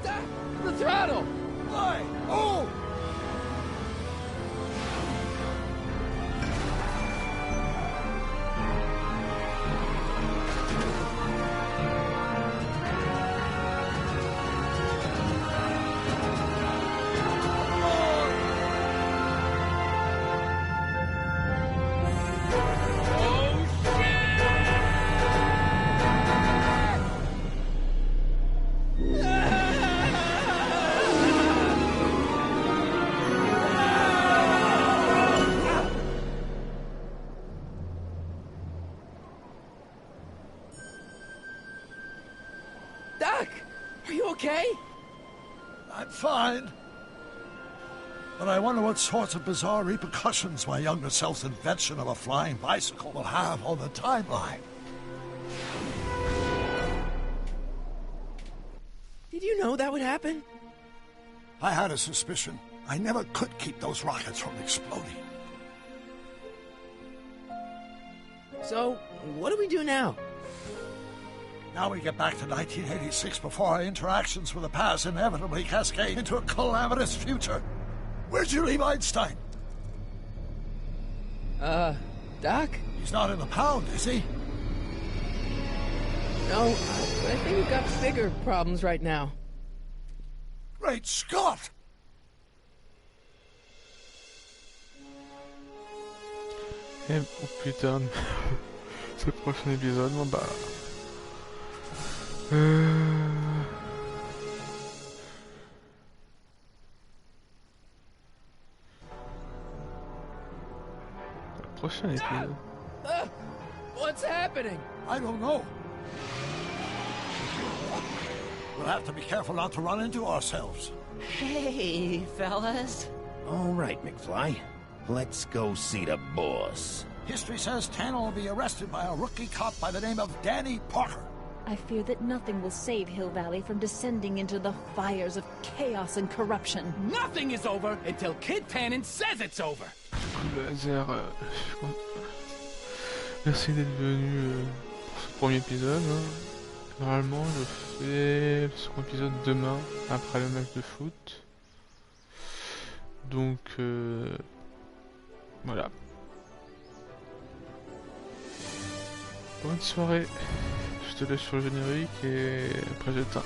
Doc, the throttle! Why? Oh! okay? I'm fine. But I wonder what sorts of bizarre repercussions my younger self's invention of a flying bicycle will have on the timeline. Did you know that would happen? I had a suspicion. I never could keep those rockets from exploding. So, what do we do now? Now we get back to 1986 before our interactions with the past inevitably cascade into a calamitous future. Where'd you leave Einstein? Doc? He's not in the pound, is he? No, but I think we've got bigger problems right now. Great Scott! Et oh putain, c'est le prochain épisode, bon bah... Le prochain épisode... What's happening? I don't know. We'll have to be careful not to run into ourselves. Hey, fellas. All right, McFly. Let's go see the boss. History says Tanner will be arrested by a rookie cop by the name of Danny Parker. I fear that nothing will save Hill Valley from descending into the fires of chaos and corruption. Nothing is over until Kid Tannen says it's over. Le laser, merci d'être venu pour ce premier épisode. Normalement, je fais le second épisode demain, après le match de foot. Donc, voilà. Bonne soirée. Je te laisse sur le générique et après j'éteins.